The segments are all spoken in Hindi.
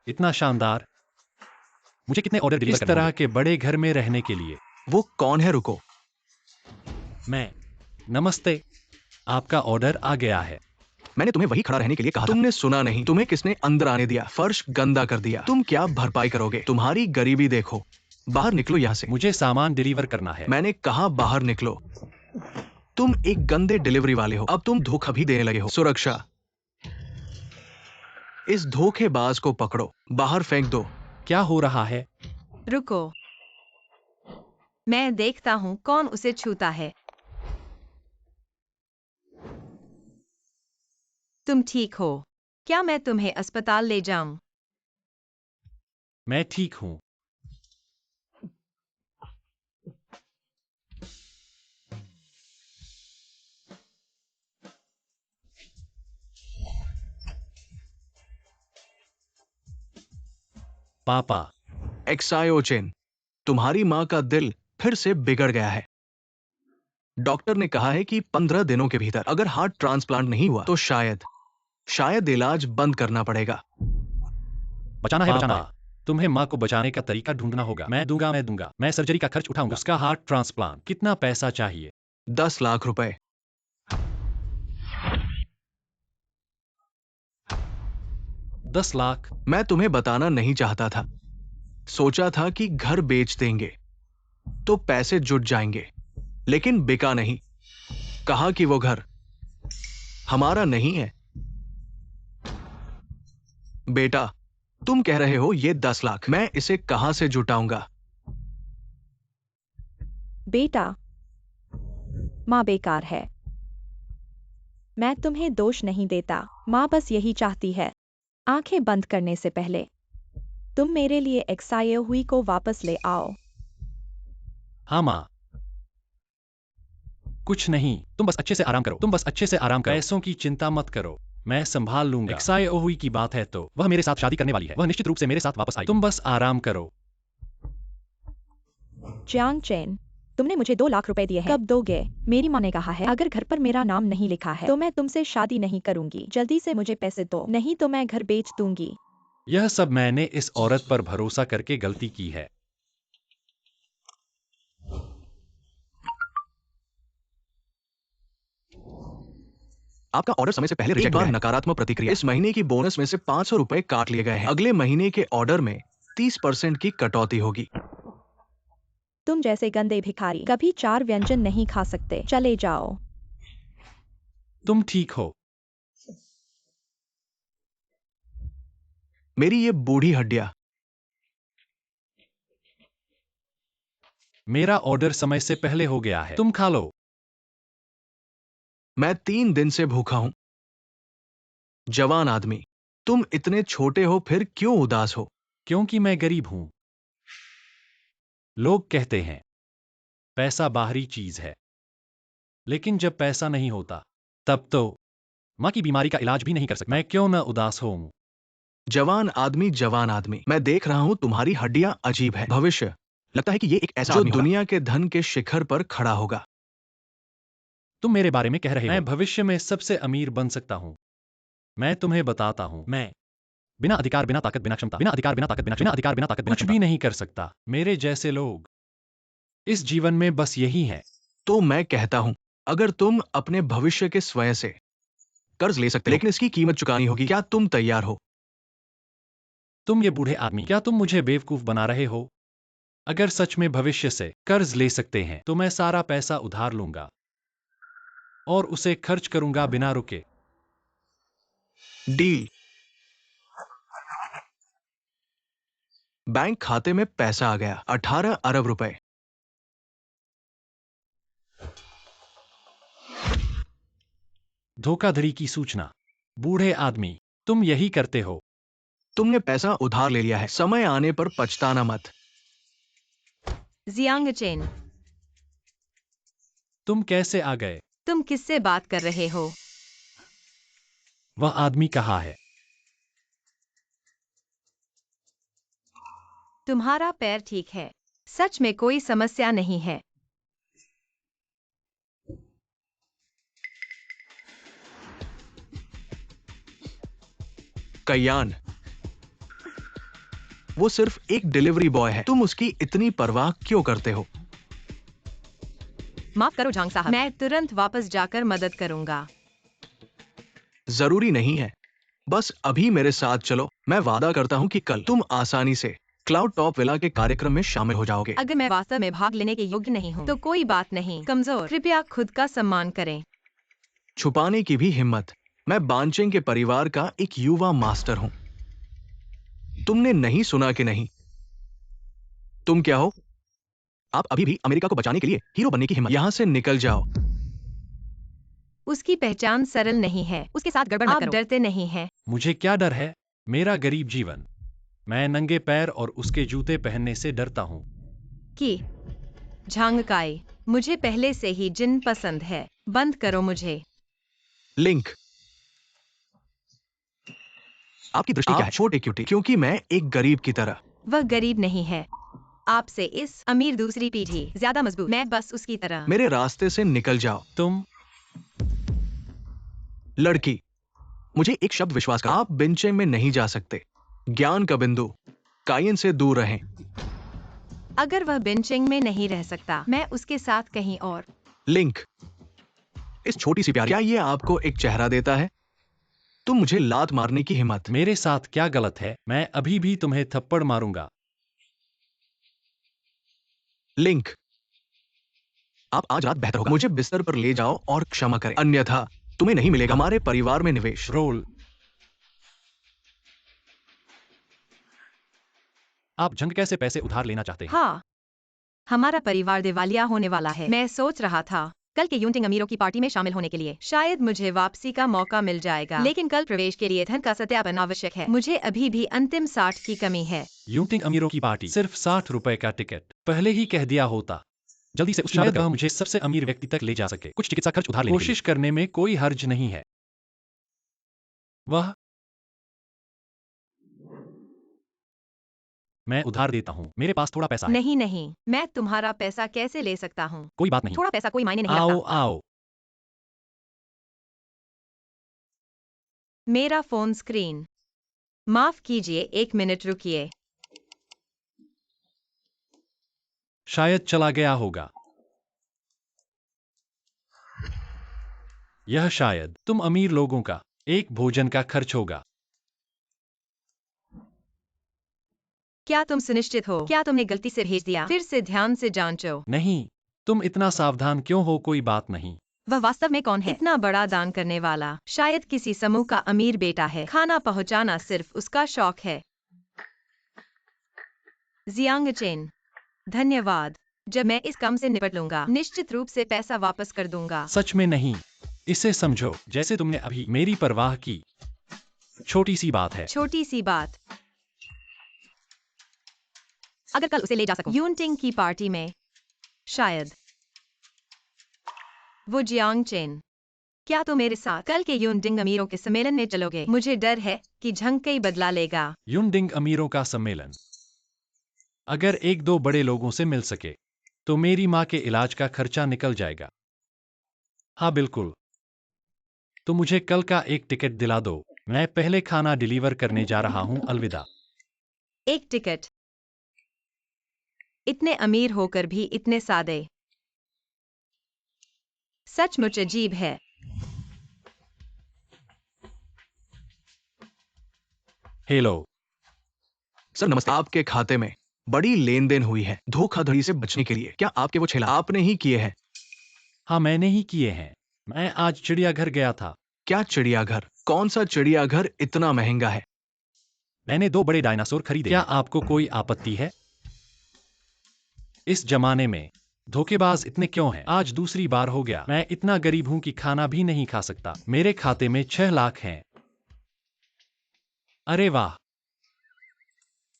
इतना शानदार। मुझे कितने ऑर्डर डिलीवर करने होंगे? इस तरह के बड़े घर में रहने के लिए। वो कौन है? रुको। मैं। नमस्ते। आपका ऑर्डर आ गया है। मैंने तुम्हें वही खड़ा रहने के लिए कहा था। तुमने सुना नहीं। तुम्हें किसने अंदर आने दिया? फर्श गंदा कर दिया। तुम क्या भरपाई करोगे? तुम्हारी गरीबी देखो। बाहर निकलो यहाँ से। मुझे सामान डिलीवर करना है। मैंने कहा बाहर निकलो। तुम एक गंदे डिलीवरी वाले हो। अब तुम धोखा भी देने लगे हो। सुरक्षा। इस धोखेबाज को पकड़ो। बाहर फेंक दो। क्या हो रहा है? रुको, मैं देखता हूँ कौन उसे छूता है। तुम ठीक हो? क्या मैं तुम्हें अस्पताल ले जाऊं? मैं ठीक हूँ। पापा। एक्सायोचेन, तुम्हारी माँ का दिल फिर से बिगड़ गया है। डॉक्टर ने कहा है कि 15 दिनों के भीतर अगर हार्ट ट्रांसप्लांट नहीं हुआ तो शायद इलाज बंद करना पड़ेगा। बचाना है, बचाना है। तुम्हें माँ को बचाने का तरीका ढूंढना होगा। मैं दूंगा। मैं सर्जरी का खर्च उठाऊंगा। उसका हार्ट ट्रांसप्लांट। कितना पैसा चाहिए? 10 लाख रुपए। 10 लाख? मैं तुम्हें बताना नहीं चाहता था। सोचा था कि घर बेच देंगे तो पैसे जुट जाएंगे, लेकिन बिका नहीं। कहा कि वो घर हमारा नहीं है। बेटा, तुम कह रहे हो ये 10 लाख मैं इसे कहां से जुटाऊंगा? बेटा, माँ बेकार है। मैं तुम्हें दोष नहीं देता। माँ बस यही चाहती है। आंखें बंद करने से पहले तुम मेरे लिए एक्सायो हुई को वापस ले आओ। हाँ माँ। कुछ नहीं, तुम बस अच्छे से आराम करो। पैसों की चिंता मत करो, मैं संभाल लूंगा। एक्सायो हुई की बात है तो वह मेरे साथ शादी करने वाली है। वह निश्चित रूप से मेरे साथ वापस आएगी। तुम बस आराम करो। जियांग चेन, तुमने मुझे 2 लाख रुपए दिए हैं। कब दोगे? मेरी माँ ने कहा है अगर घर पर मेरा नाम नहीं लिखा है तो मैं तुमसे शादी नहीं करूंगी। जल्दी से मुझे पैसे दो, नहीं तो मैं घर बेच दूंगी। यह सब मैंने इस औरत पर भरोसा करके गलती की है। आपका ऑर्डर समय से पहले रिजेक्ट हो गया है। नकारात्मक प्रतिक्रिया। इस महीने की बोनस में से 500 रुपए काट लिए गए हैं। अगले महीने के ऑर्डर में 30% की कटौती होगी। तुम जैसे गंदे भिखारी कभी 4 व्यंजन नहीं खा सकते। चले जाओ। तुम ठीक हो? मेरी ये बूढ़ी हड्डियां। मेरा ऑर्डर समय से पहले हो गया है, तुम खा लो। मैं 3 दिन से भूखा हूं। जवान आदमी, तुम इतने छोटे हो फिर क्यों उदास हो? क्योंकि मैं गरीब हूं। लोग कहते हैं पैसा बाहरी चीज है, लेकिन जब पैसा नहीं होता तब तो माँ की बीमारी का इलाज भी नहीं कर सकता। मैं क्यों न उदास होऊं? जवान आदमी, मैं देख रहा हूं तुम्हारी हड्डियां अजीब है। भविष्य, लगता है कि ये एक ऐसा जो दुनिया के धन के शिखर पर खड़ा होगा। तुम मेरे बारे में कह रहे हो मैं भविष्य में सबसे अमीर बन सकता हूं। मैं तुम्हें बताता हूं, मैं बिना अधिकार, बिना ताकत, बिना क्षमता, कुछ भी नहीं कर सकता। मेरे जैसे लोग इस जीवन में बस यही है। तो मैं कहता हूं, अगर तुम अपने भविष्य के स्वयं से कर्ज ले सकते हो, लेकिन इसकी कीमत चुकानी होगी, क्या तुम तैयार हो? तुम ये बूढ़े आदमी, क्या तुम मुझे बेवकूफ बना रहे हो? अगर सच में भविष्य से कर्ज ले सकते हैं तो मैं सारा पैसा उधार लूंगा और उसे खर्च करूंगा बिना रुके। डील। बैंक खाते में पैसा आ गया, 18 अरब रुपए। धोखाधड़ी की सूचना। बूढ़े आदमी, तुम यही करते हो। तुमने पैसा उधार ले लिया है, समय आने पर पछताना मत। जियांग चेन, तुम कैसे आ गए? तुम किससे बात कर रहे हो? वह आदमी कहाँ है? तुम्हारा पैर ठीक है? सच में कोई समस्या नहीं है? कयान, वो सिर्फ एक डिलीवरी बॉय है। तुम उसकी इतनी परवाह क्यों करते हो? माफ करो झांग साहब, मैं तुरंत वापस जाकर मदद करूंगा। जरूरी नहीं है, बस अभी मेरे साथ चलो। मैं वादा करता हूँ कि कल तुम आसानी से क्लाउड टॉप विला के कार्यक्रम में शामिल हो जाओगे। अगर मैं वास्तव में भाग लेने के योग्य नहीं हूँ तो कोई बात नहीं। कमजोर, कृपया खुद का सम्मान करें। छुपाने की भी हिम्मत। मैं बानचेंग के परिवार का एक युवा मास्टर हूं। तुमने नहीं सुना कि नहीं? तुम क्या हो? आप अभी भी अमेरिका को बचाने के लिए हीरो बनने की हिम्मत। यहां से निकल जाओ। उसकी पहचान सरल नहीं है, उसके साथ गड़बड़ मत आप करो। डरते नहीं हैं। मुझे क्या डर है? मेरा गरीब जीवन। मैं नंगे पैर और उसके जूते पहनने से डरता हूँ। कि झांग काई, मुझे पहले से ही जिन पसंद है। बंद करो मुझे। लिंक, आपकी दृष्टि क्या है? छोटे क्यूटी, क्योंकि मैं एक गरीब की तरह। वह गरीब नहीं है। आपसे इस अमीर दूसरी पीढ़ी ज्यादा मजबूत। मैं बस उसकी तरह। मेरे रास्ते से निकल जाओ। तुम लड़की, मुझे एक शब्द विश्वास करो, आप बिंचेंग में नहीं जा सकते। ज्ञान का बिंदु, कायन से दूर रहें। अगर वह बेंचिंग में नहीं रह सकता, मैं उसके साथ कहीं और। लिंक, इस छोटी सी प्यारी, क्या ये आपको एक चेहरा देता है? तुम मुझे लात मारने की हिम्मत। मेरे साथ क्या गलत है? मैं अभी भी तुम्हें थप्पड़ मारूंगा। लिंक, आप आज रात बेहतर होगा। मुझे बिस्तर पर ले जाओ और क्षमा करें, अन्यथा तुम्हें नहीं मिलेगा हमारे परिवार में निवेश। रोल। आप जंग कैसे पैसे उधार लेना चाहते हैं? हाँ, हमारा परिवार दिवालिया होने वाला है। मैं सोच रहा था कल के यूंटिंग अमीरों की पार्टी में शामिल होने के लिए शायद मुझे वापसी का मौका मिल जाएगा, लेकिन कल प्रवेश के लिए धन का सत्यापन आवश्यक है। मुझे अभी भी अंतिम 60 की कमी है। यूटिंग अमीरों की पार्टी, सिर्फ 60 रुपए का टिकट। पहले ही कह दिया होता। जल्दी से उसकी मदद करो, मुझे सबसे अमीर व्यक्ति तक ले जा सके। कुछ चिकित्सा खर्च उधार लेने के लिए। कोशिश करने में कोई हर्ज नहीं है। वह मैं उधार देता हूँ, मेरे पास थोड़ा पैसा है। नहीं नहीं, मैं तुम्हारा पैसा कैसे ले सकता हूँ? कोई बात नहीं। थोड़ा पैसा कोई मायने नहीं आओ रखता। आओ। मेरा फोन स्क्रीन। माफ कीजिए, 1 मिनट रुकिए। शायद चला गया होगा। यह शायद तुम अमीर लोगों का एक भोजन का खर्च होगा। क्या तुम सुनिश्चित हो? क्या तुमने गलती से भेज दिया? फिर से ध्यान से जांचो। नहीं, तुम इतना सावधान क्यों हो? कोई बात नहीं। वह वास्तव में कौन है? इतना बड़ा दान करने वाला शायद किसी समूह का अमीर बेटा है। खाना पहुंचाना सिर्फ उसका शौक है। जियांग चेन, धन्यवाद। जब मैं इस काम से निपट लूंगा, निश्चित रूप से पैसा वापस कर दूंगा। सच में नहीं। इसे समझो जैसे तुमने अभी मेरी परवाह की। छोटी सी बात है। छोटी सी बात। अगर कल उसे ले जा सकूं यूनटिंग की पार्टी में, शायद। वो जियांग चेन, क्या तुम मेरे साथ कल के यूनटिंग अमीरों के सम्मेलन में चलोगे? मुझे डर है कि झंग कई बदला लेगा। युनडिंग अमीरों का सम्मेलन। अगर एक दो बड़े लोगों से मिल सके तो मेरी माँ के इलाज का खर्चा निकल जाएगा। हाँ बिल्कुल। तो मुझे कल का एक टिकट दिला दो। मैं पहले खाना डिलीवर करने जा रहा हूँ। अलविदा। एक टिकट? इतने अमीर होकर भी इतने सादे। सचमुच अजीब है। हेलो सर नमस्ते। आपके खाते में बड़ी लेन देन हुई है धोखाधड़ी से बचने के लिए। क्या आपके वो 6 लाख आपने ही किए हैं? हाँ मैंने ही किए हैं। मैं आज चिड़ियाघर गया था। क्या चिड़ियाघर? कौन सा चिड़ियाघर इतना महंगा है? मैंने 2 बड़े डायनासोर खरीदे। क्या आपको कोई आपत्ति है? इस जमाने में धोखेबाज इतने क्यों हैं? आज दूसरी बार हो गया। मैं इतना गरीब हूं कि खाना भी नहीं खा सकता। मेरे खाते में 6 लाख हैं। अरे वाह,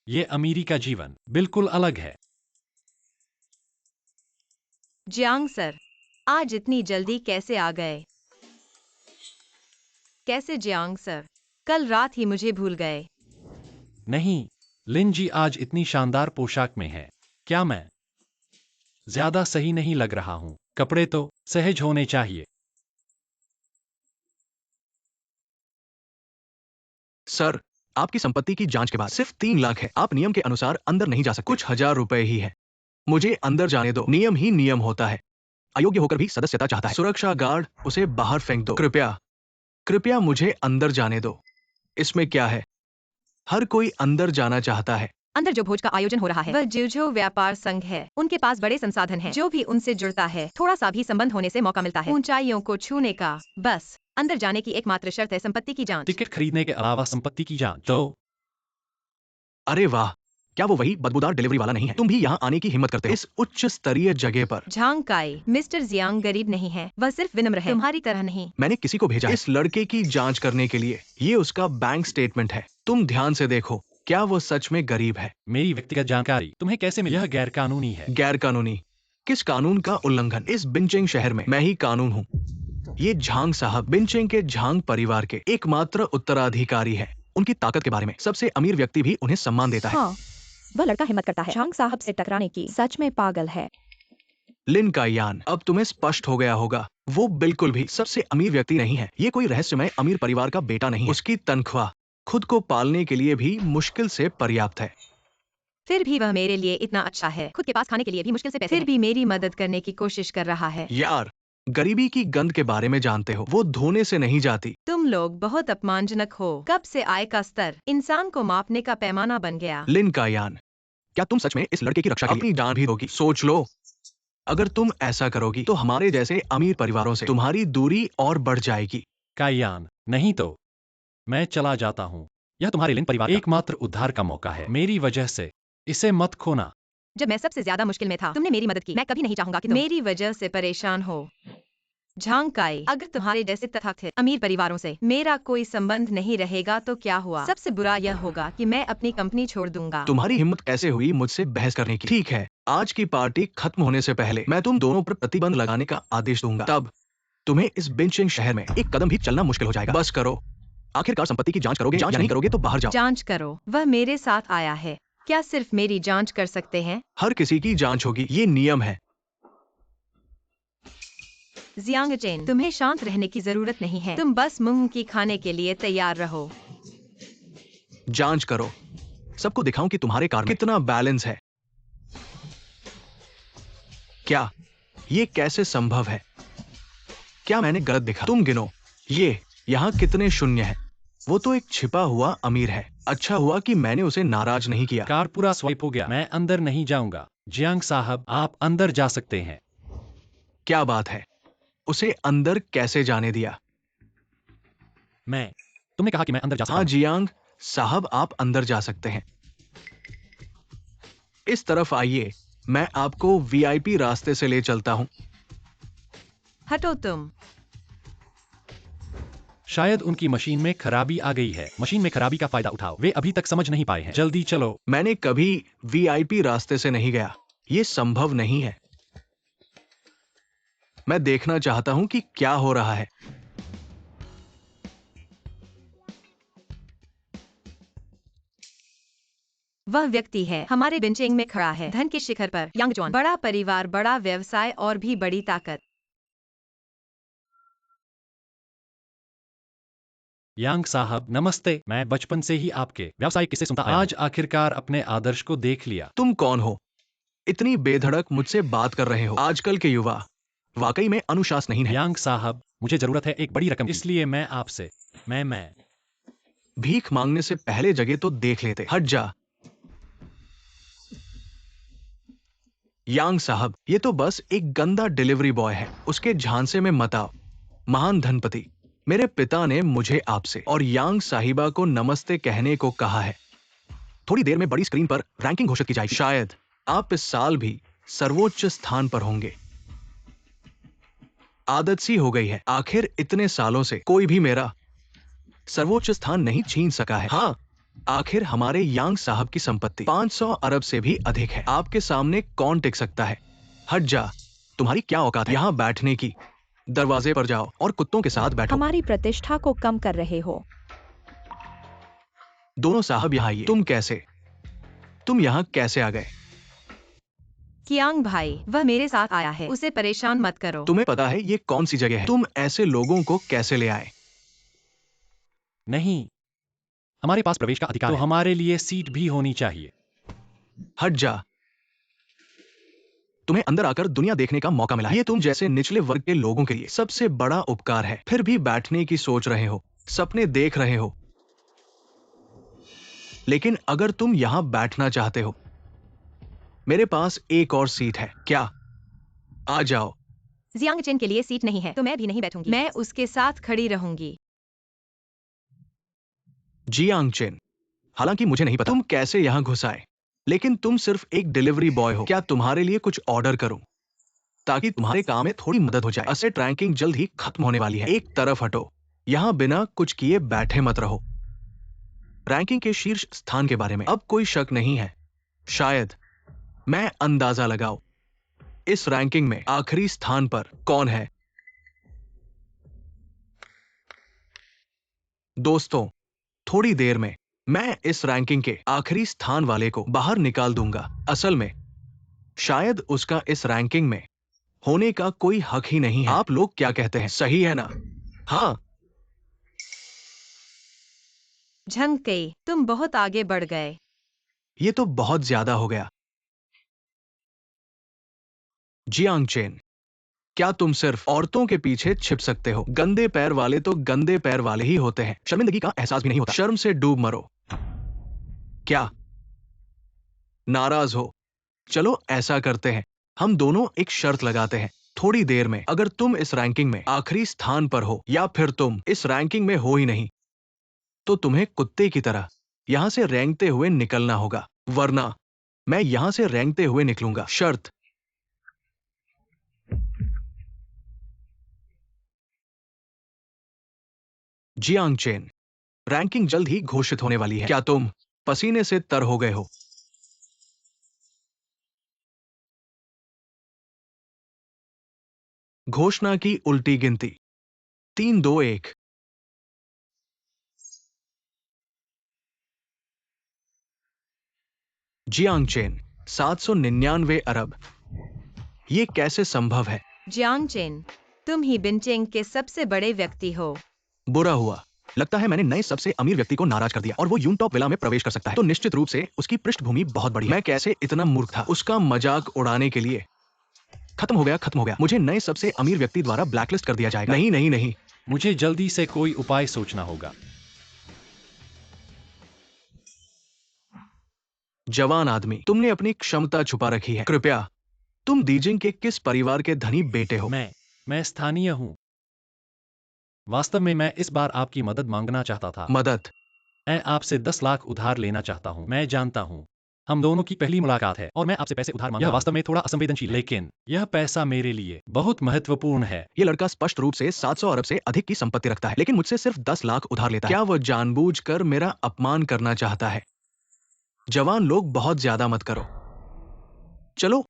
ये अमीरी का जीवन बिल्कुल अलग है। जियांग सर, आज इतनी जल्दी कैसे आ गए? कैसे जियांग सर? कल रात ही मुझे भूल गए। नहीं, लिन जी आज इतनी शानदार पोशाक में है। क्या मैं ज्यादा सही नहीं लग रहा हूं? कपड़े तो सहज होने चाहिए। सर, आपकी संपत्ति की जांच के बाद सिर्फ 3 लाख है। आप नियम के अनुसार अंदर नहीं जा सकते। कुछ हजार रुपए ही है। मुझे अंदर जाने दो। नियम ही नियम होता है। अयोग्य होकर भी सदस्यता चाहता है। सुरक्षा गार्ड, उसे बाहर फेंक दो। कृपया मुझे अंदर जाने दो। इसमें क्या है? हर कोई अंदर जाना चाहता है। अंदर जो भोज का आयोजन हो रहा है वह जिवजो व्यापार संघ है। उनके पास बड़े संसाधन हैं। जो भी उनसे जुड़ता है थोड़ा सा भी संबंध होने से मौका मिलता है ऊंचाइयों को छूने का। बस अंदर जाने की एकमात्र शर्त है संपत्ति की जांच। टिकट खरीदने के अलावा संपत्ति की जांच। तो अरे वाह, क्या वो वही बदबूदार डिलीवरी वाला नहीं है? तुम भी यहाँ आने की हिम्मत करते हो इस उच्च स्तरीय जगह पर। झांग काई, मिस्टर जियांग गरीब नहीं है, वह सिर्फ विनम्र है, तुम्हारी तरह नहीं। मैंने किसी को भेजा है इस लड़के की जांच करने के लिए। ये उसका बैंक स्टेटमेंट है। तुम ध्यान से देखो, क्या वो सच में गरीब है? मेरी व्यक्तिगत जानकारी तुम्हें कैसे मिली? यह गैर कानूनी है। गैर कानूनी? किस कानून का उल्लंघन? इस बिनचेंग शहर में मैं ही कानून हूँ। ये झांग साहब बिनचेंग के झांग परिवार के एकमात्र उत्तराधिकारी है। उनकी ताकत के बारे में सबसे अमीर व्यक्ति भी उन्हें सम्मान देता है। हाँ, वह लड़का हिम्मत करता है झांग साहब से टकराने की। सच में पागल है। लिन कायान, अब तुम्हें स्पष्ट हो गया होगा, वो बिल्कुल भी सबसे अमीर व्यक्ति नहीं है। ये कोई रहस्यमय अमीर परिवार का बेटा नहीं है। उसकी तनख्वाह खुद को पालने के लिए भी मुश्किल से पर्याप्त है। फिर भी वह मेरे लिए इतना अच्छा है। खुद के पास खाने के लिए भी मुश्किल से पैसे फिर भी मेरी मदद करने की कोशिश कर रहा है। यार, गरीबी की गंध के बारे में जानते हो, वो धोने से नहीं जाती। तुम लोग बहुत अपमानजनक हो। कब से आय का स्तर इंसान को मापने का पैमाना बन गया? लिन कायान, क्या तुम सच में इस लड़के की रक्षा के लिए अपनी जान भी दोगी? सोच लो, अगर तुम ऐसा करोगी तो हमारे जैसे अमीर परिवारों से तुम्हारी दूरी और बढ़ जाएगी। कायान, नहीं तो मैं चला जाता हूँ। यह तुम्हारे लिन परिवार का एकमात्र उद्धार का मौका है। मेरी वजह से इसे मत खोना। जब मैं सबसे ज्यादा मुश्किल में था तुमने मेरी मदद की। मैं कभी नहीं चाहूंगा कि तुम मेरी वजह से परेशान हो। झांग काई, अगर तुम्हारे जैसे तथाकथित अमीर परिवारों से मेरा कोई संबंध नहीं रहेगा तो क्या हुआ? सबसे बुरा यह होगा कि मैं अपनी कंपनी छोड़ दूंगा। तुम्हारी हिम्मत कैसे हुई मुझसे बहस करने की? ठीक है, आज की पार्टी खत्म होने से पहले मैं तुम दोनों पर प्रतिबंध लगाने का आदेश दूंगा। तब तुम्हें इस बिनचेंग शहर में एक कदम भी चलना मुश्किल हो जाएगा। बस करो। आखिरकार संपत्ति की जांच करोगे? जांच नहीं करोगे तो बाहर जाओ। जांच करो। वह मेरे साथ आया है। क्या सिर्फ मेरी जांच कर सकते हैं? हर किसी की जांच होगी, ये नियम है। जियांग चेन, तुम्हें शांत रहने की जरूरत नहीं है। तुम बस मूंग की खाने के लिए तैयार रहो। जांच करो, सबको दिखाऊं कि तुम्हारे कार में कितना बैलेंस है। क्या ये कैसे संभव है? क्या मैंने गलत देखा? तुम गिनो, ये यहाँ कितने शून्य हैं। वो तो एक छिपा हुआ अमीर है। अच्छा हुआ कि मैंने उसे नाराज नहीं किया। कार पूरा स्वाइप हो गया। मैं अंदर नहीं जाऊंगा। जियांग साहब, आप अंदर जा सकते हैं। क्या बात है? उसे अंदर कैसे जाने दिया? तुमने कहा कि मैं अंदर जा सकता हाँ हूं। जियांग साहब, आप अंदर जा सकते हैं। इस तरफ आइए, मैं आपको वीआईपी रास्ते से ले चलता हूँ। हटो तुम। शायद उनकी मशीन में खराबी आ गई है। मशीन में खराबी का फायदा उठाओ। वे अभी तक समझ नहीं पाए हैं। जल्दी चलो। मैंने कभी वीआईपी रास्ते से नहीं गया। ये संभव नहीं है। मैं देखना चाहता हूं कि क्या हो रहा है। वह व्यक्ति है हमारे बिनचेंग में खड़ा है, धन के शिखर पर। यांगजॉन, बड़ा परिवार, बड़ा व्यवसाय और भी बड़ी ताकत। यांग साहब, नमस्ते। मैं बचपन से ही आपके व्यावसायिक किस्से सुनता आया हूं। आज आखिरकार अपने आदर्श को देख लिया। तुम कौन हो? इतनी बेधड़क मुझसे बात कर रहे हो। आजकल के युवा वाकई में अनुशासनहीन है। यांग साहब, मुझे जरूरत है एक बड़ी रकम की, इसलिए मैं आपसे मैं भीख मांगने से पहले जगह तो देख लेते। हट जा। यांग साहब, ये तो बस एक गंदा डिलीवरी बॉय है। उसके झांसे में मत आओ। महान धनपति, मेरे पिता ने मुझे आपसे और यांग साहिबा को नमस्ते कहने को कहा है। थोड़ी देर में बड़ी स्क्रीन पर रैंकिंग घोषित की जाएगी। शायद आप इस साल भी सर्वोच्च स्थान पर होंगे। आदत सी हो गई है। आखिर इतने सालों से कोई भी मेरा सर्वोच्च स्थान नहीं छीन सका है। हाँ, आखिर हमारे यांग साहब की संपत्ति 500 अरब से भी अधिक है। आपके सामने कौन टिक सकता है? हट जा। तुम्हारी क्या औकात है यहाँ बैठने की? दरवाजे पर जाओ और कुत्तों के साथ बैठो। हमारी प्रतिष्ठा को कम कर रहे हो। दोनों साहब यहाँ आइए। तुम यहाँ कैसे आ गए? कियांग भाई, वह मेरे साथ आया है। उसे परेशान मत करो। तुम्हें पता है ये कौन सी जगह है? तुम ऐसे लोगों को कैसे ले आए? नहीं। हमारे पास प्रवेश का अधिकार तो है, हमारे लिए सीट भी होनी चाहिए। हट जा। तुम्हें अंदर आकर दुनिया देखने का मौका मिला है। ये तुम जैसे निचले वर्ग के लोगों के लिए सबसे बड़ा उपकार है। फिर भी बैठने की सोच रहे हो, सपने देख रहे हो। लेकिन अगर तुम यहां बैठना चाहते हो, मेरे पास एक और सीट है। क्या? आ जाओ। जियांग चेन के लिए सीट नहीं है तो मैं भी नहीं बैठूंगी। मैं उसके साथ खड़ी रहूंगी। जियांग चेन, हालांकि मुझे नहीं पता तुम कैसे यहां घुस आए, लेकिन तुम सिर्फ एक डिलीवरी बॉय हो। क्या तुम्हारे लिए कुछ ऑर्डर करूं ताकि तुम्हारे काम में थोड़ी मदद हो जाए? असेट रैंकिंग जल्द ही खत्म होने वाली है। एक तरफ हटो, यहां बिना कुछ किए बैठे मत रहो। रैंकिंग के शीर्ष स्थान के बारे में अब कोई शक नहीं है। शायद मैं अंदाजा लगाऊं, इस रैंकिंग में आखिरी स्थान पर कौन है? दोस्तों, थोड़ी देर में मैं इस रैंकिंग के आखिरी स्थान वाले को बाहर निकाल दूंगा। असल में शायद उसका इस रैंकिंग में होने का कोई हक ही नहीं है। आप लोग क्या कहते हैं? सही है ना? हाँ। झंग कई, तुम बहुत आगे बढ़ गए। ये तो बहुत ज्यादा हो गया। जियांग चेन, क्या तुम सिर्फ औरतों के पीछे छिप सकते हो? गंदे पैर वाले तो गंदे पैर वाले ही होते हैं। शर्मिंदगी का एहसास भी नहीं होता। शर्म से डूब मरो। क्या नाराज हो? चलो ऐसा करते हैं, हम दोनों एक शर्त लगाते हैं। थोड़ी देर में अगर तुम इस रैंकिंग में आखिरी स्थान पर हो या फिर तुम इस रैंकिंग में हो ही नहीं, तो तुम्हें कुत्ते की तरह यहां से रेंगते हुए निकलना होगा, वरना मैं यहां से रेंगते हुए निकलूंगा। शर्त। जियांग चेन, रैंकिंग जल्द ही घोषित होने वाली है। क्या तुम पसीने से तर हो गए हो? घोषणा की उल्टी गिनती। 3, 2, 1। जियांग चेन, 799 अरब। ये कैसे संभव है? जियांग चेन, तुम ही बिनचेंग के सबसे बड़े व्यक्ति हो। बुरा हुआ, लगता है मैंने नए सबसे अमीर व्यक्ति को नाराज कर दिया और वो यूनटॉप विला में प्रवेश कर सकता है, तो निश्चित रूप से उसकी पृष्ठभूमि बहुत बड़ी है। मैं कैसे इतना मूर्ख था? उसका मजाक उड़ाने के लिए। खत्म हो गया, खत्म हो गया। मुझे नए सबसे अमीर व्यक्ति द्वारा ब्लैकलिस्ट कर दिया जाएगा। नहीं नहीं नहीं। मुझे जल्दी से कोई उपाय सोचना होगा। जवान आदमी, तुमने अपनी क्षमता छुपा रखी है। कृपया, तुम दीजिंग के किस परिवार के धनी बेटे हो? मैं स्थानीय हूँ। वास्तव में मैं इस बार आपकी मदद मांगना चाहता था। मदद? मैं आपसे 10 लाख उधार लेना चाहता हूँ। मैं जानता हूँ हम दोनों की पहली मुलाकात है और मैं आपसे पैसे उधार मांग रहा हूँ। यह वास्तव में थोड़ा असंवेदनशील, लेकिन यह पैसा मेरे लिए बहुत महत्वपूर्ण है। ये लड़का स्पष्ट रूप से 700 अरब से अधिक की संपत्ति रखता है, लेकिन मुझसे सिर्फ 10 लाख उधार लेता है। क्या वह जानबूझकर मेरा अपमान करना चाहता है? जवान लोग, बहुत ज्यादा मत करो। चलो,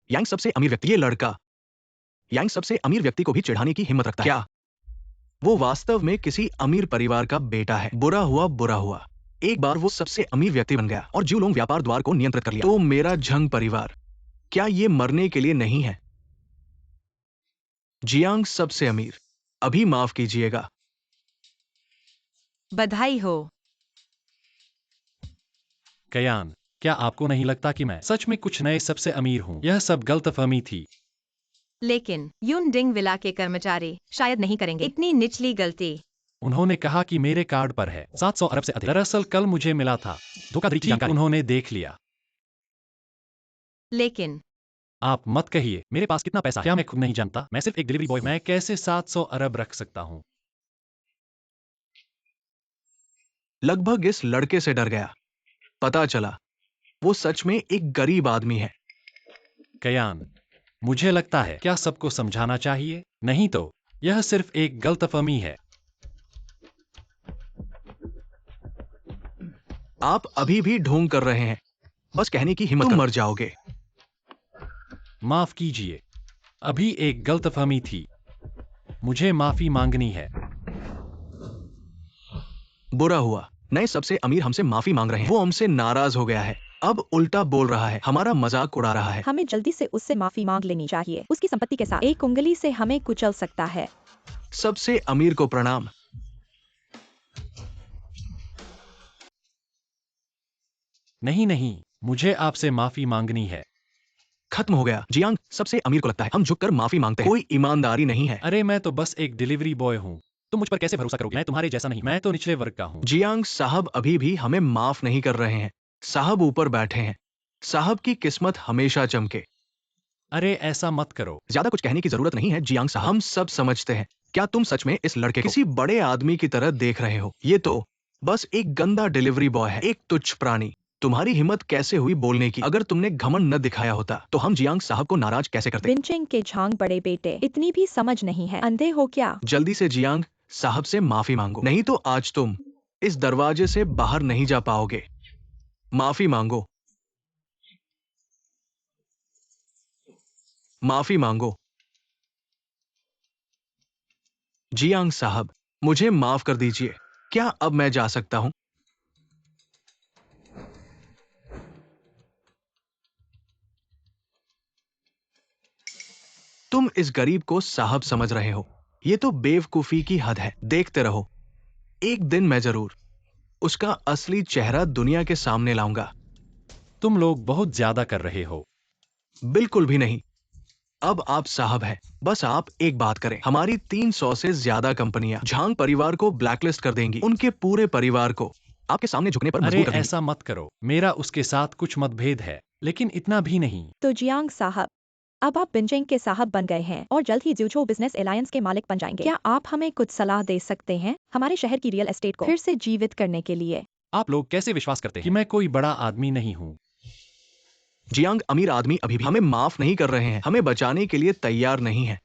यांग सबसे अमीर व्यक्ति, ये लड़का यांग सबसे अमीर व्यक्ति को भी चिढ़ाने की हिम्मत रखता है। क्या वो वास्तव में किसी अमीर परिवार का बेटा है? बुरा हुआ, बुरा हुआ। एक बार वो सबसे अमीर व्यक्ति बन गया और ज्यूलोंग व्यापार द्वार को नियंत्रित कर लिया। तो मेरा झंग परिवार, क्या ये मरने के लिए नहीं है? जियांग सबसे अमीर, अभी माफ कीजिएगा। बधाई हो। कयान, क्या आपको नहीं लगता कि मैं सच में कुछ नए सबसे अमीर हूँ? यह सब गलतफहमी थी। लेकिन यूनडिंग विला के कर्मचारी शायद नहीं करेंगे इतनी निचली गलती। उन्होंने कहा कि मेरे कार्ड पर है 700 अरब से अधिक। दरअसल कल मुझे मिला था धोखाधड़ी की जानकारी। उन्होंने देख लिया। लेकिन आप मत कहिए मेरे पास कितना पैसा है। क्या मैं खुद नहीं जानता? मैं सिर्फ एक डिलीवरी बॉय। मैं कैसे 700 अरब रख सकता हूँ? लगभग इस लड़के से डर गया। पता चला वो सच में एक गरीब आदमी है। कयान, मुझे लगता है क्या सबको समझाना चाहिए? नहीं तो यह सिर्फ एक गलतफहमी है। आप अभी भी ढोंग कर रहे हैं, बस कहने की हिम्मत। तुम मर जाओगे। माफ कीजिए, अभी एक गलतफहमी थी। मुझे माफी मांगनी है। बुरा हुआ, नए सबसे अमीर हमसे माफी मांग रहे हैं। वो हमसे नाराज हो गया है, अब उल्टा बोल रहा है, हमारा मजाक उड़ा रहा है। हमें जल्दी से उससे माफी मांग लेनी चाहिए। उसकी संपत्ति के साथ एक उंगली से हमें कुचल सकता है। सबसे अमीर को प्रणाम। नहीं नहीं, मुझे आपसे माफी मांगनी है। खत्म हो गया। जियांग सबसे अमीर को लगता है हम झुककर माफी मांगते हैं। कोई ईमानदारी नहीं है। अरे मैं तो बस एक डिलीवरी बॉय हूँ। तुम मुझ पर कैसे भरोसा करोगे? मैं तुम्हारे जैसा नहीं, मैं तो निचले वर्ग का हूँ। जियांग साहब अभी भी हमें माफ नहीं कर रहे हैं। साहब ऊपर बैठे हैं। साहब की किस्मत हमेशा चमके। अरे ऐसा मत करो। ज्यादा कुछ कहने की जरूरत नहीं है जियांग साहब, हम सब समझते हैं। क्या तुम सच में इस लड़के को किसी बड़े आदमी की तरह देख रहे हो? ये तो बस एक गंदा डिलीवरी बॉय है, एक तुच्छ प्राणी। तुम्हारी हिम्मत कैसे हुई बोलने की? अगर तुमने घमंड न दिखाया होता तो हम जियांग साहब को नाराज कैसे करते? विंचिंग के झांग बड़े बेटे, इतनी भी समझ नहीं है, अंधे हो क्या? जल्दी से जियांग साहब से माफी मांगो, नहीं तो आज तुम इस दरवाजे से बाहर नहीं जा पाओगे। माफी मांगो, माफी मांगो। जियांग साहब, मुझे माफ कर दीजिए। क्या अब मैं जा सकता हूं? तुम इस गरीब को साहब समझ रहे हो? ये तो बेवकूफी की हद है। देखते रहो, एक दिन मैं जरूर उसका असली चेहरा दुनिया के सामने लाऊंगा। तुम लोग बहुत ज्यादा कर रहे हो। बिल्कुल भी नहीं। अब आप साहब हैं। बस आप एक बात करें, हमारी 300 से ज्यादा कंपनियां झांग परिवार को ब्लैकलिस्ट कर देंगी। उनके पूरे परिवार को आपके सामने झुकने पर अरे मजबूर कर देंगी। ऐसा मत करो, मेरा उसके साथ कुछ मतभेद है, लेकिन इतना भी नहीं। तो जियांग साहब, अब आप विंचिंग के साहब बन गए हैं और जल्द ही ज्यूचो बिजनेस एलायंस के मालिक बन जाएंगे। क्या आप हमें कुछ सलाह दे सकते हैं हमारे शहर की रियल एस्टेट को फिर से जीवित करने के लिए? आप लोग कैसे विश्वास करते हैं कि मैं कोई बड़ा आदमी नहीं हूँ? जियांग अमीर आदमी अभी भी हमें माफ नहीं कर रहे हैं, हमें बचाने के लिए तैयार नहीं है।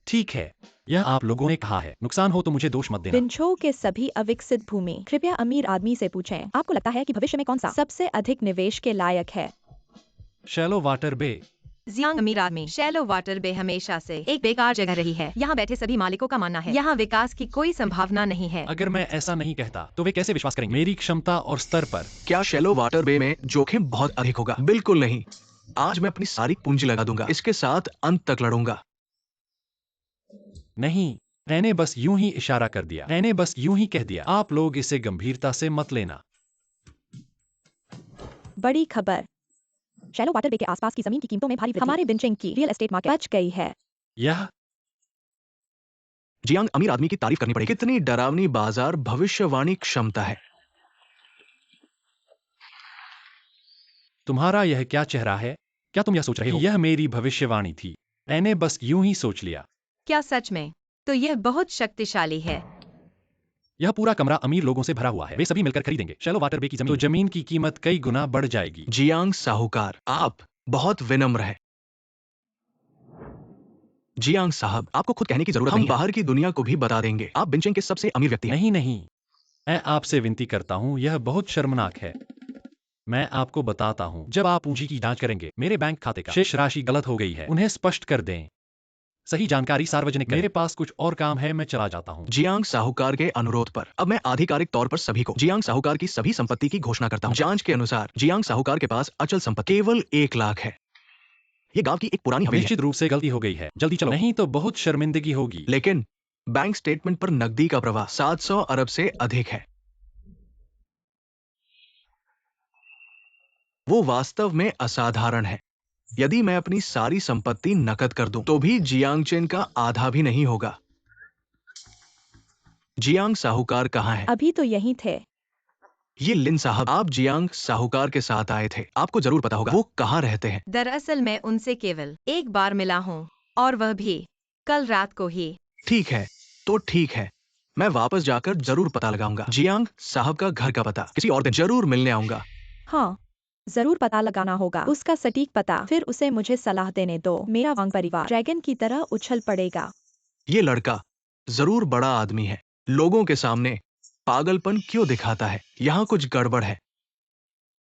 ठीक है, यह आप लोगों ने कहा है। नुकसान हो तो मुझे दोष मत देना। विंचो के सभी अविकसित भूमि कृपया अमीर आदमी से पूछें, आपको लगता है कि भविष्य में कौन सा सबसे अधिक निवेश के लायक है? शैलो वाटर बे। जियांग अमीर आदमी। शैलो वाटर बे हमेशा से एक बेकार जगह रही है। यहाँ बैठे सभी मालिकों का मानना है यहाँ विकास की कोई संभावना नहीं है। अगर मैं ऐसा नहीं कहता तो वे कैसे विश्वास करेंगे मेरी क्षमता और स्तर पर? क्या शैलो वाटर बे में जोखिम बहुत अधिक होगा? बिल्कुल नहीं। आज मैं अपनी सारी पूंजी लगा दूंगा, इसके साथ अंत तक लड़ूंगा। नहीं, मैंने बस यूं ही इशारा कर दिया, मैंने बस यूं ही कह दिया। आप लोग इसे गंभीरता से मत लेना। बड़ी खबर, शैलो वाटर बे के आसपास की जमीन की कीमतों में भारी वृद्धि। हमारे विंचिंग की रियल एस्टेट मार्केट बच गई है। यह जियांग अमीर आदमी की तारीफ करनी पड़ेगी। कितनी डरावनी बाजार भविष्यवाणी क्षमता है। तुम्हारा यह क्या चेहरा है? क्या तुम यह सोच रहे हो कि यह मेरी भविष्यवाणी थी? मैंने बस यूं ही सोच लिया। क्या सच में? तो यह बहुत शक्तिशाली है। यह पूरा कमरा अमीर लोगों से भरा हुआ है, वे सभी मिलकर खरीदेंगे शैलो वाटर बे की जमीन, तो जमीन की कीमत कई गुना बढ़ जाएगी। जियांग साहूकार, आप बहुत विनम्र हैं। जियांग साहब, आपको खुद कहने की जरूरत नहीं है। हम बाहर की दुनिया को भी बता देंगे, आप बिंचिंग के सबसे अमीर व्यक्ति हैं। नहीं नहीं, मैं आपसे विनती करता हूँ, यह बहुत शर्मनाक है। मैं आपको बताता हूँ, जब आप पूंजी की जांच करेंगे, मेरे बैंक खाते का शेष राशि गलत हो गई है, उन्हें स्पष्ट कर दें। सही जानकारी सार्वजनिक करें। मेरे पास कुछ और काम है, मैं चला जाता हूँ। जियांग साहूकार के अनुरोध पर अब मैं आधिकारिक तौर पर सभी को जियांग साहूकार की सभी संपत्ति की घोषणा करता हूँ। जांच के अनुसार जियांग साहूकार के पास अचल संपत्ति केवल 1 लाख है। ये गांव की एक पुरानी हवेली है। निश्चित रूप से गलती हो गई है, जल्दी चलो, नहीं तो बहुत शर्मिंदगी होगी। लेकिन बैंक स्टेटमेंट पर नकदी का प्रवाह 700 अरब से अधिक है। वो वास्तव में असाधारण है। यदि मैं अपनी सारी संपत्ति नकद कर दूं, तो भी जियांगचेन का आधा भी नहीं होगा। जियांग साहूकार कहाँ है? अभी तो यहीं थे। ये लिन साहब, आप जियांग साहूकार के साथ आए थे, आपको जरूर पता होगा वो कहाँ रहते हैं। दरअसल मैं उनसे केवल एक बार मिला हूँ और वह भी कल रात को ही। ठीक है, तो ठीक है, मैं वापस जाकर जरूर पता लगाऊंगा। जियांग साहब का घर का पता किसी और दिन जरूर मिलने आऊंगा। हाँ, जरूर पता लगाना होगा उसका सटीक पता, फिर उसे मुझे सलाह देने दो। मेरा वांग परिवार ड्रैगन की तरह उछल पड़ेगा। ये लड़का जरूर बड़ा आदमी है, लोगों के सामने पागलपन क्यों दिखाता है? यहाँ कुछ गड़बड़ है।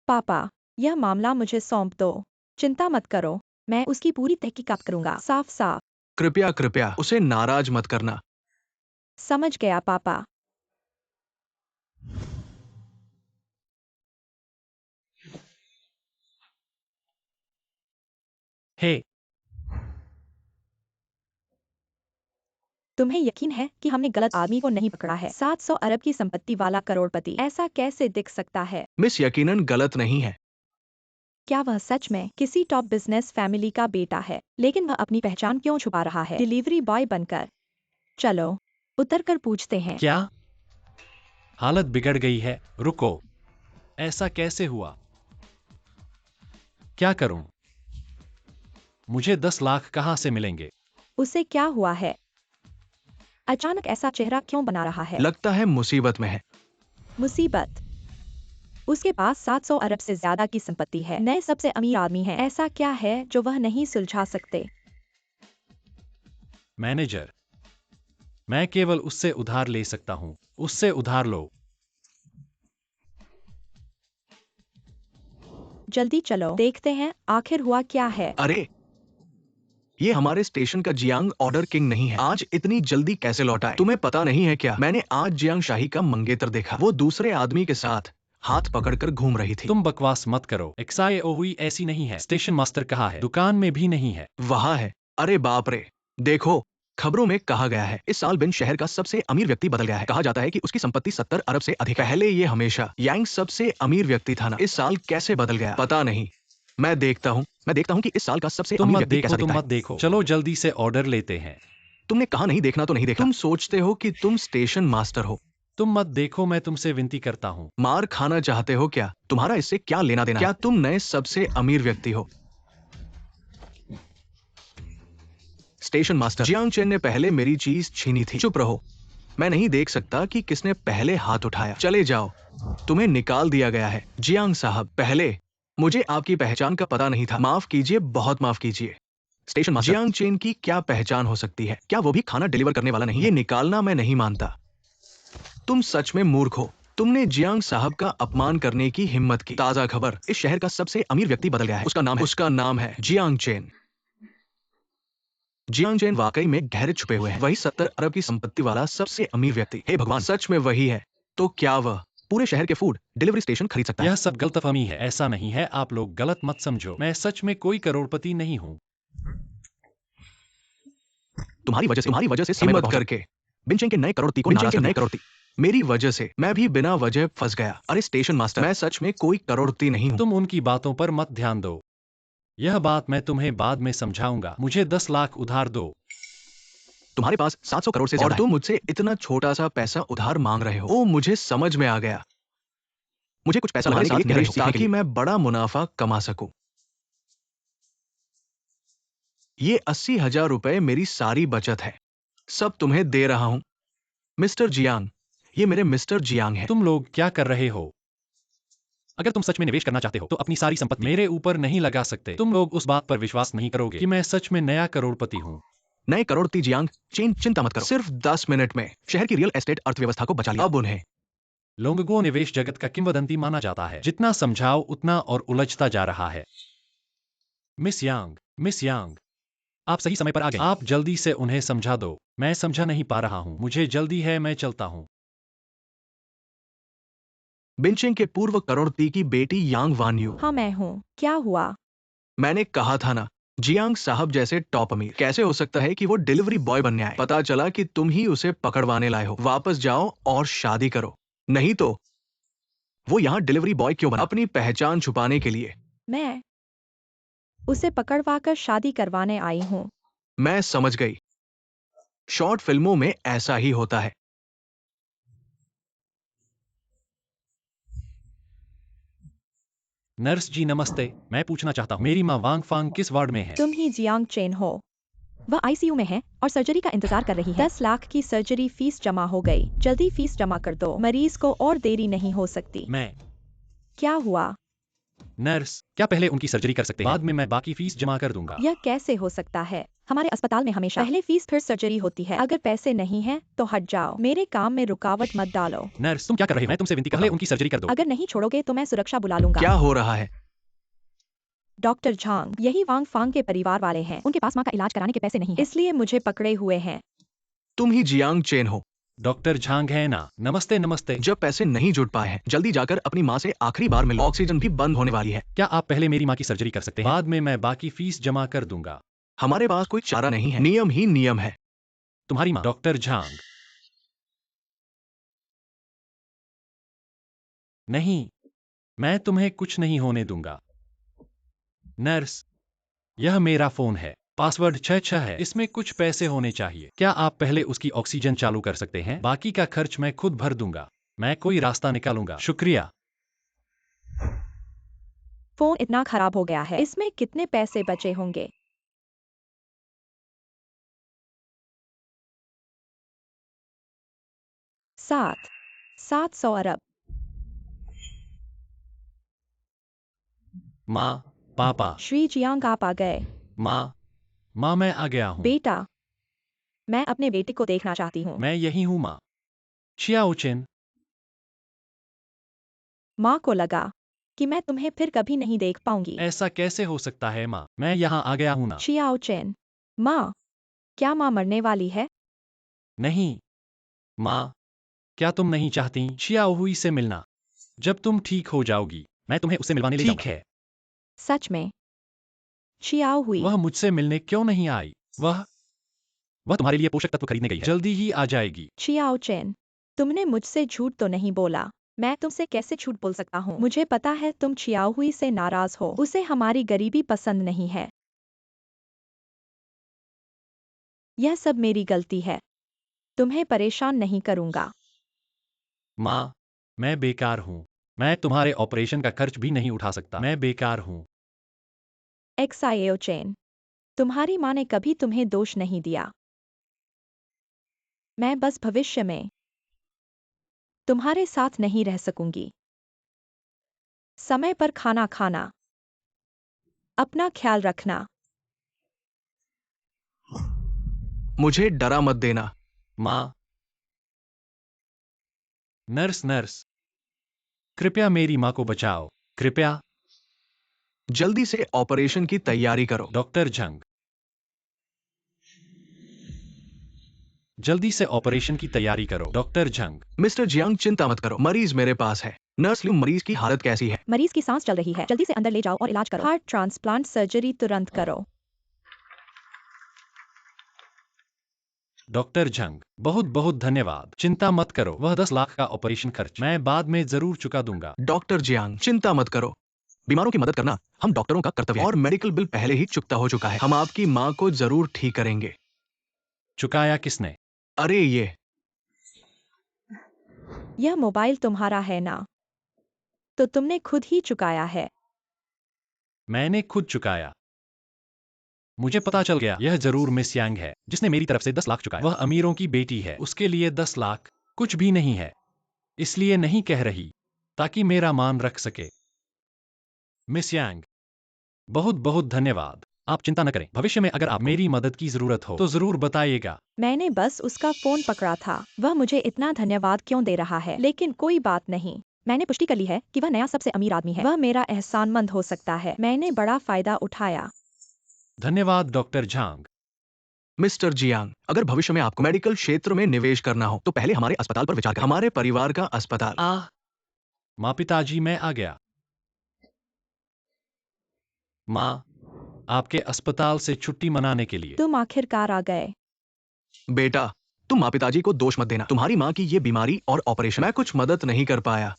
पापा, यह मामला मुझे सौंप दो, चिंता मत करो, मैं उसकी पूरी तहकीकात करूंगा। साफ साफ। कृपया कृपया उसे नाराज मत करना। समझ गया पापा। हे तुम्हें यकीन है कि हमने गलत आदमी को नहीं पकड़ा है? 700 अरब की संपत्ति वाला करोड़पति ऐसा कैसे दिख सकता है? मिस यकीनन गलत नहीं है। क्या वह सच में किसी टॉप बिजनेस फैमिली का बेटा है? लेकिन वह अपनी पहचान क्यों छुपा रहा है डिलीवरी बॉय बनकर? चलो उतर कर पूछते हैं। क्या हालत बिगड़ गई है? रुको, ऐसा कैसे हुआ? क्या करूं? मुझे 10 लाख कहां से मिलेंगे? उसे क्या हुआ है? अचानक ऐसा चेहरा क्यों बना रहा है? लगता है मुसीबत में है। मुसीबत? उसके पास 700 अरब से ज्यादा की संपत्ति है, नए सबसे अमीर आदमी है। ऐसा क्या है जो वह नहीं सुलझा सकते? मैनेजर, मैं केवल उससे उधार ले सकता हूं। उससे उधार लो। जल्दी चलो देखते हैं आखिर हुआ क्या है। अरे, ये हमारे स्टेशन का जियांग ऑर्डर किंग नहीं है। आज इतनी जल्दी कैसे लौटा है? तुम्हें पता नहीं है क्या? मैंने आज जियांग शाही का मंगेतर देखा। वो दूसरे आदमी के साथ हाथ पकड़कर घूम रही थी। तुम बकवास मत करो। एक्साए हुई ऐसी नहीं है। स्टेशन मास्टर कहाँ है? दुकान में भी नहीं है। वहाँ है। अरे बाप रे, देखो खबरों में कहा गया है इस साल बिन शहर का सबसे अमीर व्यक्ति बदल गया है। कहा जाता है कि उसकी संपत्ति 70 अरब से अधिक है। पहले ये हमेशा यांग सबसे अमीर व्यक्ति था ना, इस साल कैसे बदल गया पता नहीं। मैं देखता हूँ कि इस साल का सबसे तुम अमीर मत व्यक्ति कैसा देखो, तुम दिखता मत है। देखो। चलो जल्दी से ऑर्डर लेते हैं। तुमने कहा नहीं देखना तो नहीं देखना। तुम सोचते हो कि तुम स्टेशन मास्टर हो। तुम मत देखो, मैं तुमसे विनती करता हूँ। मार खाना चाहते हो क्या? तुम्हारा इससे क्या लेना देना? क्या तुम नए सबसे अमीर व्यक्ति हो? स्टेशन मास्टर, जियांग चेन ने पहले मेरी चीज छीनी थी। चुप रहो, मैं नहीं देख सकता कि किसने पहले हाथ उठाया। चले जाओ, तुम्हें निकाल दिया गया है। जियांग साहब, पहले मुझे आपकी पहचान का पता नहीं था। माफ कीजिए, बहुत माफ कीजिए। स्टेशन मास्टर, जियांग चेन की क्या पहचान हो सकती है? क्या वो भी खाना डिलीवर करने वाला नहीं है? ये निकालना मैं नहीं मानता। तुम सच में मूर्ख हो। तुमने जियांग साहब का अपमान करने की हिम्मत की। ताजा खबर, इस शहर का सबसे अमीर व्यक्ति बदल गया है। उसका नाम है जियांग चेन। जियांग चेन वाकई में गहरे छुपे हुए हैं। वही 70 अरब की संपत्ति वाला सबसे अमीर व्यक्ति। हे भगवान, सच में वही है तो क्या वह पूरे शहर के फूड डिलीवरी स्टेशन खरीद सकता है? यह सब गलतफहमी है। ऐसा नहीं है, आप लोग गलत मत समझो। मैं सच में कोई करोड़पति नहीं हूँ। तुम्हारी वजह से समय पर पहुंचा। करके बिनचेंग के नए करोड़पति को नाराज कर दिया। मेरी वजह से मैं भी बिना वजह फंस गया। अरे स्टेशन मास्टर, मैं सच में कोई करोड़पति नहीं हूँ। तुम उनकी बातों पर मत ध्यान दो। यह बात मैं तुम्हें बाद में समझाऊंगा। मुझे 10 लाख उधार दो। तुम्हारे पास 700 करोड़ से ज्यादा है। तुम मुझसे इतना छोटा सा पैसा उधार मांग रहे हो। ओ, मुझे समझ में आ गया। मुझे कुछ पैसा लगाने के लिए ताकि मैं बड़ा मुनाफा कमा सकूं। ये 80,000 रुपए मेरी सारी बचत है। सब तुम्हें दे रहा हूं। मिस्टर जियांग, ये मेरे मिस्टर जियांग हैं। तुम लोग क्या कर रहे हो? अगर तुम सच में निवेश करना चाहते हो तो अपनी सारी संपत्ति मेरे ऊपर नहीं लगा सकते। तुम लोग उस बात पर विश्वास नहीं करोगे कि मैं सच में नया करोड़पति हूँ। नए करोड़पति जियांग चेन, चिंता मत करो। सिर्फ 10 मिनट में शहर की रियल एस्टेट अर्थव्यवस्था को बचा लिया। अब उन्हें लोगों को निवेश जगत का किंवदंती माना जाता है। जितना समझाओ उतना और उलझता जा रहा है। मिस यांग, आप सही समय पर आ गए। आप जल्दी से उन्हें समझा दो। मैं समझा नहीं पा रहा हूँ। मुझे जल्दी है, मैं चलता हूँ। बिनचेंग के पूर्व करोड़पति की बेटी यांग वान यू। हाँ मैं हूँ। क्या हुआ? मैंने कहा था ना, जियांग साहब जैसे टॉप अमीर कैसे हो सकता है कि वो डिलीवरी बॉय बनने आए? पता चला कि तुम ही उसे पकड़वाने लाए हो। वापस जाओ और शादी करो, नहीं तो वो यहाँ डिलीवरी बॉय क्यों बना? अपनी पहचान छुपाने के लिए। मैं उसे पकड़वाकर शादी करवाने आई हूँ। मैं समझ गई, शॉर्ट फिल्मों में ऐसा ही होता है। नर्स जी नमस्ते, मैं पूछना चाहता हूँ मेरी माँ वांग फांग किस वार्ड में है? तुम ही जियांग चेन हो। वह आईसीयू में है और सर्जरी का इंतजार कर रही है। 10 लाख की सर्जरी फीस जमा हो गई। जल्दी फीस जमा कर दो, मरीज को और देरी नहीं हो सकती। मैं क्या हुआ? नर्स, क्या पहले उनकी सर्जरी कर सकते हैं? बाद में मैं बाकी फीस जमा कर दूंगा। यह कैसे हो सकता है? हमारे अस्पताल में हमेशा पहले फीस फिर सर्जरी होती है। अगर पैसे नहीं हैं तो हट जाओ। मेरे काम में रुकावट मत डालो। नर्स, तुम क्या कर रहे हो? मैं तुमसे विनती कर रहा हूं, उनकी सर्जरी कर दो। अगर नहीं छोड़ोगे तो मैं सुरक्षा बुला लूंगा। क्या हो रहा है? डॉक्टर झांग, यही वांग फांग के परिवार वाले हैं। उनके पास माँ का इलाज कराने के पैसे नहीं हैं, इसलिए मुझे पकड़े हुए हैं। तुम ही जियांग चेन हो। डॉक्टर झांग है ना? नमस्ते नमस्ते। जब पैसे नहीं जुट पाए हैं, जल्दी जाकर अपनी माँ से आखिरी बार मिलो। ऑक्सीजन भी बंद होने वाली है। क्या आप पहले मेरी माँ की सर्जरी कर सकते हैं? बाद में मैं बाकी फीस जमा कर दूंगा। हमारे पास कोई चारा नहीं है। नियम ही नियम है। तुम्हारी माँ डॉक्टर झांग। नहीं, मैं तुम्हें कुछ नहीं होने दूंगा। नर्स, यह मेरा फोन है। पासवर्ड 66 है। इसमें कुछ पैसे होने चाहिए। क्या आप पहले उसकी ऑक्सीजन चालू कर सकते हैं? बाकी का खर्च मैं खुद भर दूंगा। मैं कोई रास्ता निकालूंगा। शुक्रिया। फोन इतना खराब हो गया है, इसमें कितने पैसे बचे होंगे? 700 अरब। माँ, पापा। श्री जियांग आप आ गए। माँ, मैं आ गया हूँ। बेटा, मैं अपने बेटे को देखना चाहती हूँ। मैं यही हूँ माँ। छियाओचिन। माँ को लगा कि मैं तुम्हें फिर कभी नहीं देख पाऊंगी। ऐसा कैसे हो सकता है माँ? मैं यहाँ आ गया हूँ ना। छियाओ चेन, माँ, क्या माँ मरने वाली है? नहीं, माँ, क्या तुम नहीं चाहती छियाओ हुई से मिलना? जब तुम ठीक हो जाओगी, मैं तुम्हें उससे मिलवाने ले ठीक जाऊंगा। है। सच में? छियाओ हुई? वह मुझसे मिलने क्यों नहीं आई? वह तुम्हारे लिए पोषक तत्व खरीदने गई है। जल्दी ही आ जाएगी। छियाओ चेन, तुमने मुझसे झूठ तो नहीं बोला? मैं तुमसे कैसे झूठ बोल सकता हूँ? मुझे पता है तुम छियाओ हुई से नाराज हो। उसे हमारी गरीबी पसंद नहीं है। यह सब मेरी गलती है। तुम्हें परेशान नहीं करूंगा। माँ, मैं बेकार हूँ। मैं तुम्हारे ऑपरेशन का खर्च भी नहीं उठा सकता। मैं बेकार हूँ। एक्साएओ चेन, तुम्हारी माँ ने कभी तुम्हें दोष नहीं दिया। मैं बस भविष्य में तुम्हारे साथ नहीं रह सकूंगी। समय पर खाना खाना, अपना ख्याल रखना। मुझे डरा मत देना। माँ। नर्स, कृपया मेरी माँ को बचाओ। कृपया। जल्दी से ऑपरेशन की तैयारी करो। डॉक्टर झंग, जल्दी से ऑपरेशन की तैयारी करो। डॉक्टर झंग। मिस्टर जियांग चिंता मत करो, मरीज मेरे पास है। नर्स लियू, मरीज की हालत कैसी है? मरीज की सांस चल रही है, जल्दी से अंदर ले जाओ और इलाज करो। हार्ट ट्रांसप्लांट सर्जरी तुरंत करो। डॉक्टर झंग, बहुत बहुत धन्यवाद। चिंता मत करो, वह 10 लाख का ऑपरेशन खर्च मैं बाद में जरूर चुका दूंगा। डॉक्टर जियांग चिंता मत करो, बीमारों की मदद करना हम डॉक्टरों का कर्तव्य है और मेडिकल बिल पहले ही चुकता हो चुका है। हम आपकी माँ को जरूर ठीक करेंगे। चुकाया किसने? अरे ये यह मोबाइल तुम्हारा है ना? तो तुमने खुद ही चुकाया है। मैंने खुद चुकाया। मुझे पता चल गया, यह जरूर मिस यांग है जिसने मेरी तरफ से 10 लाख चुकाया। वह अमीरों की बेटी है, उसके लिए 10 लाख कुछ भी नहीं है। इसलिए नहीं कह रही, ताकि मेरा मान रख सके। मिस यांग, बहुत बहुत धन्यवाद। आप चिंता न करें, भविष्य में अगर आप मेरी मदद की जरूरत हो तो जरूर बताइएगा। मैंने बस उसका फोन पकड़ा था। वह मुझे इतना धन्यवाद क्यों दे रहा है? लेकिन कोई बात नहीं, मैंने पुष्टि कर ली है कि वह नया सबसे अमीर आदमी है। वह मेरा एहसानमंद हो सकता है। मैंने बड़ा फायदा उठाया। धन्यवाद डॉक्टर झांग। मिस्टर जियांग, अगर भविष्य में आपको मेडिकल क्षेत्र में निवेश करना हो तो पहले हमारे अस्पताल पर विचार करें। हमारे परिवार का अस्पताल। माँ, पिताजी, मैं आ गया। माँ, आपके अस्पताल से छुट्टी मनाने के लिए। तुम आखिरकार आ गए। बेटा, तुम माँ पिताजी को दोष मत देना। तुम्हारी माँ की ये बीमारी और ऑपरेशन मैं कुछ मदद नहीं कर पाया।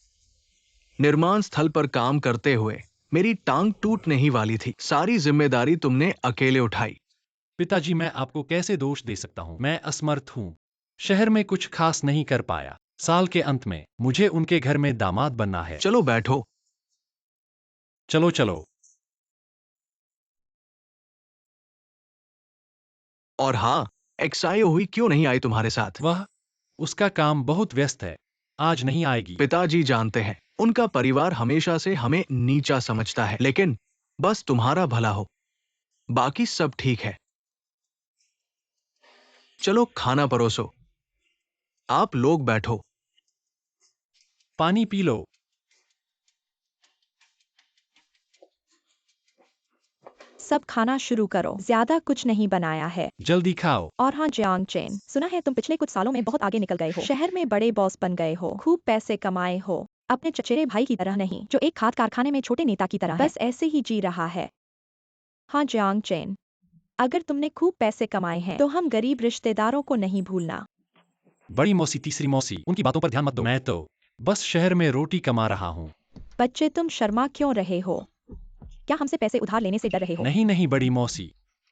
निर्माण स्थल पर काम करते हुए मेरी टांग टूटने ही वाली थी। सारी जिम्मेदारी तुमने अकेले उठाई। पिताजी, मैं आपको कैसे दोष दे सकता हूँ? मैं असमर्थ हूँ। शहर में कुछ खास नहीं कर पाया। साल के अंत में मुझे उनके घर में दामाद बनना है। चलो बैठो। चलो चलो। और हाँ, एक्सायो हुई क्यों नहीं आई तुम्हारे साथ? उसका काम बहुत व्यस्त है, आज नहीं आएगी। पिताजी जानते हैं, उनका परिवार हमेशा से हमें नीचा समझता है, लेकिन बस तुम्हारा भला हो, बाकी सब ठीक है। चलो खाना परोसो। आप लोग बैठो। पानी पी लो। सब खाना शुरू करो। ज्यादा कुछ नहीं बनाया है। जल्दी खाओ। और हाँ जियांग चेन, सुना है तुम पिछले कुछ सालों में बहुत आगे निकल गए हो। शहर में बड़े बॉस बन गए हो, खूब पैसे कमाए हो। अपने चचेरे भाई की तरह नहीं, जो एक खाद कारखाने में छोटे नेता की तरह बस ऐसे ही जी रहा है। हाँ जियांग चेन, अगर तुमने खूब पैसे कमाए हैं तो हम गरीब रिश्तेदारों को नहीं भूलना। बड़ी मौसी, तीसरी मौसी, उनकी बातों पर ध्यान मत दो। मैं तो बस शहर में रोटी कमा रहा हूँ। बच्चे तुम शर्मा क्यों रहे हो? क्या हमसे पैसे उधार लेने से डर रहे हो? नहीं नहीं बड़ी मौसी,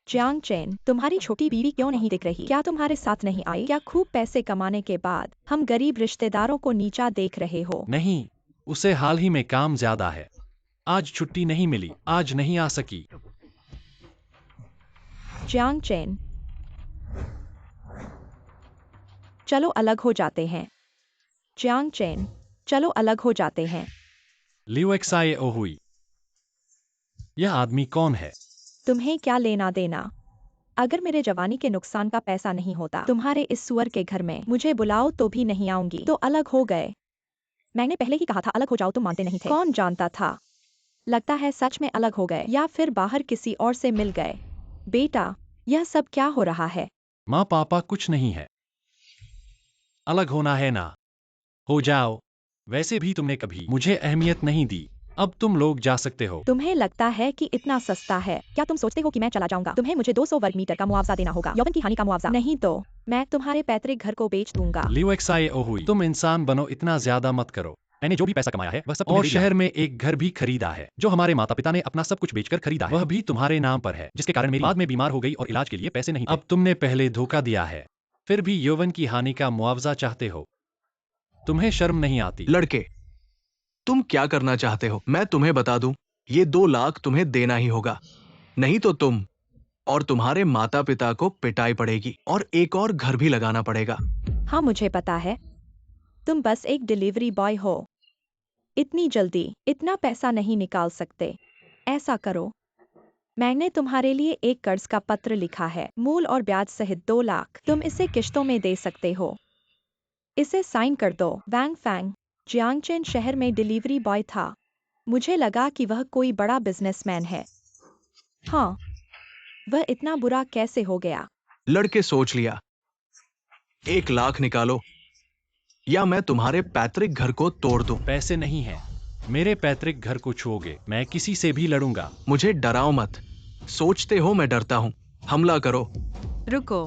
जियांग चेन, तुम्हारी छोटी बीवी क्यों नहीं दिख रही? क्या तुम्हारे साथ नहीं आई? क्या खूब पैसे कमाने के बाद हम गरीब रिश्तेदारों को नीचा देख रहे हो? नहीं, उसे हाल ही में काम ज्यादा है। आज छुट्टी नहीं मिली, आज नहीं आ सकी। जियांग चेन, चलो अलग हो जाते हैं। जियांग चेन, चलो अलग हो जाते हैं। लियो एक्साए ओहुई, यह आदमी कौन है? तुम्हें क्या लेना देना? अगर मेरे जवानी के नुकसान का पैसा नहीं होता तुम्हारे इस सुअर के घर में, मुझे बुलाओ तो भी नहीं आऊंगी। तो अलग हो गए। मैंने पहले ही कहा था अलग हो जाओ, तुम मानते नहीं थे। कौन जानता था? लगता है सच में अलग हो गए या फिर बाहर किसी और से मिल गए। बेटा, यह सब क्या हो रहा है? माँ पापा कुछ नहीं है। अलग होना है ना, हो जाओ। वैसे भी तुमने कभी मुझे अहमियत नहीं दी, अब तुम लोग जा सकते हो। तुम्हें लगता है कि इतना सस्ता है? क्या तुम सोचते हो कि मैं चला जाऊंगा? तुम्हें मुझे 200 वर्ग मीटर का मुआवजा देना होगा, यौवन की हानि का मुआवजा। नहीं तो मैं तुम्हारे पैतृक घर को बेच दूंगा। लियो एक्साए ओहुई, तुम इंसान बनो, इतना ज्यादा मत करो। मैंने जो भी पैसा कमाया है वह सब और शहर में एक घर भी खरीदा है जो हमारे माता पिता ने अपना सब कुछ बेचकर खरीदा है। वह भी तुम्हारे नाम पर है, जिसके कारण मेरी बाद में बीमार हो गई और इलाज के लिए पैसे नहीं थे। अब तुमने पहले धोखा दिया है, फिर भी यौवन की हानि का मुआवजा चाहते हो। तुम्हें शर्म नहीं आती? लड़के, तुम क्या करना चाहते हो? मैं तुम्हें बता दूं, ये 2 लाख तुम्हें देना ही होगा, नहीं तो तुम और तुम्हारे माता पिता को पिटाई पड़ेगी और एक और घर भी लगाना पड़ेगा। हाँ मुझे पता है, तुम बस एक डिलीवरी बॉय हो। इतनी जल्दी इतना पैसा नहीं निकाल सकते। ऐसा करो, मैंने तुम्हारे लिए एक कर्ज का पत्र लिखा है, मूल और ब्याज सहित 2 लाख। तुम इसे किश्तों में दे सकते हो। इसे साइन कर दो। वैंग फैंग, जियांगचेन शहर में डिलीवरी बॉय था। मुझे लगा कि वह कोई बड़ा बिजनेसमैन है। हाँ, वह इतना बुरा कैसे हो गया? लड़के सोच लिया, 1 लाख निकालो या मैं तुम्हारे पैतृक घर को तोड़ दूं। पैसे नहीं है, मेरे पैतृक घर को छुओगे, मैं किसी से भी लड़ूंगा। मुझे डराओ मत। सोचते हो मैं डरता हूं? हमला करो। रुको,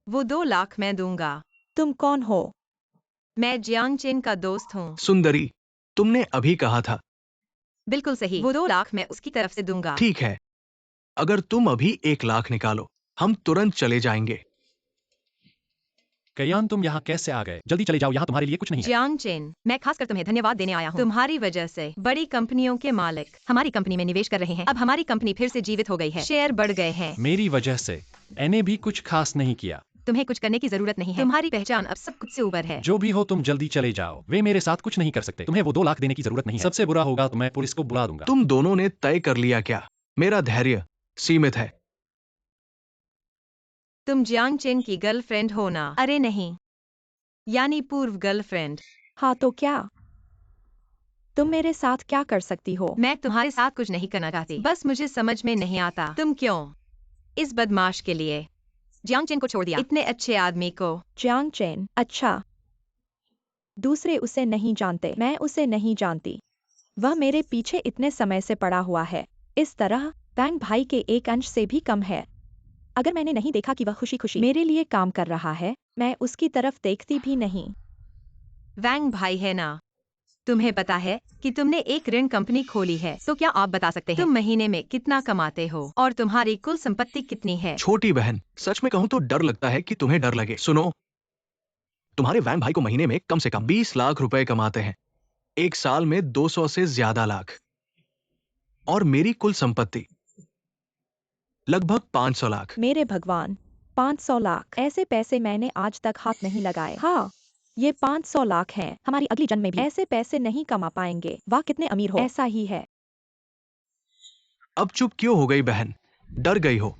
वो 2 लाख मैं दूंगा। तुम कौन हो? मैं जियांग चेन का दोस्त हूँ। सुंदरी, तुमने अभी कहा था। बिल्कुल सही, वो 2 लाख मैं उसकी तरफ से दूंगा। ठीक है, अगर तुम अभी 1 लाख निकालो, हम तुरंत चले जाएंगे। कयान, तुम यहाँ कैसे आ गए? जल्दी चले जाओ, यहाँ तुम्हारे लिए कुछ नहीं है। जियांग चेन, मैं खासकर तुम्हें धन्यवाद देने आया हूँ। तुम्हारी वजह से बड़ी कंपनियों के मालिक हमारी कंपनी में निवेश कर रहे हैं। अब हमारी कंपनी फिर से जीवित हो गई है, शेयर बढ़ गए हैं। मेरी वजह से एने भी कुछ खास नहीं किया। तुम्हें कुछ करने की जरूरत नहीं है, तुम्हारी पहचान अब सब कुछ से ऊपर है। जो भी हो तुम जल्दी चले जाओ, वे मेरे साथ कुछ नहीं कर सकते। तुम्हें वो 2 लाख देने की जरूरत नहीं है। सबसे बुरा होगा तो मैं पुलिस को बुला दूंगा। तुम दोनों ने तय कर लिया क्या? मेरा धैर्य सीमित है। तुम जियांग चेन की गर्लफ्रेंड हो ना? अरे नहीं, यानी पूर्व गर्लफ्रेंड। हाँ तो क्या? तुम मेरे साथ क्या कर सकती हो? मैं तुम्हारे साथ कुछ नहीं करना चाहती, बस मुझे समझ में नहीं आता तुम क्यों इस बदमाश के लिए जियांग चेन को छोड़ दिया, इतने अच्छे आदमी को। जियांग चेन, अच्छा। दूसरे उसे नहीं जानते, मैं उसे नहीं जानती। वह मेरे पीछे इतने समय से पड़ा हुआ है। इस तरह वैंग भाई के एक अंश से भी कम है। अगर मैंने नहीं देखा कि वह खुशी खुशी मेरे लिए काम कर रहा है, मैं उसकी तरफ देखती भी नहीं। वैंग भाई है ना? तुम्हें पता है कि तुमने एक ऋण कंपनी खोली है, तो क्या आप बता सकते हैं तुम महीने में कितना कमाते हो और तुम्हारी कुल संपत्ति कितनी है? छोटी बहन, सच में कहूं तो डर लगता है कि तुम्हें डर लगे। सुनो, तुम्हारे वैंग भाई को महीने में कम से कम 20 लाख रुपए कमाते हैं, एक साल में 200 से ज्यादा लाख, और मेरी कुल संपत्ति लगभग 500 लाख। मेरे भगवान, 500 लाख! ऐसे पैसे मैंने आज तक हाथ नहीं लगाए। हाँ, ये 500 लाख हैं। हमारी अगली जन्म में भी ऐसे पैसे नहीं कमा पाएंगे। वाह कितने अमीर हो। ऐसा ही है। अब चुप क्यों हो गई बहन? डर गई हो?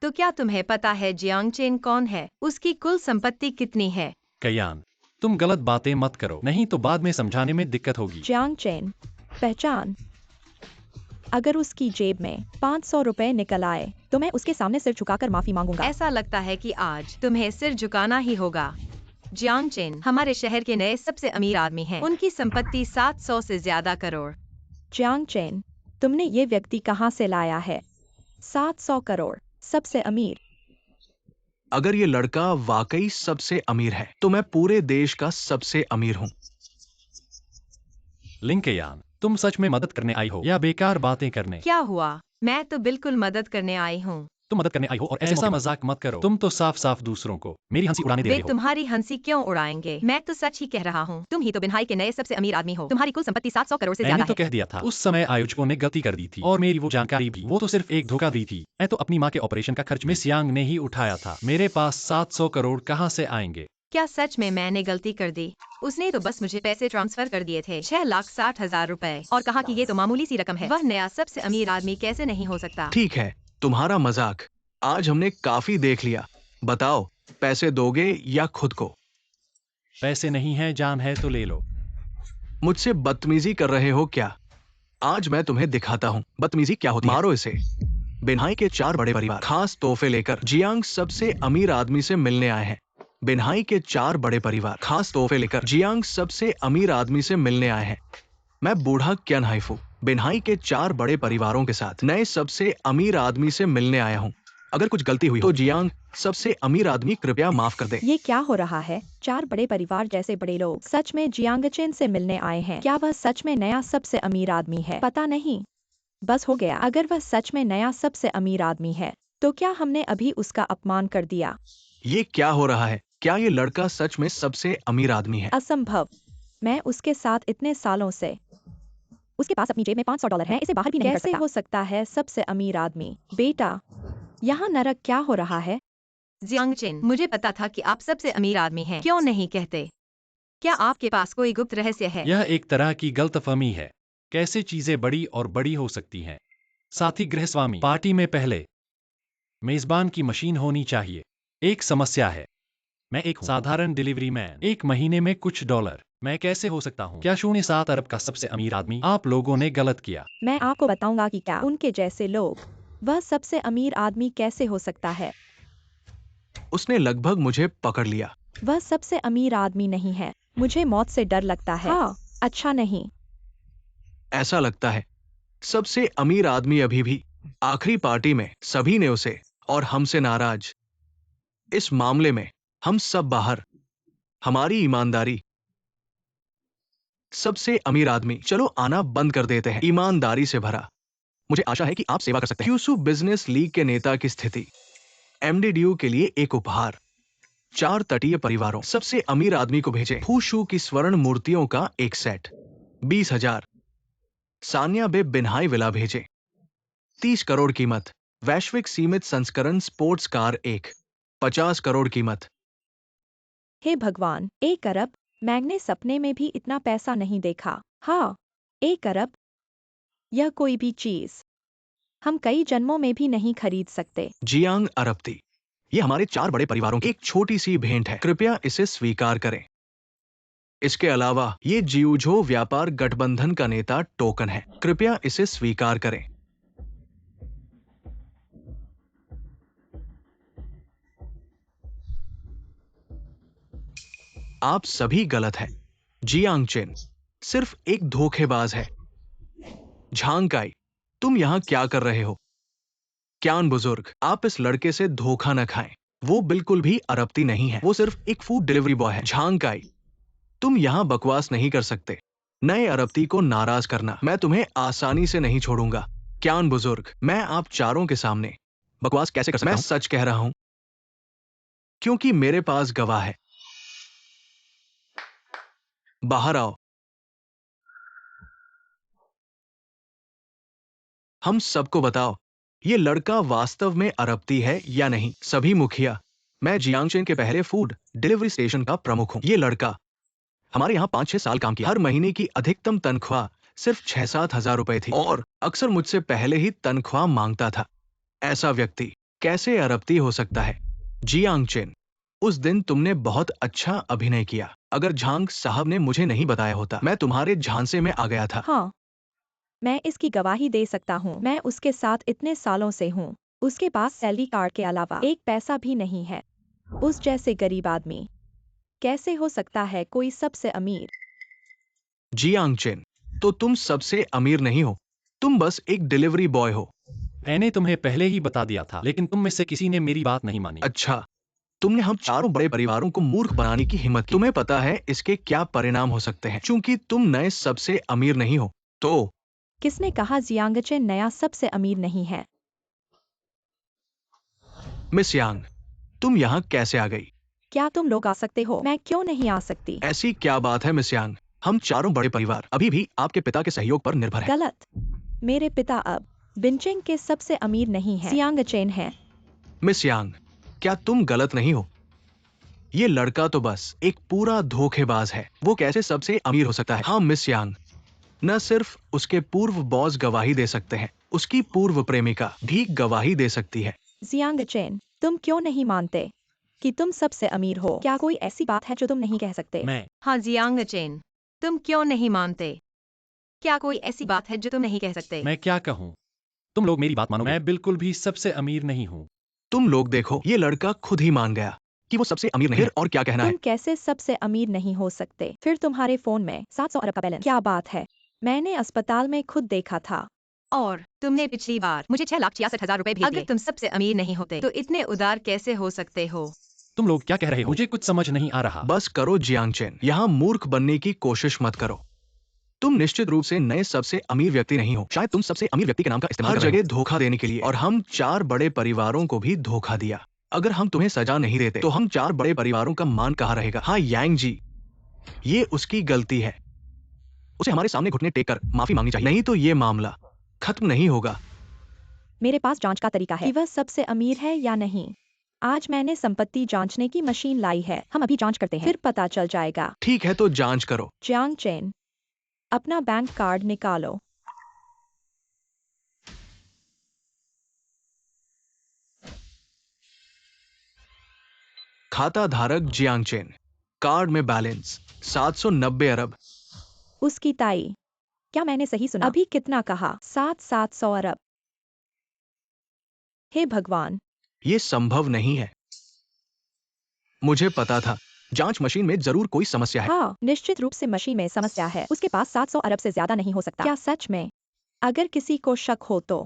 तो क्या तुम्हें पता है जियांग चेन कौन है? उसकी कुल संपत्ति कितनी है? कयान, तुम गलत बातें मत करो, नहीं तो बाद में समझाने में दिक्कत होगी। जियांग चेन, पहचान। अगर उसकी जेब में 500 रुपए निकल आए तो मैं उसके सामने सिर झुकाकर माफी मांगूंगा। ऐसा लगता है कि आज तुम्हें सिर झुकाना ही होगा। जियांग चेन हमारे शहर के नए सबसे अमीर आदमी हैं। उनकी संपत्ति 700 से ज्यादा करोड़। जियांग चेन, तुमने ये व्यक्ति कहाँ से लाया है? 700 करोड़, सबसे अमीर। अगर ये लड़का वाकई सबसे अमीर है तो मैं पूरे देश का सबसे अमीर हूँ। लिंकयान, तुम सच में मदद करने आई हो या बेकार बातें करने? क्या हुआ? मैं तो बिल्कुल मदद करने आई हूँ। तुम मदद करने आई हो और ऐसा मजाक मत करो। तुम तो साफ साफ दूसरों को मेरी हंसी उड़ाने दे वे रहे हो। तुम्हारी हंसी क्यों उड़ाएंगे? मैं तो सच ही कह रहा हूँ। तुम ही तो बिनहाई के नए सबसे अमीर आदमी हो। तुम्हारी कुल संपत्ति 700 करोड़ से मैंने ज्यादा तो है। कह दिया था। उस समय आयोजकों ने गलती कर दी थी और मेरी वो जानकारी भी। वो तो सिर्फ एक धोखा दी थी। मैं तो अपनी माँ के ऑपरेशन का खर्च मिस यांग ने ही उठाया था। मेरे पास 700 करोड़ कहाँ से आएंगे? क्या सच में मैंने गलती कर दी? उसने तो बस मुझे पैसे ट्रांसफर कर दिए थे, 6,60,000 रुपए, और कहा कि ये तो मामूली सी रकम है। वह नया सबसे अमीर आदमी कैसे नहीं हो सकता? ठीक है, तुम्हारा मजाक आज हमने काफी देख लिया। बताओ, पैसे दोगे या खुद को? पैसे नहीं है, जान है तो ले लो। मुझसे बदतमीजी कर रहे हो क्या? आज मैं तुम्हें दिखाता हूँ बदतमीजी क्या होती है। मारो इसे। बिनहाई के 4 बड़े परिवार खास तोहफे लेकर जियांग सबसे अमीर आदमी से मिलने आए हैं। बिनहाई के 4 बड़े परिवार खास तोहफे लेकर जियांग सबसे अमीर आदमी से मिलने आए हैं। मैं बूढ़ा क्यान हाइफू बिनहाई के 4 बड़े परिवारों के साथ नए सबसे अमीर आदमी से मिलने आया हूँ। अगर कुछ गलती हुई तो जियांग सबसे अमीर आदमी कृपया माफ कर दे। ये क्या हो रहा है? 4 बड़े परिवार जैसे बड़े लोग सच में जियांग चेन से मिलने आए हैं? क्या वह सच में नया सबसे अमीर आदमी है? पता नहीं, बस हो गया। अगर वह सच में नया सबसे अमीर आदमी है तो क्या हमने अभी उसका अपमान कर दिया? ये क्या हो रहा है? क्या ये लड़का सच में सबसे अमीर आदमी है? असंभव। मैं उसके साथ इतने सालों से। उसके पास अपनी जेब में $500 हैं, इसे बाहर भी नहीं कर सकता। कैसे हो सकता है सबसे अमीर आदमी? बेटा, यहाँ नरक क्या हो रहा है? जियांग चेन, मुझे पता था कि आप सबसे अमीर आदमी हैं। क्यों नहीं कहते? क्या आपके पास कोई गुप्त रहस्य है? यह एक तरह की गलतफहमी है। कैसे चीजें बड़ी और बड़ी हो सकती हैं? साथी गृहस्वामी, पार्टी में पहले मेजबान की मशीन होनी चाहिए। एक समस्या है। मैं एक साधारण डिलीवरी मैन, 1 महीने में कुछ डॉलर। मैं कैसे हो सकता हूँ? क्या 0.7 अरब का सबसे अमीर आदमी? आप लोगों ने गलत किया। मैं आपको बताऊंगा कि क्या उनके जैसे लोग, वह सबसे अमीर आदमी कैसे हो सकता है? उसने लगभग मुझे पकड़ लिया। वह सबसे अमीर आदमी नहीं है। मुझे मौत से डर लगता है। हाँ, अच्छा नहीं। ऐसा लगता है सबसे अमीर आदमी अभी भी आखिरी पार्टी में सभी ने उसे और हमसे नाराज। इस मामले में हम सब बाहर। हमारी ईमानदारी। सबसे अमीर आदमी, चलो आना बंद कर देते हैं। ईमानदारी से भरा। मुझे आशा है कि आप सेवा कर सकते हैं। क्यूसू बिजनेस लीग के नेता की स्थिति। एमडीडीयू के लिए एक उपहार। 4 तटीय परिवारों सबसे अमीर आदमी को भेजें फूशू की स्वर्ण मूर्तियों का एक सेट 20,000। सानिया बे बिनहाई विला भेजें 30 करोड़ कीमत। वैश्विक सीमित संस्करण स्पोर्ट्स कार 50 करोड़ कीमत। हे भगवान, 1 अरब? मैंने सपने में भी इतना पैसा नहीं देखा। हाँ, 1 अरब? यह कोई भी चीज हम कई जन्मों में भी नहीं खरीद सकते। जियांग अरबती, ये हमारे 4 बड़े परिवारों की एक छोटी सी भेंट है। कृपया इसे स्वीकार करें। इसके अलावा ये जियूझो व्यापार गठबंधन का नेता टोकन है। कृपया इसे स्वीकार करें। आप सभी गलत हैं। जियांग चेन सिर्फ एक धोखेबाज है। झांगकाई, तुम यहां क्या कर रहे हो? क्यान बुजुर्ग, आप इस लड़के से धोखा न खाएं। वो बिल्कुल भी अरबती नहीं है। वो सिर्फ एक फूड डिलीवरी बॉय है। झांगकाई, तुम यहां बकवास नहीं कर सकते। नए अरबती को नाराज करना मैं तुम्हें आसानी से नहीं छोड़ूंगा। क्यान बुजुर्ग, मैं आप चारों के सामने बकवास कैसे कर सकता हूं? मैं सच कह रहा हूं क्योंकि मेरे पास गवाह है। बाहर आओ। हम सबको बताओ, ये लड़का वास्तव में अरबती है या नहीं। सभी मुखिया, मैं जियांगचेन के पहले फूड डिलीवरी स्टेशन का प्रमुख हूं। ये लड़का हमारे यहाँ 5-6 साल काम किया। हर महीने की अधिकतम तनख्वाह सिर्फ 6-7 हजार रुपए थी और अक्सर मुझसे पहले ही तनख्वाह मांगता था। ऐसा व्यक्ति कैसे अरबती हो सकता है? जियांगचेन, उस दिन तुमने बहुत अच्छा अभिनय किया। अगर झांग साहब ने मुझे नहीं बताया होता, मैं तुम्हारे झांसे में आ गया था। हाँ, मैं इसकी गवाही दे सकता हूँ। मैं उसके साथ इतने सालों से हूँ। उसके पास सैलरी कार्ड के अलावा 1 पैसा भी नहीं है। उस जैसे गरीब आदमी कैसे हो सकता है कोई सबसे अमीर? जियांग चेन, तो तुम सबसे अमीर नहीं हो, तुम बस एक डिलीवरी बॉय हो। मैंने तुम्हें पहले ही बता दिया था, लेकिन तुम में से किसी ने मेरी बात नहीं मानी। अच्छा, तुमने हम चारों बड़े परिवारों को मूर्ख बनाने की हिम्मत की। तुम्हें पता है इसके क्या परिणाम हो सकते हैं, क्योंकि तुम नए सबसे अमीर नहीं हो। तो किसने कहा जियांग चेन नया सबसे अमीर नहीं है? मिस यांग, तुम यहाँ कैसे आ गई? क्या तुम लोग आ सकते हो? मैं क्यों नहीं आ सकती? ऐसी क्या बात है मिस यांग? हम चारों बड़े परिवार अभी भी आपके पिता के सहयोग पर निर्भर हैं। गलत। मेरे पिता अब बिनचेंग के सबसे अमीर नहीं है, जियांग चेन है। मिस यांग, क्या तुम गलत नहीं हो? ये लड़का तो बस एक पूरा धोखेबाज है। वो कैसे सबसे अमीर हो सकता है? हाँ मिस यांग, न सिर्फ उसके पूर्व बॉस गवाही दे सकते हैं, उसकी पूर्व प्रेमिका भी गवाही दे सकती है। जियांग चेन, तुम क्यों नहीं मानते कि तुम सबसे अमीर हो? क्या कोई ऐसी बात है जो तुम नहीं कह सकते? मैं हाँ जियांग चेन, तुम क्यों नहीं मानते? क्या कोई ऐसी बात है जो तुम नहीं कह सकते? मैं क्या कहूँ? तुम लोग मेरी बात मानो, मैं बिल्कुल भी सबसे अमीर नहीं हूँ। तुम लोग देखो, ये लड़का खुद ही मान गया कि वो सबसे अमीर नहीं है। फिर और क्या कहना है? तुम कैसे सबसे अमीर नहीं हो सकते? फिर तुम्हारे फोन में 700 अरब का बैलेंस, क्या बात है? मैंने अस्पताल में खुद देखा था। और तुमने पिछली बार मुझे 6,66,000 रुपए भेजे। अगर तुम सबसे अमीर नहीं होते तो इतने उदार कैसे हो सकते हो? तुम लोग क्या कह रहे हो? मुझे कुछ समझ नहीं आ रहा। बस करो जियांग चेन, यहाँ मूर्ख बनने की कोशिश मत करो। तुम निश्चित रूप से नए सबसे अमीर व्यक्ति नहीं हो। शायद तुम सबसे अमीर व्यक्ति के नाम का इस्तेमाल हर जगह धोखा देने के लिए, और हम चार बड़े परिवारों को भी धोखा दिया। अगर हम तुम्हें सजा नहीं देते तो हम चार बड़े परिवारों का मान कहाँ रहेगा? हाँ यांग जी, ये उसकी गलती है। उसे हमारे सामने घुटने टेक कर माफी मांगनी चाहिए, नहीं तो ये मामला खत्म नहीं होगा। मेरे पास जांच का तरीका है कि वह सबसे अमीर है या नहीं। आज मैंने संपत्ति जांचने की मशीन लाई है, हम अभी जांच करते हैं, फिर पता चल जाएगा। ठीक है, तो जांच करो। जियांग चेन, अपना बैंक कार्ड निकालो। खाता धारक जियांग चेन, कार्ड में बैलेंस 790 अरब। उसकी ताई, क्या मैंने सही सुना? अभी कितना कहा? 700 अरब। हे भगवान, ये संभव नहीं है। मुझे पता था जांच मशीन में जरूर कोई समस्या है। हाँ, निश्चित रूप से मशीन में समस्या है। उसके पास 700 अरब से ज्यादा नहीं हो सकता। क्या सच में? अगर किसी को शक हो तो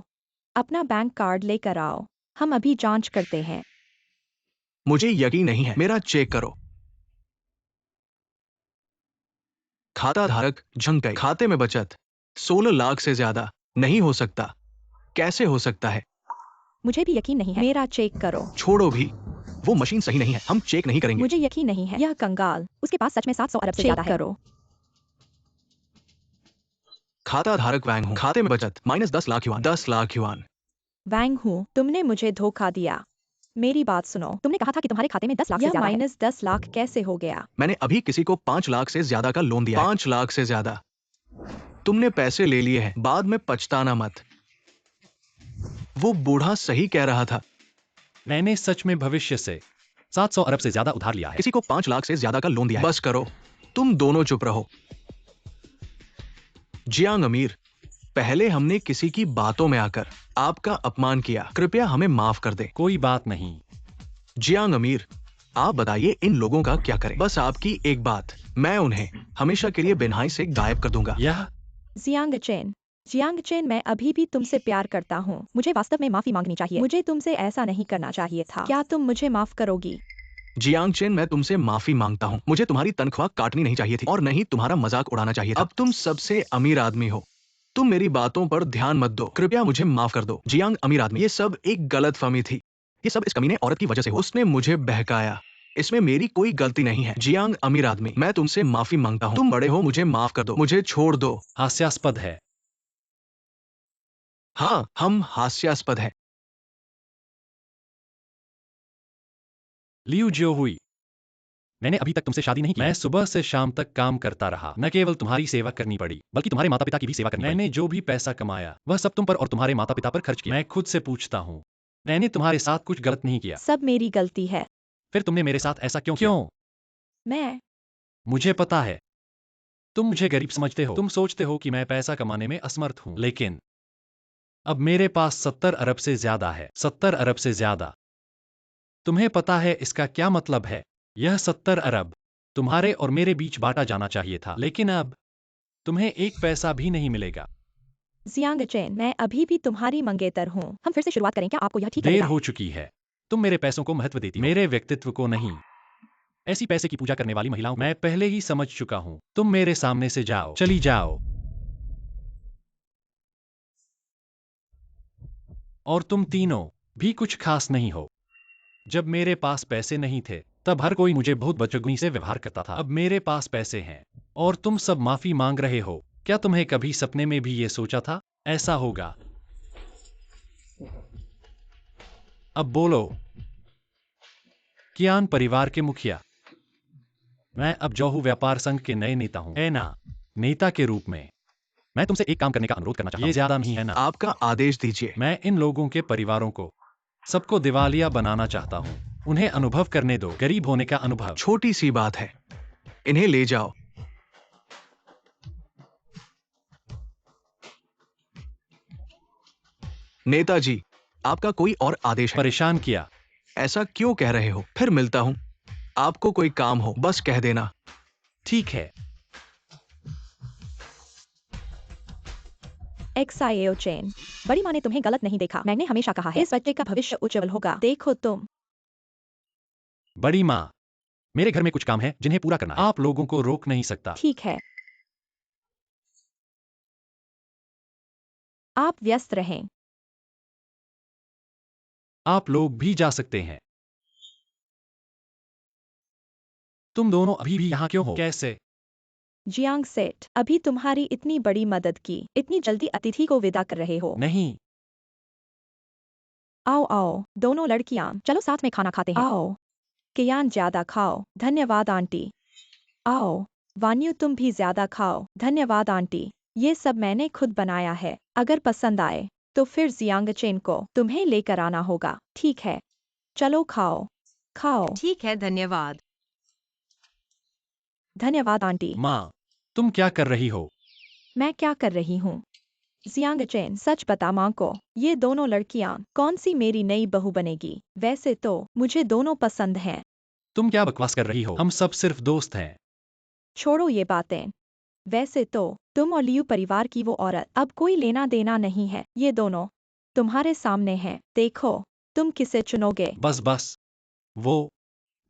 अपना बैंक कार्ड लेकर आओ, हम अभी जांच करते हैं। मुझे यकीन नहीं है, मेरा चेक करो। खाता धारक झंग गई। खाते में बचत 16 लाख से ज्यादा नहीं हो सकता। कैसे हो सकता है? मुझे भी यकीन नहीं है, मेरा चेक करो। छोड़ो भी, वो मशीन सही नहीं है, हम चेक नहीं करेंगे। मुझे यकीन नहीं है, यह कंगाल, उसके पास सच में 700 अरब से ज्यादा है। करो। खाता धारक वैंग हूँ, खाते में बचत -10 लाख युआन। 10 लाख युआन। वैंग हूँ, तुमने मुझे धोखा दिया। मेरी बात सुनो, तुमने कहा था कि तुम्हारे खाते में 10 लाख से ज्यादा है। -10 लाख कैसे हो गया? मैंने अभी किसी को 5 लाख से ज्यादा का लोन दिया है। 5 लाख से ज्यादा। तुमने पैसे ले लिए हैं, बाद में पछताना मत। वो बूढ़ा सही कह रहा था। मैंने सच में भविष्य से 700 अरब से ज्यादा उधार लिया है। किसी को 5 लाख से ज्यादा का लोन दिया है। बस करो, तुम दोनों चुप रहो। जियांग अमीर, पहले हमने किसी की बातों में आकर आपका अपमान किया, कृपया हमें माफ कर दे। कोई बात नहीं। जियांग अमीर, आप बताइए इन लोगों का क्या करें? बस आपकी एक बात, मैं उन्हें हमेशा के लिए बिनहाई से गायब कर दूंगा। यह जियांग चेन, मैं अभी भी तुमसे प्यार करता हूँ। मुझे वास्तव में माफी मांगनी चाहिए। मुझे तुमसे ऐसा नहीं करना चाहिए था। क्या तुम मुझे माफ करोगी? जियांग चेन, मैं तुमसे माफी मांगता हूँ। मुझे तुम्हारी तनख्वाह काटनी नहीं चाहिए थी, और नहीं तुम्हारा मजाक उड़ाना चाहिए था। अब तुम सबसे अमीर आदमी हो, तुम मेरी बातों पर ध्यान मत दो। कृपया मुझे माफ कर दो। जियांग अमीर आदमी, ये सब एक गलतफहमी थी। ये सब इस कमीने औरत की वजह से हुआ। उसने मुझे बहकाया, इसमें मेरी कोई गलती नहीं है। जियांग अमीर आदमी, मैं तुमसे माफी मांगता हूँ। तुम बड़े हो, मुझे माफ कर दो, मुझे छोड़ दो। हास्यास्पद है। हाँ, हम हास्यास्पद है। लियू जो हुई, मैंने अभी तक तुमसे शादी नहीं की। मैं सुबह से शाम तक काम करता रहा। न केवल तुम्हारी सेवा करनी पड़ी, बल्कि तुम्हारे माता पिता की भी सेवा करनी पड़ी। मैंने जो भी पैसा कमाया वह सब तुम पर और तुम्हारे माता पिता पर खर्च किया। मैं खुद से पूछता हूँ, मैंने तुम्हारे साथ कुछ गलत नहीं किया। सब मेरी गलती है। फिर तुमने मेरे साथ ऐसा क्यों किया? मैं मुझे पता है, तुम मुझे गरीब समझते हो। तुम सोचते हो कि मैं पैसा कमाने में असमर्थ हूँ, लेकिन अब मेरे पास 70 अरब से ज्यादा है। 70 अरब से ज्यादा। तुम्हें पता है इसका क्या मतलब है? यह 70 अरब तुम्हारे और मेरे बीच बांटा जाना चाहिए था, लेकिन अब तुम्हें एक पैसा भी नहीं मिलेगा। जियांग चेन, मैं अभी भी तुम्हारी मंगेतर हूँ। हम फिर से शुरुआत करें क्या? आपको यह ठीक देर लगेगा? हो चुकी है। तुम मेरे पैसों को महत्व देती हो, मेरे व्यक्तित्व को नहीं। ऐसी पैसे की पूजा करने वाली महिलाओं को मैं पहले ही समझ चुका हूँ। तुम मेरे सामने से जाओ, चली जाओ। और तुम तीनों भी कुछ खास नहीं हो। जब मेरे पास पैसे नहीं थे तब हर कोई मुझे बहुत बदतमीजी से व्यवहार करता था। अब मेरे पास पैसे हैं और तुम सब माफी मांग रहे हो। क्या तुम्हें कभी सपने में भी ये सोचा था ऐसा होगा? अब बोलो। कियान परिवार के मुखिया, मैं अब जोहू व्यापार संघ के नए नेता हूं। है ना? नेता के रूप में मैं तुमसे एक काम करने का अनुरोध करना चाहता हूं। ये ज्यादा नहीं है ना? आपका आदेश दीजिए। मैं इन लोगों के परिवारों को सबको दिवालिया बनाना चाहता हूं। उन्हें अनुभव करने दो, गरीब होने का अनुभव। छोटी सी बात है, इन्हें ले जाओ। नेताजी, आपका कोई और आदेश है? परेशान किया। ऐसा क्यों कह रहे हो? फिर मिलता हूं। आपको कोई काम हो बस कह देना। ठीक है। XIAO चेन, बड़ी माँ ने तुम्हें गलत नहीं देखा। मैंने हमेशा कहा है इस बच्चे का भविष्य उज्जवल होगा। देखो तुम। बड़ी माँ, मेरे घर में कुछ काम है जिन्हें पूरा करना है। आप लोगों को रोक नहीं सकता। ठीक है, आप व्यस्त रहें। आप लोग भी जा सकते हैं। तुम दोनों अभी भी यहाँ क्यों हो? कैसे? जियांग सेठ, अभी तुम्हारी इतनी बड़ी मदद की, इतनी जल्दी अतिथि को विदा कर रहे हो? नहीं। आओ आओ, दोनों लड़कियां, चलो साथ में खाना खाते हैं। आओ, कियान ज्यादा खाओ। धन्यवाद आंटी। आओ, वान्यू तुम भी ज्यादा खाओ। धन्यवाद आंटी। ये सब मैंने खुद बनाया है। अगर पसंद आए तो फिर जियांग चेन को तुम्हें लेकर आना होगा। ठीक है, चलो खाओ खाओ। ठीक है, धन्यवाद। धन्यवाद आंटी। माँ, तुम क्या कर रही हो? मैं क्या कर रही हूँ? जियांग चेन, सच बता माँ को, ये दोनों लड़कियां कौन सी मेरी नई बहू बनेगी? वैसे तो मुझे दोनों पसंद हैं। तुम क्या बकवास कर रही हो? हम सब सिर्फ दोस्त हैं। छोड़ो ये बातें। वैसे तो तुम और लियू परिवार की वो औरत अब कोई लेना देना नहीं है। ये दोनों तुम्हारे सामने हैं। देखो, तुम किसे चुनोगे? बस बस। वो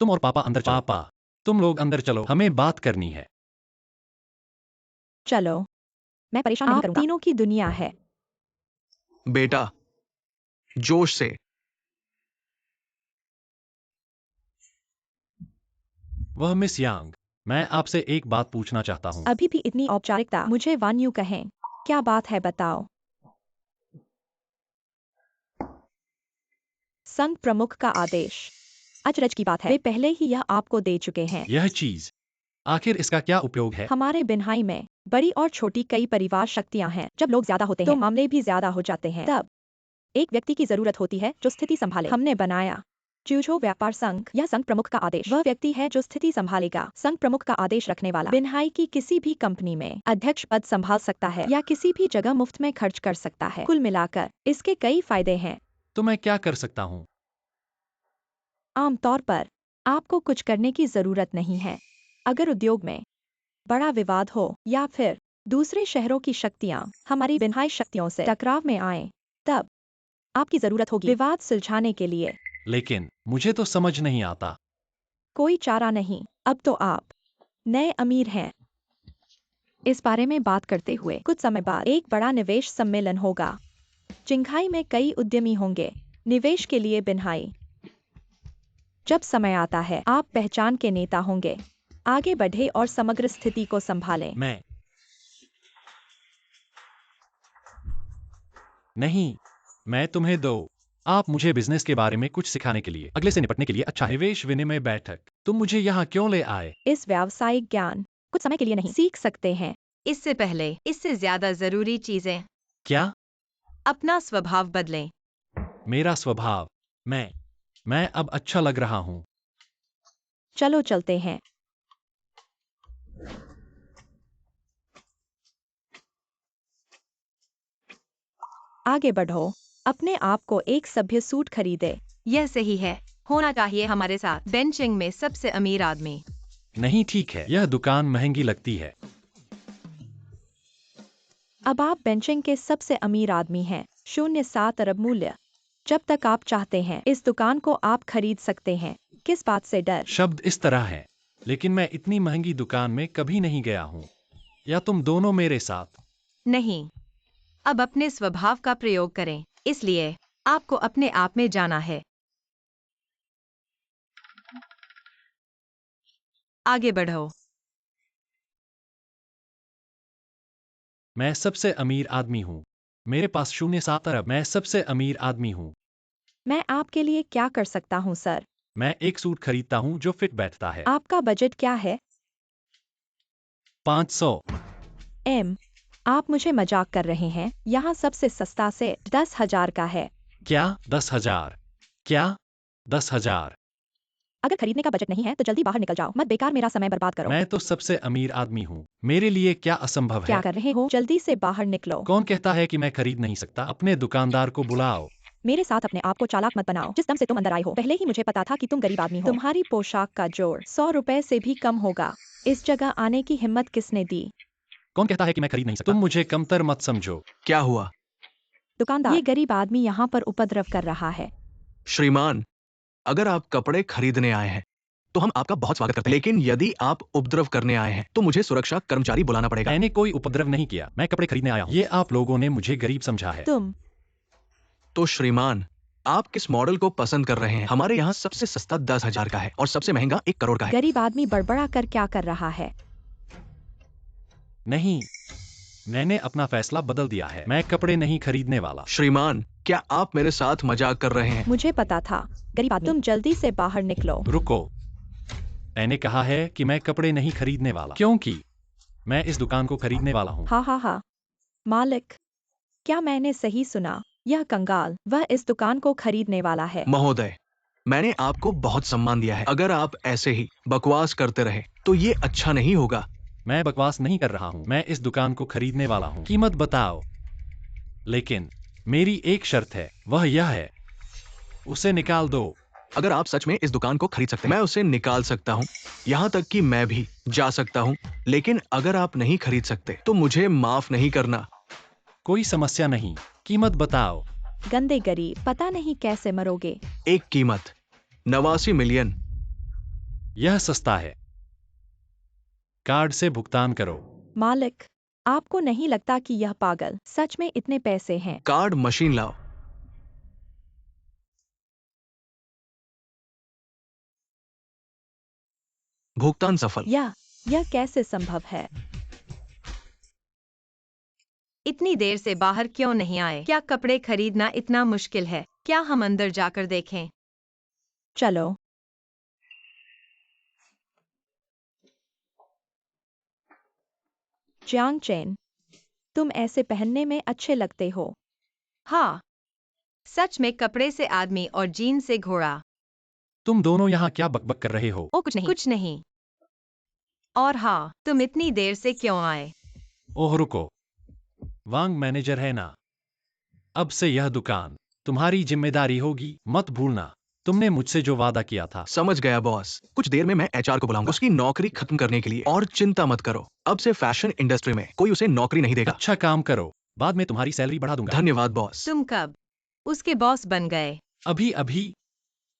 तुम और पापा अंदर चलो। पापा, तुम लोग अंदर चलो, हमें बात करनी है। चलो, मैं परेशान नहीं करूंगा। तीनों की दुनिया है। बेटा, जोश से। वह मिस यांग, मैं आपसे एक बात पूछना चाहता हूँ। अभी भी इतनी औपचारिकता? मुझे वान्यू कहें। क्या बात है बताओ। संघ प्रमुख का आदेश। अचरज की बात है, वे पहले ही यह आपको दे चुके हैं। यह चीज, आखिर इसका क्या उपयोग है? हमारे बिन्हाई में बड़ी और छोटी कई परिवार शक्तियां हैं। जब लोग ज्यादा होते हैं तो मामले भी ज्यादा हो जाते हैं। तब एक व्यक्ति की जरूरत होती है जो स्थिति संभाले। हमने बनाया चूचो व्यापार संघ। यह संघ प्रमुख का आदेश। वह व्यक्ति है जो स्थिति संभालेगा। संघ प्रमुख का आदेश रखने वाला बिन्हाई की किसी भी कंपनी में अध्यक्ष पद संभाल सकता है या किसी भी जगह मुफ्त में खर्च कर सकता है। कुल मिलाकर इसके कई फायदे हैं। तो मैं क्या कर सकता हूँ? आमतौर पर आपको कुछ करने की जरूरत नहीं है। अगर उद्योग में बड़ा विवाद हो या फिर दूसरे शहरों की शक्तियां हमारी बिन्हाई शक्तियों से टकराव में आए, तब आपकी जरूरत होगी विवाद सुलझाने के लिए। लेकिन मुझे तो समझ नहीं आता। कोई चारा नहीं, अब तो आप नए अमीर हैं। इस बारे में बात करते हुए कुछ समय बाद एक बड़ा निवेश सम्मेलन होगा। चिंघाई में कई उद्यमी होंगे। निवेश के लिए बिन्हाई। जब समय आता है आप पहचान के नेता होंगे। आगे बढ़े और समग्र स्थिति को संभालें। मैं नहीं। मैं तुम्हें दो। आप मुझे बिजनेस के बारे में कुछ सिखाने के लिए, अगले से निपटने के लिए अच्छा है। निवेश विनिमय बैठक। तुम मुझे यहाँ क्यों ले आए? इस व्यावसायिक ज्ञान कुछ समय के लिए नहीं सीख सकते हैं। इससे पहले, इससे ज्यादा जरूरी चीजें, क्या? अपना स्वभाव बदलें। मेरा स्वभाव? मैं अब अच्छा लग रहा हूँ। चलो चलते हैं। आगे बढ़ो। अपने आप को एक सभ्य सूट खरीदे। यह सही है। होना चाहिए हमारे साथ बेंचिंग में सबसे अमीर आदमी। नहीं ठीक है, यह दुकान महंगी लगती है। अब आप बेंचिंग के सबसे अमीर आदमी हैं। 0.7 अरब मूल्य। जब तक आप चाहते हैं इस दुकान को आप खरीद सकते हैं। किस बात से डर? शब्द इस तरह है, लेकिन मैं इतनी महंगी दुकान में कभी नहीं गया हूँ। या तुम दोनों मेरे साथ? नहीं, अब अपने स्वभाव का प्रयोग करें, इसलिए आपको अपने आप में जाना है। आगे बढ़ो। मैं सबसे अमीर आदमी हूँ। मेरे पास 0.7 अरब। मैं सबसे अमीर आदमी हूँ। मैं आपके लिए क्या कर सकता हूँ सर? मैं एक सूट खरीदता हूँ जो फिट बैठता है। आपका बजट क्या है? 500। आप मुझे मजाक कर रहे हैं। यहाँ सबसे सस्ता से 10,000 का है। क्या 10,000? क्या 10,000? अगर खरीदने का बजट नहीं है तो जल्दी बाहर निकल जाओ, मत बेकार मेरा समय बर्बाद करो। मैं तो सबसे अमीर आदमी हूँ। मेरे लिए क्या असंभव क्या है? कर रहे हो? जल्दी से बाहर निकलो। कौन कहता है कि मैं खरीद नहीं सकता? अपने दुकानदार को बुलाओ। मेरे साथ अपने आप को चालाक मत बनाओ। जिस दम से तुम अंदर आई हो, पहले ही मुझे पता था कि तुम गरीब आदमी हो। तुम्हारी पोशाक का जोड़ 100 रुपए से भी कम होगा। इस जगह आने की हिम्मत किसने दी? कौन कहता है कि मैं खरीद नहीं सकता? तुम मुझे कमतर मत समझो। क्या हुआ? दुकानदार, ये गरीब आदमी यहाँ पर उपद्रव कर रहा है। श्रीमान, अगर आप कपड़े खरीदने आए हैं तो हम आपका बहुत स्वागत करते हैं, लेकिन यदि आप उपद्रव करने आए हैं तो मुझे सुरक्षा कर्मचारी बुलाना पड़ेगा। मैंने कोई उपद्रव नहीं किया। मैं कपड़े खरीदने आया हूँ। ये आप लोगों ने मुझे गरीब समझा है। तुम तो श्रीमान, आप किस मॉडल को पसंद कर रहे हैं? हमारे यहाँ सबसे सस्ता 10,000 का है और सबसे महंगा 1 करोड़ का है। गरीब आदमी बड़बड़ा कर क्या कर रहा है? नहीं, मैंने अपना फैसला बदल दिया है। मैं कपड़े नहीं खरीदने वाला। श्रीमान, क्या आप मेरे साथ मजाक कर रहे हैं? मुझे पता था। गरीब आदमी, तुम जल्दी से बाहर निकलो। रुको, मैंने कहा है कि मैं कपड़े नहीं खरीदने वाला, क्योंकि मैं इस दुकान को खरीदने वाला हूँ। हा। मालिक, क्या मैंने सही सुना? यह कंगाल वह इस दुकान को खरीदने वाला है। महोदय, मैंने आपको बहुत सम्मान दिया है। अगर आप ऐसे ही बकवास करते रहे तो ये अच्छा नहीं होगा। मैं बकवास नहीं कर रहा हूँ। मैं इस दुकान को खरीदने वाला हूँ। कीमत बताओ। लेकिन मेरी एक शर्त है, वह यह है, उसे निकाल दो। अगर आप सच में इस दुकान को खरीद सकते हैं, मैं उसे निकाल सकता हूँ। यहाँ तक कि मैं भी जा सकता हूँ। लेकिन अगर आप नहीं खरीद सकते तो मुझे माफ नहीं करना। कोई समस्या नहीं। कीमत बताओ। गंदे गरीब, पता नहीं कैसे मरोगे। एक कीमत 89 मिलियन। यह सस्ता है। कार्ड से भुगतान करो। मालिक, आपको नहीं लगता कि यह पागल सच में इतने पैसे हैं? कार्ड मशीन लाओ। भुगतान सफल। यह कैसे संभव है? इतनी देर से बाहर क्यों नहीं आए? क्या कपड़े खरीदना इतना मुश्किल है? क्या हम अंदर जाकर देखें? चलो। जियांग चेन, तुम ऐसे पहनने में अच्छे लगते हो। हाँ, सच में कपड़े से आदमी और जीन से घोड़ा। तुम दोनों यहाँ क्या बकबक कर रहे हो? ओ कुछ नहीं। और हाँ, तुम इतनी देर से क्यों आए? ओह रुको, वांग मैनेजर है ना? अब से यह दुकान तुम्हारी जिम्मेदारी होगी, मत भूलना। तुमने मुझसे जो वादा किया था। समझ गया बॉस। कुछ देर में मैं एचआर को बुलाऊंगा उसकी नौकरी खत्म करने के लिए। और चिंता मत करो, अब से फैशन इंडस्ट्री में कोई उसे नौकरी नहीं देगा। अच्छा काम करो, बाद में तुम्हारी सैलरी बढ़ा दूंगा। धन्यवाद बॉस। तुम कब उसके बॉस बन गए? अभी अभी।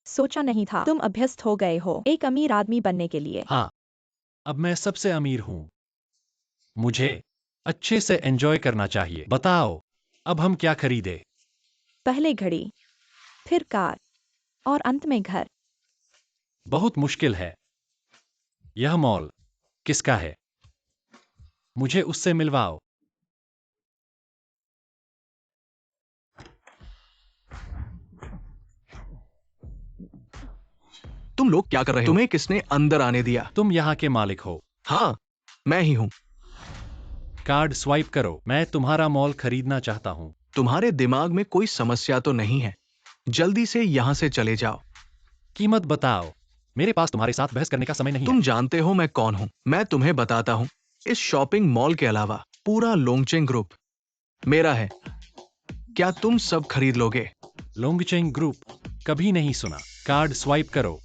सोचा नहीं था तुम अभ्यस्त हो गए हो एक अमीर आदमी बनने के लिए। हाँ, अब मैं सबसे अमीर हूँ। मुझे अच्छे से एंजॉय करना चाहिए। बताओ, अब हम क्या खरीदे? पहले घड़ी, फिर कार और अंत में घर। बहुत मुश्किल है। यह मॉल किसका है? मुझे उससे मिलवाओ। तुम लोग क्या कर रहे हो? तुम्हें किसने अंदर आने दिया? तुम यहाँ के मालिक हो। हाँ, मैं ही हूँ। कार्ड स्वाइप करो। मैं तुम्हारा मॉल खरीदना चाहता हूँ। तुम्हारे दिमाग में कोई समस्या तो नहीं है? जल्दी से यहाँ से चले जाओ। कीमत बताओ। मेरे पास तुम्हारे साथ बहस करने का समय नहीं तुम है। जानते हो मैं कौन हूँ? मैं तुम्हें बताता हूँ। इस शॉपिंग मॉल के अलावा पूरा लोंगचेंग ग्रुप मेरा है। क्या तुम सब खरीद लोगे? लोंगचेंग ग्रुप कभी नहीं सुना। कार्ड स्वाइप करो।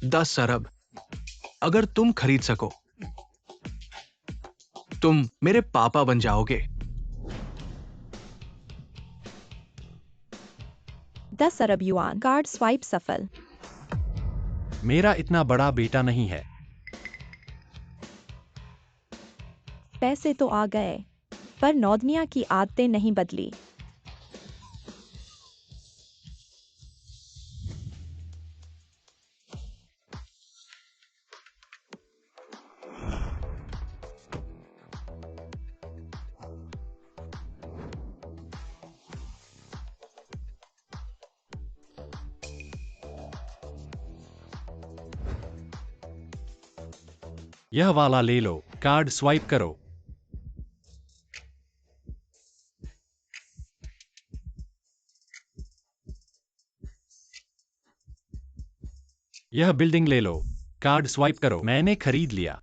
10 अरब। अगर तुम खरीद सको, तुम मेरे पापा बन जाओगे। 10 अरब युआन। कार्ड स्वाइप सफल। मेरा इतना बड़ा बेटा नहीं है। पैसे तो आ गए, पर नौदनिया की आदतें नहीं बदली। यह वाला ले लो, कार्ड स्वाइप करो। यह बिल्डिंग ले लो, कार्ड स्वाइप करो। मैंने खरीद लिया।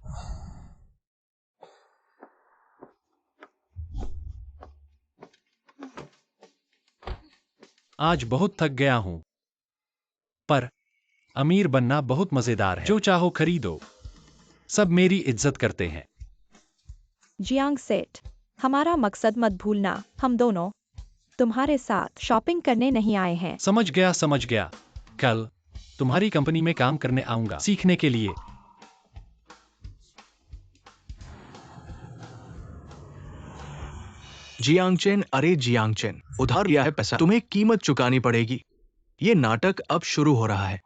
आज बहुत थक गया हूं, पर अमीर बनना बहुत मजेदार है। जो चाहो खरीदो, सब मेरी इज्जत करते हैं। जियांग सेठ, हमारा मकसद मत भूलना। हम दोनों तुम्हारे साथ शॉपिंग करने नहीं आए हैं। समझ गया, समझ गया। कल तुम्हारी कंपनी में काम करने आऊंगा, सीखने के लिए। जियांगचेन, अरे जियांगचेन, उधार लिया है पैसा, तुम्हें कीमत चुकानी पड़ेगी। ये नाटक अब शुरू हो रहा है।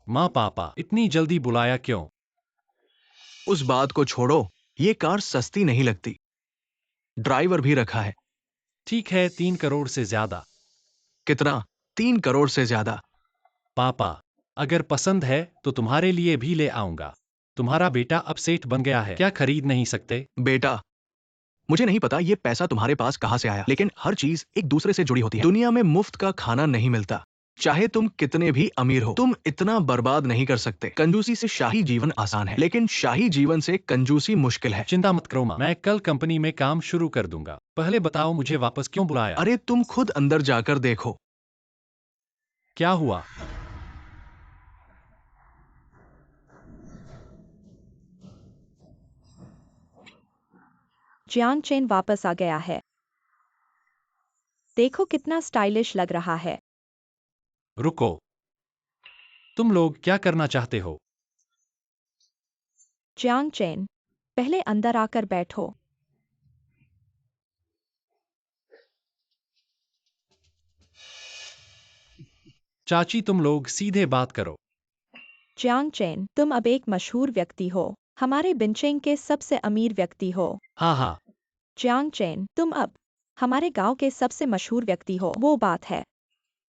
माँ पापा, इतनी जल्दी बुलाया क्यों? उस बात को छोड़ो, ये कार सस्ती नहीं लगती। ड्राइवर भी रखा है। ठीक है, 3 करोड़ से ज्यादा। कितना? 3 करोड़ से ज्यादा। पापा, अगर पसंद है तो तुम्हारे लिए भी ले आऊंगा। तुम्हारा बेटा अब सेठ बन गया है, क्या खरीद नहीं सकते? बेटा, मुझे नहीं पता ये पैसा तुम्हारे पास कहां से आया, लेकिन हर चीज एक दूसरे से जुड़ी होती है। दुनिया में मुफ्त का खाना नहीं मिलता। चाहे तुम कितने भी अमीर हो, तुम इतना बर्बाद नहीं कर सकते। कंजूसी से शाही जीवन आसान है, लेकिन शाही जीवन से कंजूसी मुश्किल है। चिंता मत करो माँ, मैं कल कंपनी में काम शुरू कर दूंगा। पहले बताओ, मुझे वापस क्यों बुलाया? अरे तुम खुद अंदर जाकर देखो। क्या हुआ? जियांग चेन वापस आ गया है। देखो कितना स्टाइलिश लग रहा है। रुको, तुम लोग क्या करना चाहते हो? जियांग चेन, पहले अंदर आकर बैठो। चाची, तुम लोग सीधे बात करो। जियांग चेन, तुम अब एक मशहूर व्यक्ति हो। हमारे बिनचेंग के सबसे अमीर व्यक्ति हो। हाँ हाँ, जियांग चेन, तुम अब हमारे गांव के सबसे मशहूर व्यक्ति हो। वो बात है,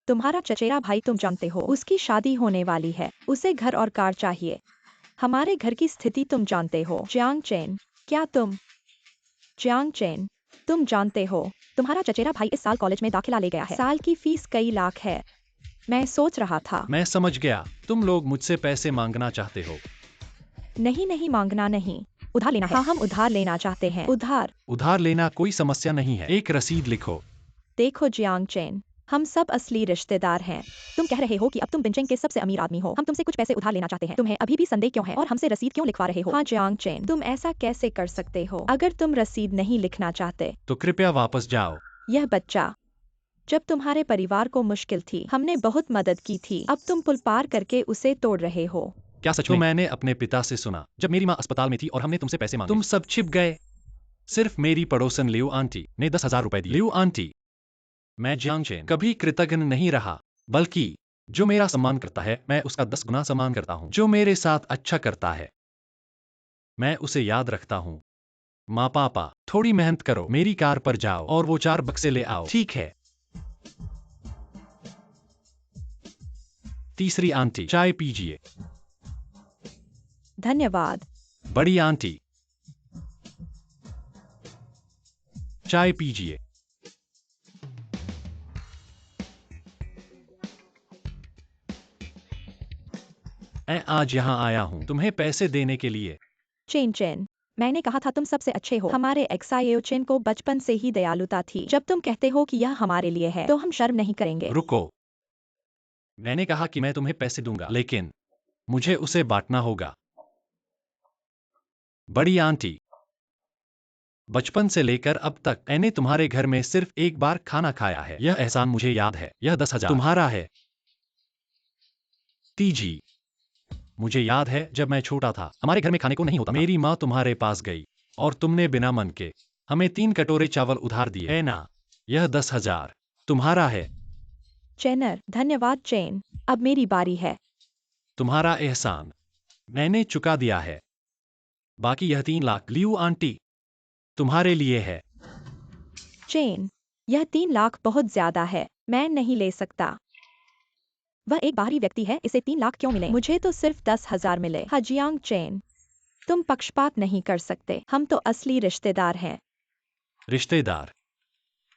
तुम्हारा चचेरा भाई, तुम जानते हो, उसकी शादी होने वाली है। उसे घर और कार चाहिए। हमारे घर की स्थिति तुम जानते हो। जियांग चेन, क्या तुम जियांग चेन, तुम जानते हो, तुम्हारा चचेरा भाई इस साल कॉलेज में दाखिला ले गया है। साल की फीस कई लाख है। मैं सोच रहा था। मैं समझ गया, तुम लोग मुझसे पैसे मांगना चाहते हो। नहीं नहीं, मांगना नहीं, उधार लेना है। हाँ, हम उधार लेना चाहते हैं। उधार। उधार लेना कोई समस्या नहीं है, एक रसीद लिखो। देखो जियांग चेन, हम सब असली रिश्तेदार हैं। तुम कह रहे हो कि अब तुम बिनचेंग के सबसे अमीर आदमी हो। हम तुमसे कुछ पैसे उधार लेना चाहते हैं। तुम्हें अभी भी संदेह क्यों है और हमसे रसीद क्यों लिखवा रहे हो? हाँ जियांग चेन, तुम ऐसा कैसे कर सकते हो? अगर तुम रसीद नहीं लिखना चाहते तो कृपया वापस जाओ। यह बच्चा, जब तुम्हारे परिवार को मुश्किल थी, हमने बहुत मदद की थी। अब तुम पुल पार करके उसे तोड़ रहे हो। क्या सच में? तो मैंने अपने पिता से सुना जब मेरी माँ अस्पताल में थी और हमने तुमसे पैसे मांगे। तुम सब छिप गए। सिर्फ मेरी पड़ोसन लियू आंटी ने 10,000 रुपए दिए। लियू आंटी, मैं जियांग चेन कभी कृतज्ञ नहीं रहा, बल्कि जो मेरा सम्मान करता है मैं उसका 10 गुना सम्मान करता हूँ। जो मेरे साथ अच्छा करता है मैं उसे याद रखता हूँ। माँ पापा, थोड़ी मेहनत करो, मेरी कार पर जाओ और वो 4 बक्से ले आओ, ठीक है? तीसरी आंटी, चाय पीजिए। धन्यवाद। बड़ी आंटी, चाय पीजिए। मैं आज यहाँ आया हूँ तुम्हें पैसे देने के लिए। चेन चेन, मैंने कहा था तुम सबसे अच्छे हो। हमारे एक्सायो चेन को बचपन से ही दयालुता थी। जब तुम कहते हो कि यह हमारे लिए है तो हम शर्म नहीं करेंगे। रुको, मैंने कहा कि मैं तुम्हें पैसे दूंगा, लेकिन मुझे उसे बांटना होगा। बड़ी आंटी, बचपन से लेकर अब तक मैंने तुम्हारे घर में सिर्फ एक बार खाना खाया है। यह एहसान मुझे याद है। यह 10,000 तुम्हारा है। तीजी, मुझे याद है जब मैं छोटा था, हमारे घर में खाने को नहीं होता। मेरी माँ तुम्हारे पास गई और तुमने बिना मन के हमें 3 कटोरे चावल उधार दिए, है ना? यह 10,000 तुम्हारा है। चेनर, धन्यवाद चेन। अब मेरी बारी है। तुम्हारा एहसान मैंने चुका दिया है। बाकी यह 3 लाख लियू आंटी तुम्हारे लिए है। चेन, यह 3 लाख बहुत ज्यादा है। मैं नहीं ले सकता। वह एक बाहरी व्यक्ति है, इसे 3 लाख क्यों मिले? मुझे तो सिर्फ 10,000 मिले। हजियांग चेन, तुम पक्षपात नहीं कर सकते। हम तो असली रिश्तेदार हैं। रिश्तेदार?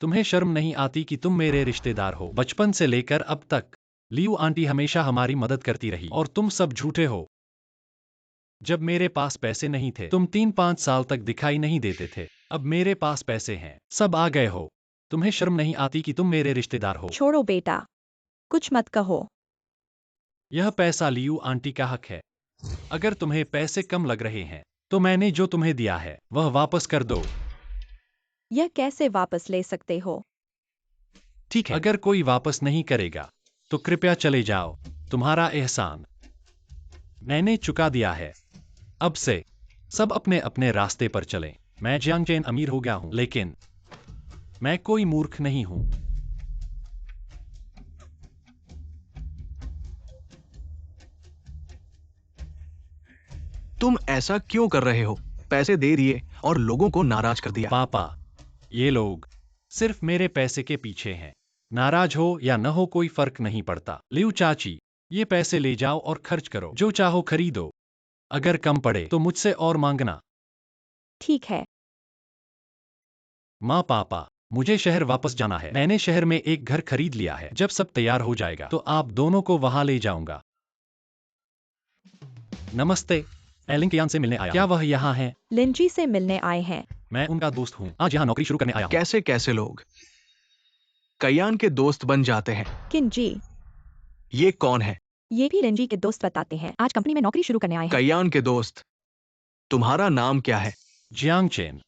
तुम्हें शर्म नहीं आती कि तुम मेरे रिश्तेदार हो? बचपन से लेकर अब तक लियू आंटी हमेशा हमारी मदद करती रही और तुम सब झूठे हो। जब मेरे पास पैसे नहीं थे, तुम 3-5 साल तक दिखाई नहीं देते थे। अब मेरे पास पैसे हैं, सब आ गए हो। तुम्हें शर्म नहीं आती कि तुम मेरे रिश्तेदार हो? छोड़ो बेटा, कुछ मत कहो। यह पैसा लियू आंटी का हक है। अगर तुम्हें पैसे कम लग रहे हैं, तो मैंने जो तुम्हें दिया है, वह वापस कर दो। यह कैसे वापस ले सकते हो? ठीक है, अगर कोई वापस नहीं करेगा, तो कृपया चले जाओ। तुम्हारा एहसान मैंने चुका दिया है। अब से सब अपने अपने रास्ते पर चलें। मैं जियांग चेन अमीर हो गया हूं, लेकिन मैं कोई मूर्ख नहीं हूं। तुम ऐसा क्यों कर रहे हो? पैसे दे दिए और लोगों को नाराज कर दिया। पापा, ये लोग सिर्फ मेरे पैसे के पीछे हैं। नाराज हो या न हो कोई फर्क नहीं पड़ता। लियू चाची, ये पैसे ले जाओ और खर्च करो। जो चाहो खरीदो। अगर कम पड़े तो मुझसे और मांगना। ठीक है। माँ पापा, मुझे शहर वापस जाना है। मैंने शहर में एक घर खरीद लिया है। जब सब तैयार हो जाएगा तो आप दोनों को वहां ले जाऊंगा। नमस्ते, मैं लिंकियान से मिलने आया। क्या वह यहाँ है? लिंजी से मिलने आए हैं। मैं उनका दोस्त हूँ। आज यहाँ नौकरी शुरू करने आया हूँ। कैसे कैसे लोग कयान के दोस्त बन जाते हैं? किंजी, ये कौन है? ये भी लिंजी के दोस्त बताते हैं। आज कंपनी में नौकरी शुरू करने आए हैं। कयान के दोस्त। तुम्हारा नाम क्या है? Jiang chain.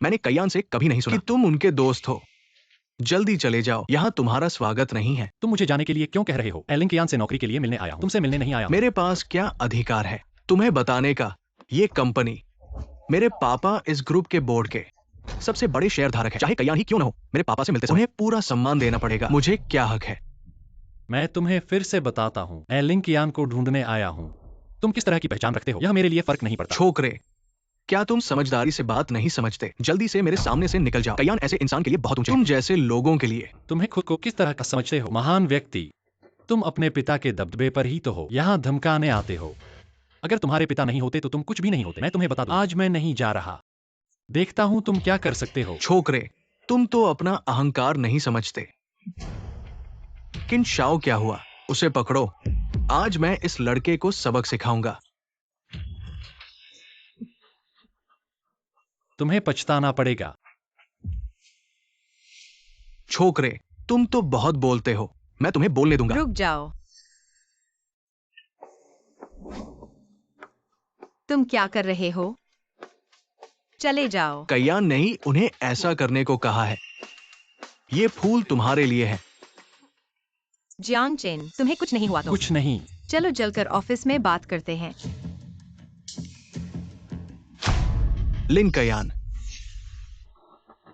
मैंने कयान से कभी नहीं सुना कि तुम उनके दोस्त हो। जल्दी चले जाओ, यहाँ तुम्हारा स्वागत नहीं है। तुम मुझे जाने के लिए क्यों कह रहे हो? एलिंकियान से नौकरी के लिए मिलने आया हूँ, तुमसे मिलने नहीं आया हूँ। मेरे पास क्या अधिकार है तुम्हें बताने का? ये कंपनी, मेरे पापा इस ग्रुप के बोर्ड के सबसे बड़े शेयरधारक हैं। चाहे कयान ही क्यों न हो, मेरे पापा से मिलते समय उन्हें पूरा सम्मान देना पड़ेगा। मुझे क्या हक है? मैं तुम्हें फिर से बताता हूँ, मैं लिंकियान को ढूंढने आया हूँ। तुम किस तरह की पहचान रखते हो, यह मेरे लिए फर्क नहीं पड़ता। छोकरे, क्या तुम समझदारी से बात नहीं समझते? जल्दी से मेरे सामने से निकल जाओ। कयान ऐसे इंसान के लिए बहुत ऊंचे हैं। तुम जैसे लोगों के लिए। तुम्हें खुद को किस तरह का समझते हो? महान व्यक्ति। तुम अपने पिता के दबदबे पर ही तो हो। यहाँ धमकाने आते हो। अगर तुम्हारे पिता नहीं होते तो तुम कुछ भी नहीं होते। मैं तुम्हें बता दूं, आज मैं नहीं जा रहा। देखता हूँ तुम क्या कर सकते हो। छोकरे, तुम तो अपना अहंकार नहीं समझते। किन शाओ क्या हुआ? उसे पकड़ो। आज मैं इस लड़के को सबक सिखाऊंगा। तुम्हें पछताना पड़ेगा। छोकरे, तुम तो बहुत बोलते हो। मैं तुम्हें बोलने दूंगा। रुक जाओ। तुम क्या कर रहे हो? चले जाओ। कयान ने ही उन्हें ऐसा करने को कहा है। ये फूल तुम्हारे लिए है। जियांग चेन, तुम्हें कुछ नहीं हुआ तो? कुछ नहीं। चलो जलकर ऑफिस में बात करते हैं। लिन कयान,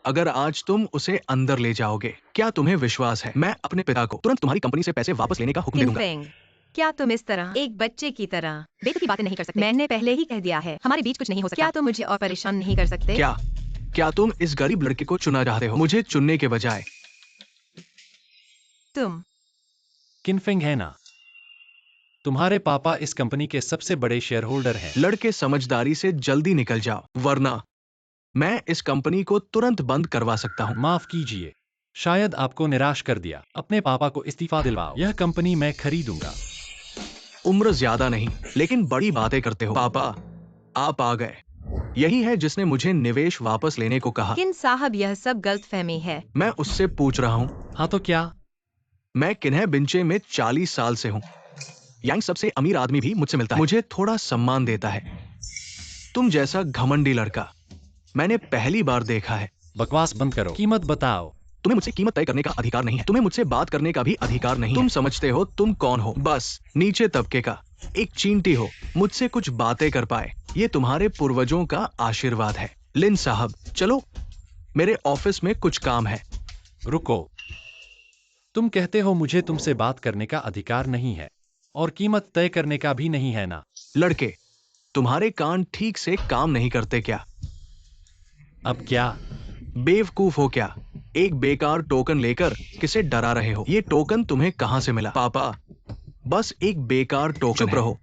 अगर आज तुम उसे अंदर ले जाओगे, क्या तुम्हें विश्वास है मैं अपने पिता को तुरंत तुम्हारी कंपनी से पैसे वापस लेने का हुक्म दे दूंगा? किनफेंग, क्या तुम इस तरह एक बच्चे की तरह बेतुकी बातें नहीं कर सकते? मैंने पहले ही कह दिया है, हमारे बीच कुछ नहीं हो सकता। क्या तुम मुझे और परेशान नहीं कर सकते? क्या तुम इस गरीब लड़के को चुना चाहते हो, मुझे चुनने के बजाय? तुम किनफेंग है ना? तुम्हारे पापा इस कंपनी के सबसे बड़े शेयर होल्डर हैं। लड़के, समझदारी से जल्दी निकल जाओ, वरना मैं इस कंपनी को तुरंत बंद करवा सकता हूँ। माफ कीजिए, शायद आपको निराश कर दिया। अपने पापा को इस्तीफा दिलवाओ। यह कंपनी मैं खरीदूंगा। उम्र ज्यादा नहीं, लेकिन बड़ी बातें करते हो। पापा, आप आ गए। यही है जिसने मुझे निवेश वापस लेने को कहा। किन साहब, यह सब गलतफहमी है। मैं उससे पूछ रहा हूँ। हाँ तो क्या? मैं किन्हे बिंचे में 40 साल से हूँ। यांग सबसे अमीर आदमी भी मुझसे मिलता है, मुझे थोड़ा सम्मान देता है। तुम जैसा घमंडी लड़का मैंने पहली बार देखा है। बकवास बंद करो, कीमत बताओ। तुम्हें मुझसे कीमत तय करने का अधिकार नहीं है। तुम्हें मुझसे बात करने का भी अधिकार नहीं है। तुम समझते हो तुम कौन हो? बस नीचे तबके का एक चींटी हो। मुझसे कुछ बातें कर पाए, ये तुम्हारे पूर्वजों का आशीर्वाद है। लिन साहब, चलो, मेरे ऑफिस में कुछ काम है। रुको, तुम कहते हो मुझे तुमसे बात करने का अधिकार नहीं है और कीमत तय करने का भी नहीं है ना? लड़के, तुम्हारे कान ठीक से काम नहीं करते क्या? अब क्या? बेवकूफ हो क्या? एक बेकार टोकन लेकर किसे डरा रहे हो? ये टोकन तुम्हें कहां से मिला? पापा, बस एक बेकार टोकन। चुप रहो।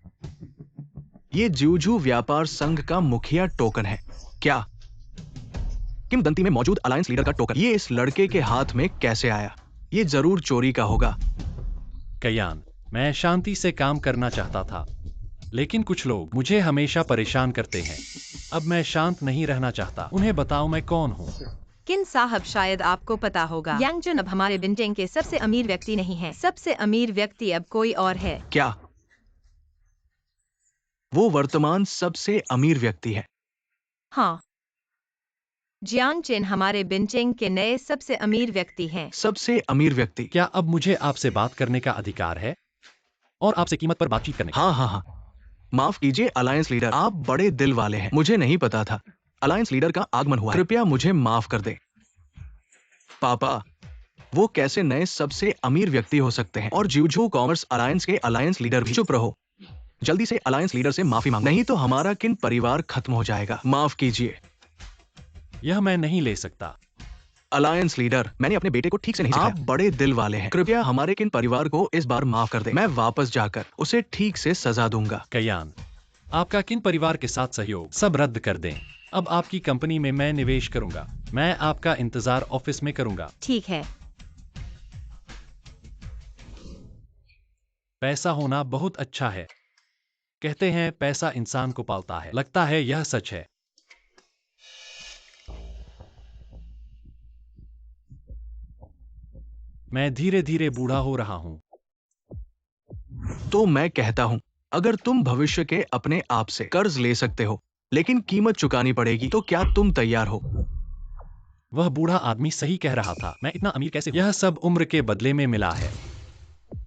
ये ज्यूजू व्यापार संघ का मुखिया टोकन है। क्या? किंवदंती में मौजूद अलायंस लीडर का टोकन। ये इस लड़के के हाथ में कैसे आया? ये जरूर चोरी का होगा। कयान, मैं शांति से काम करना चाहता था, लेकिन कुछ लोग मुझे हमेशा परेशान करते हैं। अब मैं शांत नहीं रहना चाहता। उन्हें बताओ मैं कौन हूँ। किन साहब, शायद आपको पता होगा, यांगजन अब हमारे बिंटेंग के सबसे अमीर व्यक्ति नहीं है। सबसे अमीर व्यक्ति अब कोई और है। क्या? वो वर्तमान सबसे अमीर व्यक्ति है? हाँ, जियांग चेन हमारे बिंटेंग के नए सबसे अमीर व्यक्ति हैं। सबसे अमीर व्यक्ति? क्या अब मुझे आपसे बात करने का अधिकार है और आपसे कीमत पर बातचीत करने का? हाँ हाँ हाँ, माफ कीजिए अलायंस लीडर, आप बड़े दिल वाले हैं। मुझे नहीं पता था अलायंस लीडर का आगमन हुआ है। कृपया मुझे माफ कर दे। पापा, वो कैसे नए सबसे अमीर व्यक्ति हो सकते हैं और ज्यूजू कॉमर्स अलायंस के अलायंस लीडर भी? चुप रहो, जल्दी से अलायंस लीडर से माफी मांगो, नहीं तो हमारा किन परिवार खत्म हो जाएगा। माफ कीजिए। यह मैं नहीं ले सकता। अलायंस लीडर, मैंने अपने बेटे को ठीक से नहीं सिखाया। आप बड़े दिल वाले हैं। कृपया हमारे किन परिवार को इस बार माफ कर दे। मैं वापस जाकर उसे ठीक से सजा दूंगा। कयान, आपका किन परिवार के साथ सहयोग सब रद्द कर दें। अब आपकी कंपनी में मैं निवेश करूंगा। मैं आपका इंतजार ऑफिस में करूंगा। ठीक है। पैसा होना बहुत अच्छा है। कहते हैं पैसा इंसान को पालता है। लगता है यह सच है। मैं धीरे धीरे बूढ़ा हो रहा हूं। तो मैं कहता हूं, अगर तुम भविष्य के अपने आप से कर्ज ले सकते हो लेकिन कीमत चुकानी पड़ेगी, तो क्या तुम तैयार हो? वह बूढ़ा आदमी सही कह रहा था। मैं इतना अमीर कैसे? यह सब उम्र के बदले में मिला है।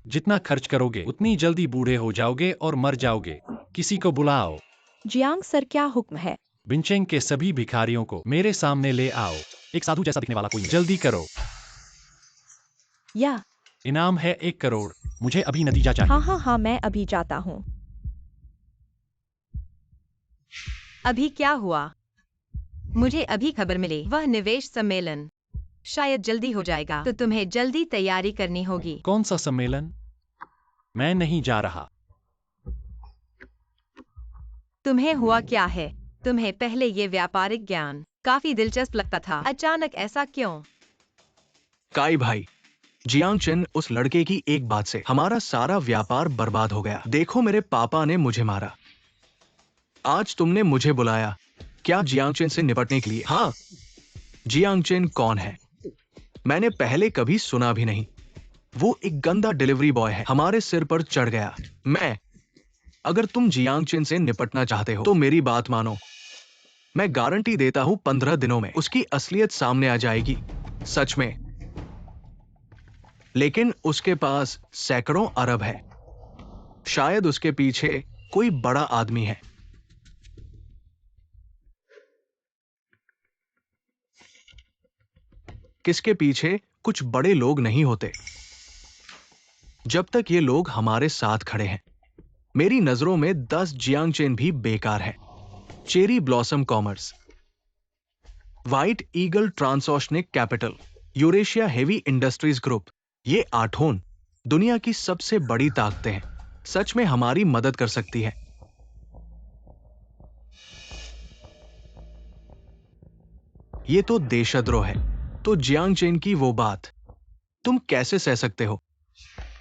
जितना खर्च करोगे उतनी जल्दी बूढ़े हो जाओगे और मर जाओगे। किसी को बुलाओ। जियांग सर, क्या हुक्म है? बिंचेंग के सभी भिखारियों को मेरे सामने ले आओ। एक साधु जैसा दिखने वाला कोई नहीं। जल्दी करो। या इनाम है 1 करोड़। मुझे अभी नतीजा चाहिए। हाँ हाँ हाँ, मैं अभी जाता हूँ। अभी क्या हुआ? मुझे अभी खबर मिली। वह निवेश सम्मेलन शायद जल्दी हो जाएगा, तो तुम्हें जल्दी तैयारी करनी होगी। कौन सा सम्मेलन? मैं नहीं जा रहा। तुम्हें हुआ क्या है? तुम्हें पहले ये व्यापारिक ज्ञान काफी दिलचस्प लगता था, अचानक ऐसा क्यों? काई भाई, जियांग चेन उस लड़के की एक बात से हमारा सारा व्यापार बर्बाद हो गया। देखो, मेरे पापा ने मुझे मारा। आज तुमने मुझे बुलाया, क्या जियांग चेन से निपटने के लिए? हाँ। जियांग चेन कौन है? मैंने पहले कभी सुना भी नहीं। वो एक गंदा डिलीवरी बॉय है, हमारे सिर पर चढ़ गया। अगर तुम जियांग चेन से निपटना चाहते हो तो मेरी बात मानो। मैं गारंटी देता हूं 15 दिनों में उसकी असलियत सामने आ जाएगी। सच में। लेकिन उसके पास सैकड़ों अरब है। शायद उसके पीछे कोई बड़ा आदमी है। किसके पीछे कुछ बड़े लोग नहीं होते जब तक ये लोग हमारे साथ खड़े हैं। मेरी नजरों में 10 जियांग चेन भी बेकार है। Cherry blossom commerce, white eagle transoceanic capital, Eurasia heavy industries group, ये 8 दुनिया की सबसे बड़ी ताकतें हैं। सच में हमारी मदद कर सकती है। ये तो देशद्रोह है। तो जियांग चेन की वो बात तुम कैसे सह सकते हो?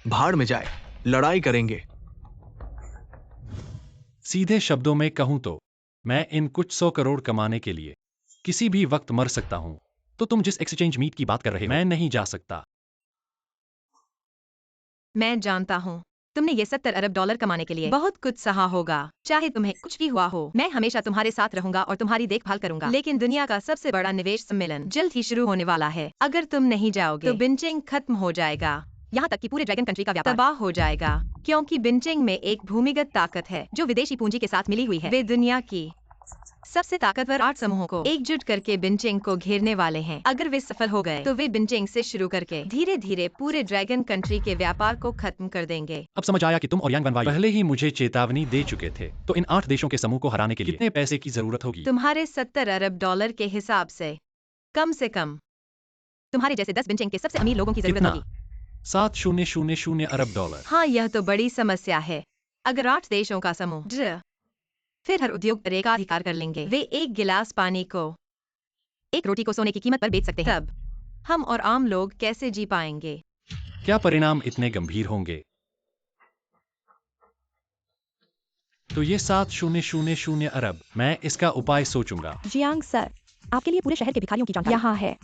भाड़ में जाए, लड़ाई करेंगे। सीधे शब्दों में कहूं तो मैं इन कुछ 100 करोड़ कमाने के लिए किसी भी वक्त मर सकता हूं। तो तुम जिस एक्सचेंज मीट की बात कर रहे हो, मैं नहीं जा सकता। मैं जानता हूँ तुमने ये 70 अरब डॉलर कमाने के लिए बहुत कुछ सहा होगा। चाहे तुम्हें कुछ भी हुआ हो, मैं हमेशा तुम्हारे साथ रहूंगा और तुम्हारी देखभाल करूंगा। लेकिन दुनिया का सबसे बड़ा निवेश सम्मेलन जल्द ही शुरू होने वाला है। अगर तुम नहीं जाओगे तो बिंचिंग खत्म हो जाएगा। यहाँ तक कि पूरे ड्रैगन कंट्री का व्यापार तबाह हो जाएगा, क्योंकि बिंचिंग में एक भूमिगत ताकत है जो विदेशी पूंजी के साथ मिली हुई है। वे दुनिया की सबसे ताकतवर 8 समूहों को एकजुट करके बिंचिंग को घेरने वाले हैं। अगर वे सफल हो गए तो वे बिंचिंग से शुरू करके धीरे धीरे पूरे ड्रैगन कंट्री के व्यापार को खत्म कर देंगे। अब समझ आया कि तुम और यांग वनवाई पहले ही मुझे चेतावनी दे चुके थे। तो इन 8 देशों के समूह को हराने के लिए कितने पैसे की जरूरत होगी? तुम्हारे 70 अरब डॉलर के हिसाब से कम तुम्हारे जैसे 10 बिंचिंग के सबसे अमीर लोगों की जरूरत कितना? होगी। 7,000 अरब डॉलर। हाँ, यह तो बड़ी समस्या है। अगर 8 देशों का समूह फिर हर उद्योग पर एकाधिकार कर लेंगे। वे एक गिलास पानी को, एक रोटी को सोने की कीमत पर बेच सकते हैं। तब हम और आम लोग कैसे जी पाएंगे? क्या परिणाम इतने गंभीर होंगे? तो ये 7,000 अरब, मैं इसका उपाय सोचूंगा। जियांग सर, आपके लिए पूरे शहर के भिखारियों की जानकारी यहाँ है।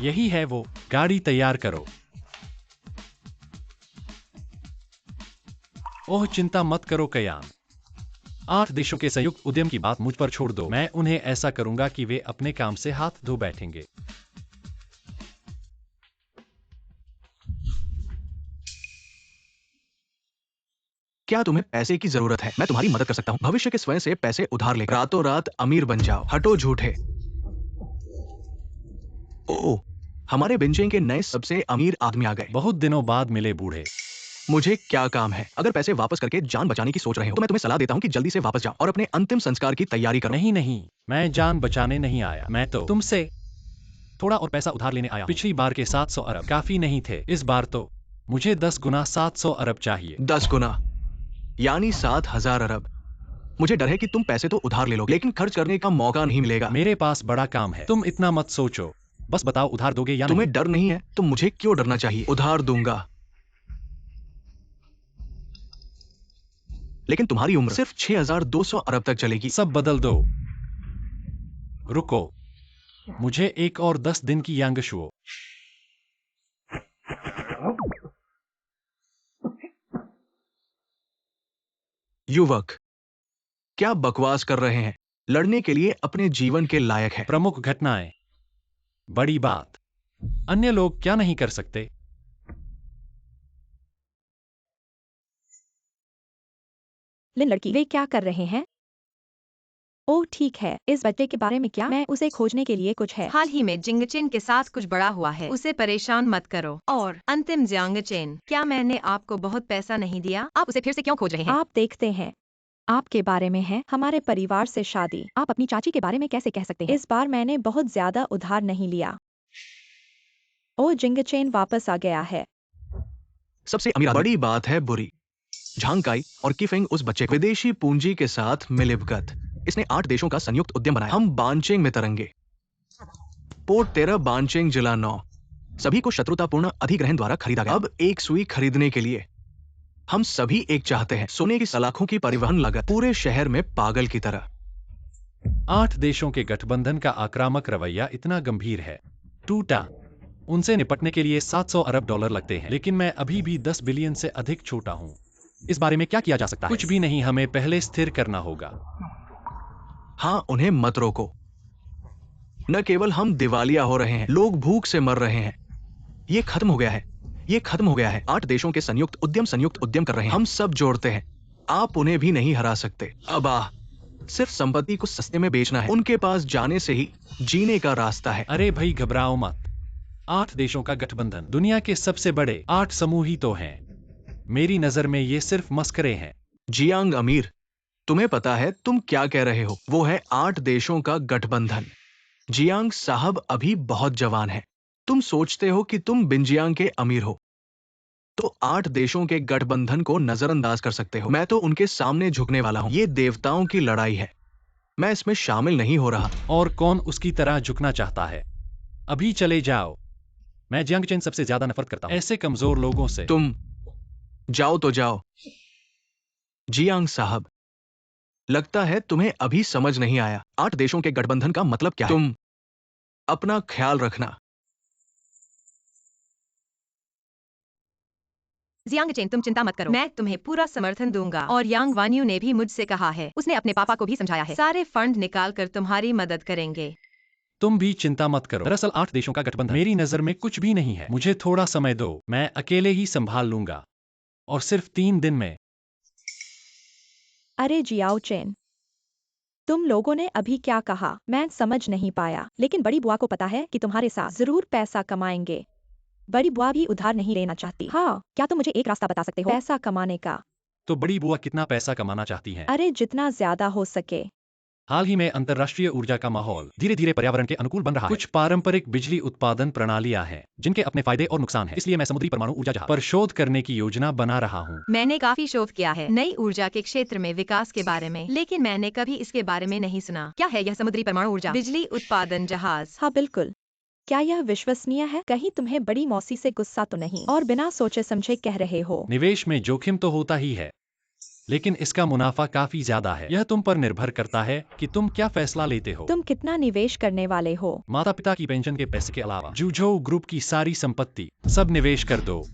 यही है वो, गाड़ी तैयार करो। ओह, चिंता मत करो कयान। 8 देशों के संयुक्त उद्यम की बात मुझ पर छोड़ दो। मैं उन्हें ऐसा करूंगा कि वे अपने काम से हाथ धो बैठेंगे। क्या तुम्हें पैसे की जरूरत है? मैं तुम्हारी मदद कर सकता हूँ। भविष्य के स्वयं से पैसे उधार लेकर रातों रात अमीर बन जाओ। हटो झूठे। ओह, हमारे बिंचिंग के नए सबसे अमीर आदमी आ गए। बहुत दिनों बाद मिले बूढ़े। मुझे क्या काम है? अगर पैसे वापस करके जान बचाने की सोच रहे हो तो मैं तुम्हें सलाह देता हूँ कि जल्दी से वापस जाओ और अपने अंतिम संस्कार की तैयारी करो। नहीं, मैं जान बचाने नहीं आया। मैं तो तुमसे थोड़ा और पैसा उधार लेने आया हूं। पिछली बार के 700 अरब काफी नहीं थे। इस बार तो मुझे 10 गुना 700 अरब चाहिए। 10 गुना यानी 7,000 अरब। मुझे डर है कि तुम पैसे तो उधार ले लोगे, लेकिन खर्च करने का मौका नहीं मिलेगा। मेरे पास बड़ा काम है। तुम इतना मत सोचो। बस बताओ, उधार दोगे या तुम्हें नहीं? डर नहीं है तो मुझे क्यों डरना चाहिए? उधार दूंगा, लेकिन तुम्हारी उम्र सिर्फ 6,200 अरब तक चलेगी। सब बदल दो। रुको, मुझे एक और 10 दिन की यांगशुओ। युवक, क्या बकवास कर रहे हैं? लड़ने के लिए अपने जीवन के लायक है। प्रमुख घटनाएं, बड़ी बात। अन्य लोग क्या नहीं कर सकते? लिन लड़की, वे क्या कर रहे हैं? ओह ठीक है, इस बच्चे के बारे में क्या? मैं उसे खोजने के लिए कुछ है। हाल ही में जिंगचेन के साथ कुछ बड़ा हुआ है, उसे परेशान मत करो। और अंतिम जियांगचेन, क्या मैंने आपको बहुत पैसा नहीं दिया? आप उसे फिर से क्यों खोज रहे हैं? आप देखते हैं, आपके बारे में है, हमारे परिवार से शादी। आप अपनी चाची के बारे में कैसे कह सकते हैं? इस बार मैंने बहुत ज्यादा उधार नहीं लिया। ओह, जिंगचेन वापस आ गया है। सबसे अमीर बड़ी बात है बुरी। झांगकाई और किफेंग उस बच्चे को विदेशी पूंजी के साथ मिलीभगत। इसने 8 देशों का संयुक्त उद्यम बनाया। हम बानचेंग में तरंगे। पोर्ट 13 बानचेंग जिला 9 सभी को शत्रुतापूर्ण अधिग्रहण द्वारा खरीदा गया। अब एक सुई खरीदने के लिए हम सभी एक चाहते हैं। सोने की सलाखों की परिवहन लागत पूरे शहर में पागल की तरह। 8 देशों के गठबंधन का आक्रामक रवैया इतना गंभीर है। टूटा। उनसे निपटने के लिए 700 अरब डॉलर लगते हैं, लेकिन मैं अभी भी 10 बिलियन से अधिक छोटा हूं। इस बारे में क्या किया जा सकता है? कुछ भी नहीं, हमें पहले स्थिर करना होगा। हाँ, उन्हें मत रोको। न केवल हम दिवालिया हो रहे हैं, लोग भूख से मर रहे हैं। ये खत्म हो गया है। ये खत्म हो गया है। 8 देशों के संयुक्त उद्यम कर रहे हैं। हम सब जोड़ते हैं। आप उन्हें भी नहीं हरा सकते। अब सिर्फ संपत्ति को सस्ते में बेचना है। उनके पास जाने से ही जीने का रास्ता है। अरे भाई, घबराओ मत। 8 देशों का गठबंधन, दुनिया के सबसे बड़े 8 समूह ही तो हैं। मेरी नजर में ये सिर्फ मस्करे हैं। जियांग अमीर, तुम्हें पता है तुम क्या कह रहे हो? वो है 8 देशों का गठबंधन। जियांग साहब अभी बहुत जवान है। तुम सोचते हो कि तुम बिंजियांग के अमीर हो तो 8 देशों के गठबंधन को नजरअंदाज कर सकते हो। मैं तो उनके सामने झुकने वाला हूं। ये देवताओं की लड़ाई है। मैं इसमें शामिल नहीं हो रहा। और कौन उसकी तरह झुकना चाहता है? अभी चले जाओ। मैं जियांगचेन सबसे ज्यादा नफरत करता हूं ऐसे कमजोर लोगों से। तुम जाओ तो जाओ। जियांग साहब, लगता है तुम्हें अभी समझ नहीं आया 8 देशों के गठबंधन का मतलब क्या है। तुम अपना ख्याल रखना। जियांग चेन, तुम चिंता मत करो, मैं तुम्हें पूरा समर्थन दूंगा। और यांग वान्यू ने भी मुझसे कहा है, उसने अपने पापा को भी समझाया है, सारे फंड निकाल कर तुम्हारी मदद करेंगे। तुम भी चिंता मत करो। दरअसल 8 देशों का गठबंधन मेरी नजर में कुछ भी नहीं है। मुझे थोड़ा समय दो, मैं अकेले ही संभाल लूंगा। और सिर्फ 3 दिन में। अरे जियाओ चेन, तुम लोगों ने अभी क्या कहा मैं समझ नहीं पाया, लेकिन बड़ी बुआ को पता है कि तुम्हारे साथ जरूर पैसा कमाएंगे। बड़ी बुआ भी उधार नहीं लेना चाहती। हाँ, क्या तुम मुझे एक रास्ता बता सकते हो पैसा कमाने का? तो बड़ी बुआ कितना पैसा कमाना चाहती हैं? अरे जितना ज्यादा हो सके। हाल ही में अंतर्राष्ट्रीय ऊर्जा का माहौल धीरे धीरे पर्यावरण के अनुकूल बन रहा है। कुछ पारंपरिक बिजली उत्पादन प्रणालियां हैं जिनके अपने फायदे और नुकसान हैं। इसलिए मैं समुद्री परमाणु ऊर्जा जहाज पर शोध करने की योजना बना रहा हूँ। मैंने काफी शोध किया है नई ऊर्जा के क्षेत्र में विकास के बारे में, लेकिन मैंने कभी इसके बारे में नहीं सुना। क्या है यह समुद्री परमाणु ऊर्जा बिजली उत्पादन जहाज? हाँ बिल्कुल। क्या यह विश्वसनीय है? कहीं तुम्हें बड़ी मौसी से गुस्सा तो नहीं और बिना सोचे समझे कह रहे हो? निवेश में जोखिम तो होता ही है, लेकिन इसका मुनाफा काफी ज्यादा है। यह तुम पर निर्भर करता है कि तुम क्या फैसला लेते हो। तुम कितना निवेश करने वाले हो? माता पिता की पेंशन के पैसे के अलावा जूझो ग्रुप की सारी संपत्ति सब निवेश कर दो।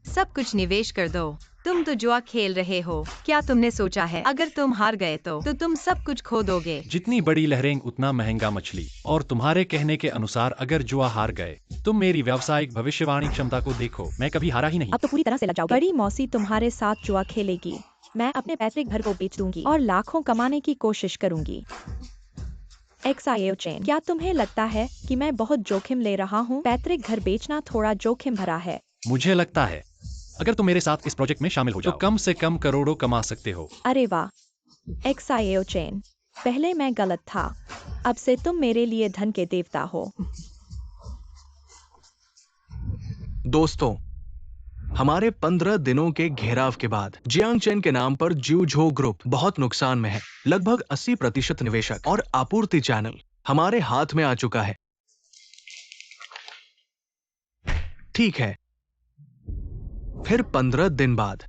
सब कुछ निवेश कर दो? तुम तो जुआ खेल रहे हो। क्या तुमने सोचा है अगर तुम हार गए तो तुम सब कुछ खो दोगे? जितनी बड़ी लहरें उतना महंगा मछली। और तुम्हारे कहने के अनुसार अगर जुआ हार गए, तुम मेरी व्यावसायिक भविष्यवाणी क्षमता को देखो, मैं कभी हारा ही नहीं। अब तो पूरी तरह से लग जाओगे। बड़ी मौसी तुम्हारे साथ जुआ खेलेगी। मैं अपने पैतृक घर को बेच दूंगी और लाखों कमाने की कोशिश करूंगी। एक्सायो चेन, क्या तुम्हें लगता है कि मैं बहुत जोखिम ले रहा हूँ? पैतृक घर बेचना थोड़ा जोखिम भरा है। मुझे लगता है अगर तुम मेरे साथ इस प्रोजेक्ट में शामिल हो जाओ तो कम से कम करोड़ों कमा सकते हो। अरे वाह एक्सायो चेन, पहले मैं गलत था, अब से तुम मेरे लिए धन के देवता हो। दोस्तों, हमारे 15 दिनों के घेराव के बाद जियांग चेन के नाम पर ज्यूझो ग्रुप बहुत नुकसान में है। लगभग 80% निवेशक और आपूर्ति चैनल हमारे हाथ में आ चुका है। ठीक है, फिर 15 दिन बाद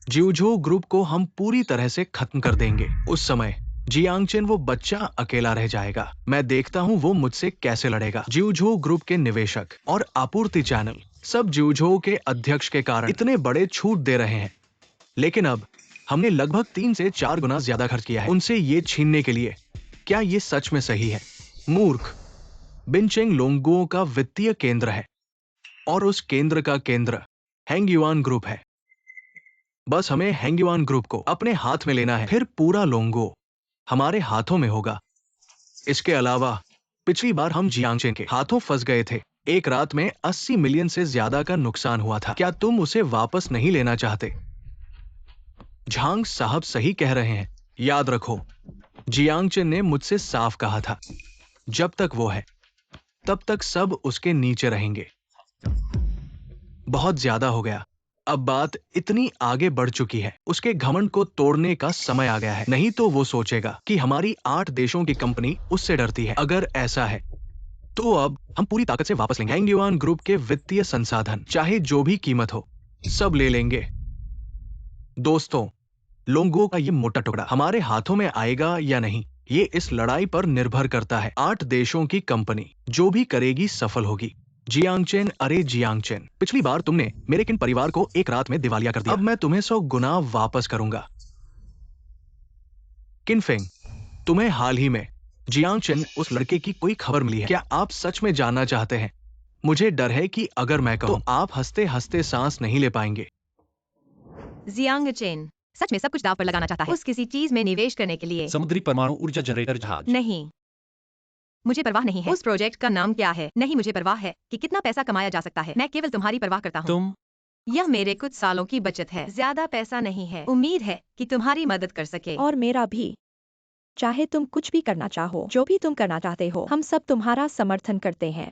ज्यूझो ग्रुप को हम पूरी तरह से खत्म कर देंगे। उस समय जियांग चेन वो बच्चा अकेला रह जाएगा। मैं देखता हूँ वो मुझसे कैसे लड़ेगा। ज्यूझो ग्रुप के निवेशक और आपूर्ति चैनल सब ज्यूझो के अध्यक्ष के कारण इतने बड़े छूट दे रहे हैं, लेकिन अब हमने लगभग 3 से 4 गुना ज्यादा खर्च किया है उनसे ये छीनने के लिए। क्या ये सच में सही है? मूर्ख, बिनचेंग लोंगुओं का वित्तीय केंद्र है और उस केंद्र का केंद्र हैंगयुआन ग्रुप है। बस हमें हैंगयुआन ग्रुप को अपने हाथ में लेना है, फिर पूरा लोंगो हमारे हाथों में होगा। इसके अलावा पिछली बार हम जियांग चेन के हाथों फंस गए थे। एक रात में 80 मिलियन से ज्यादा का नुकसान हुआ था। क्या तुम उसे वापस नहीं लेना चाहते? झांग साहब सही कह रहे हैं। याद रखो, जियांग चेन ने मुझसे साफ कहा था, जब तक वो है तब तक सब उसके नीचे रहेंगे। बहुत ज्यादा हो गया। अब बात इतनी आगे बढ़ चुकी है, उसके घमंड को तोड़ने का समय आ गया है। नहीं तो वो सोचेगा कि हमारी 8 देशों की कंपनी उससे डरती है। अगर ऐसा है तो अब हम पूरी ताकत से वापस लेंगे। हैंगयुआन ग्रुप के वित्तीय संसाधन, चाहे जो भी कीमत हो, सब ले लेंगे। दोस्तों, लोंगो का ये मोटा टुकड़ा हमारे हाथों में आएगा या नहीं, ये इस लड़ाई पर निर्भर करता है। 8 देशों की कंपनी जो भी करेगी सफल होगी। जियांग चेन, अरे जियांग चेन, पिछली बार तुमने मेरे किन परिवार को एक रात में दिवालिया कर दिया। अब मैं तुम्हें 100 गुना वापस करूंगा। किनफेंग, तुम्हें हाल ही में जियांग चेन उस लड़के की कोई खबर मिली है? क्या आप सच में जानना चाहते हैं? मुझे डर है कि अगर मैं कहूं तो आप हंसते हंसते सांस नहीं ले पाएंगे। जियांग चेन सच में सब कुछ दांव पर लगाना चाहता है उस किसी चीज में निवेश करने के लिए। समुद्री परमाणु ऊर्जा जनरेटर जहाज। नहीं, मुझे परवाह नहीं है उस प्रोजेक्ट का नाम क्या है। नहीं, मुझे परवाह है कि कितना पैसा कमाया जा सकता है। मैं केवल तुम्हारी परवाह करता हूँ। तुम यह मेरे कुछ सालों की बचत है, ज्यादा पैसा नहीं है। उम्मीद है कि तुम्हारी मदद कर सके। और मेरा भी। चाहे तुम कुछ भी करना चाहो, जो भी तुम करना चाहते हो, हम सब तुम्हारा समर्थन करते हैं।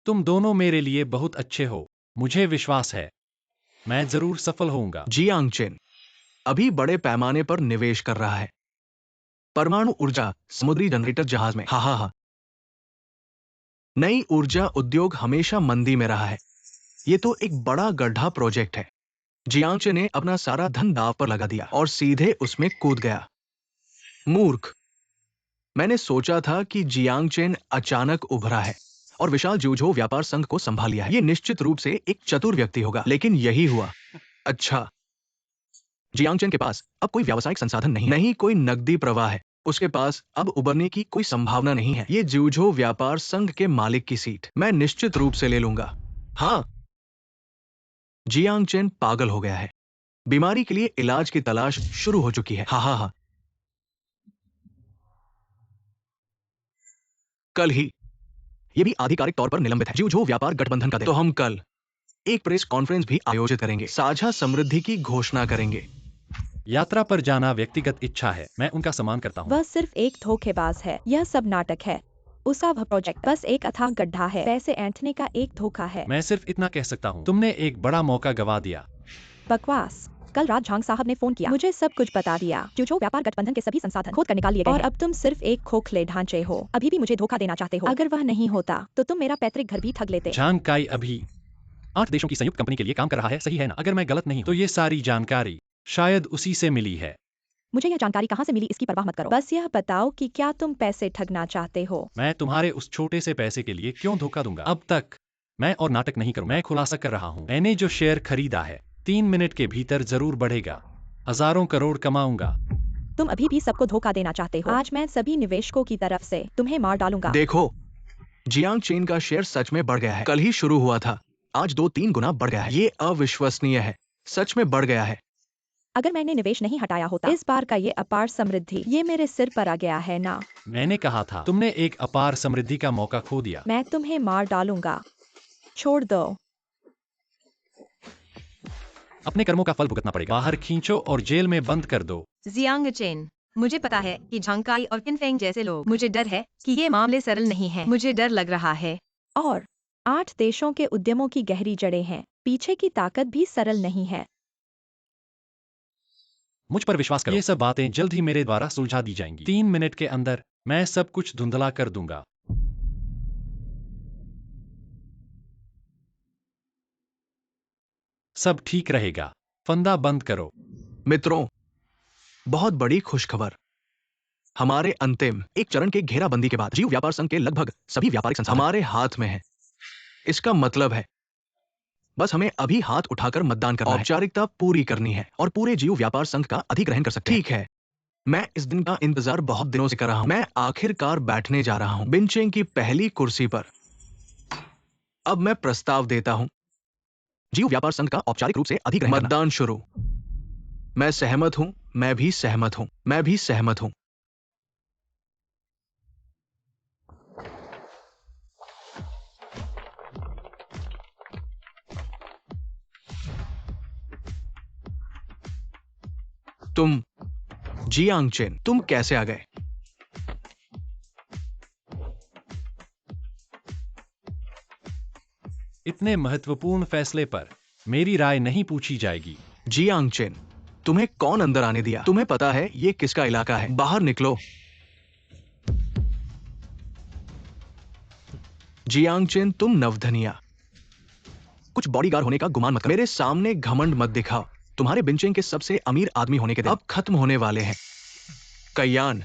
तुम दोनों मेरे लिए बहुत अच्छे हो, मुझे विश्वास है मैं जरूर सफल होऊंगा। जियांग चेन अभी बड़े पैमाने पर निवेश कर रहा है। परमाणु ऊर्जा, समुद्री जनरेटर जहाज में। हा। नई ऊर्जा उद्योग हमेशा मंदी में रहा है, ये तो एक बड़ा गड्ढा प्रोजेक्ट है। जियांग चेन ने अपना सारा धन दांव पर लगा दिया और सीधे उसमें कूद गया। मूर्ख। मैंने सोचा था कि जियांग चेन अचानक उभरा है और विशाल जूझो व्यापार संघ को संभाल लिया है। ये निश्चित रूप से एक चतुर व्यक्ति होगा, लेकिन यही हुआ। अच्छा, जियांग चेन के पास अब कोई व्यावसायिक संसाधन नहीं कोई नकदी प्रवाह है। उसके पास अब उबरने की कोई संभावना नहीं है। ये जूझो व्यापार संघ के मालिक की सीट मैं निश्चित रूप से ले लूंगा। हाँ, जियांग चेन पागल हो गया है। बीमारी के लिए इलाज की तलाश शुरू हो चुकी है। हाँ, कल ही। ये भी आधिकारिक तौर पर निलंबित है। जूझो व्यापार गठबंधन का दिन। तो हम कल एक प्रेस कॉन्फ्रेंस भी आयोजित करेंगे, साझा समृद्धि की घोषणा करेंगे। यात्रा पर जाना व्यक्तिगत इच्छा है, मैं उनका सम्मान करता हूँ। वह सिर्फ एक धोखेबाज है। यह सब नाटक है। उसका वह प्रोजेक्ट बस एक अथाह गड्ढा है। पैसे ऐंठने का एक धोखा है। मैं सिर्फ इतना कह सकता हूँ, तुमने एक बड़ा मौका गवा दिया। बकवास। कल रात झांग साहब ने फोन किया, मुझे सब कुछ बता दिया। जूझो व्यापार गठबंधन के सभी संसाधन खोद कर निकाल लिए गए और अब तुम सिर्फ एक खोखले ढांचे हो। अभी भी मुझे धोखा देना चाहते हो। अगर वह नहीं होता तो तुम मेरा पैतृक घर भी ठग लेते। झांग काई अभी 8 देशों की संयुक्त कंपनी के लिए काम कर रहा है, सही है ना? अगर मैं गलत नहीं हूँ तो ये सारी जानकारी शायद उसी से मिली है। मुझे यह जानकारी कहाँ से मिली इसकी परवाह मत करो। बस यह बताओ कि क्या तुम पैसे ठगना चाहते हो। मैं तुम्हारे उस छोटे से पैसे के लिए क्यों धोखा दूंगा? अब तक मैं और नाटक नहीं करूँ। मैं खुलासा कर रहा हूँ, मैंने जो शेयर खरीदा है 3 मिनट के भीतर जरूर बढ़ेगा। हजारों करोड़ कमाऊंगा। तुम अभी भी सबको धोखा देना चाहते हो। आज मैं सभी निवेशकों की तरफ से तुम्हें मार डालूंगा। देखो, जियांग चेन का शेयर सच में बढ़ गया है। कल ही शुरू हुआ था, आज 2-3 गुना बढ़ गया है। ये अविश्वसनीय है, सच में बढ़ गया है। अगर मैंने निवेश नहीं हटाया होता, इस बार का ये अपार समृद्धि ये मेरे सिर पर आ गया है ना। मैंने कहा था, तुमने एक अपार समृद्धि का मौका खो दिया। मैं तुम्हें मार डालूंगा। छोड़ दो। अपने कर्मों का फल भुगतना पड़ेगा। बाहर खींचो और जेल में बंद कर दो। जियांग चेन, मुझे पता है कि झांगकाई और किनफेंग जैसे लोग, मुझे डर है कि ये मामले सरल नहीं है। मुझे डर लग रहा है। और 8 देशों के उद्यमों की गहरी जड़ें हैं। पीछे की ताकत भी सरल नहीं है। मुझ पर विश्वास करो, ये सब बातें जल्द ही मेरे द्वारा सुलझा दी जाएंगी। 3 मिनट के अंदर मैं सब कुछ धुंधला कर दूंगा। सब ठीक रहेगा। फंदा बंद करो। मित्रों, बहुत बड़ी खुशखबर। हमारे अंतिम एक चरण के घेराबंदी के बाद जीव व्यापार संघ के लगभग सभी व्यापारिक संसाधन हमारे हाथ में है। इसका मतलब है बस हमें अभी हाथ उठाकर मतदान करना है, औपचारिकता पूरी करनी है और पूरे जीव व्यापार संघ का अधिग्रहण कर सकते हैं। ठीक है, मैं इस दिन का इंतजार बहुत दिनों से कर रहा हूं। मैं आखिरकार बैठने जा रहा हूं, बिनचेंग की पहली कुर्सी पर। अब मैं प्रस्ताव देता हूं, जीव व्यापार संघ का औपचारिक रूप से अधिग्रहण करना। मतदान शुरू। मैं सहमत हूं, मैं भी सहमत हूं, मैं भी सहमत हूं। तुम, जियांग चेन, तुम कैसे आ गए? इतने महत्वपूर्ण फैसले पर मेरी राय नहीं पूछी जाएगी। जियांग चेन, तुम्हें कौन अंदर आने दिया? तुम्हें पता है ये किसका इलाका है? बाहर निकलो। जियांग चेन, तुम नवधनिया, कुछ बॉडीगार्ड होने का गुमान मत करो। मेरे सामने घमंड मत दिखाओ। तुम्हारे बिनचेंग के सबसे अमीर आदमी होने के दिन अब खत्म होने वाले हैं। कयान,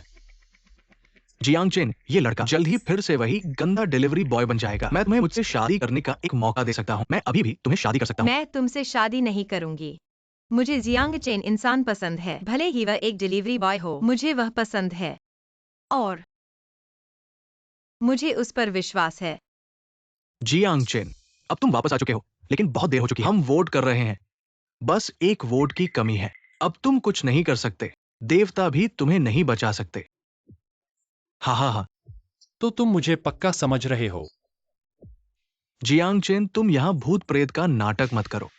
जियांग चेन, ये लड़का जल्द ही फिर से वही गंदा डिलीवरी बॉय बन जाएगा। मैं तुम्हें मुझसे शादी करने का एक मौका दे सकता हूँ। मैं अभी भी तुम्हें शादी कर सकता हूँ। मैं तुमसे शादी नहीं करूंगी। मुझे जियांग चेन इंसान पसंद है, भले ही वह एक डिलीवरी बॉय हो। मुझे वह पसंद है और मुझे उस पर विश्वास है। जियांग चेन, अब तुम वापस आ चुके हो, लेकिन बहुत देर हो चुकी है। हम वोट कर रहे हैं, बस एक वोट की कमी है। अब तुम कुछ नहीं कर सकते। देवता भी तुम्हें नहीं बचा सकते। हा। तो तुम मुझे पक्का समझ रहे हो? जियांग चेन, तुम यहां भूत प्रेत का नाटक मत करो।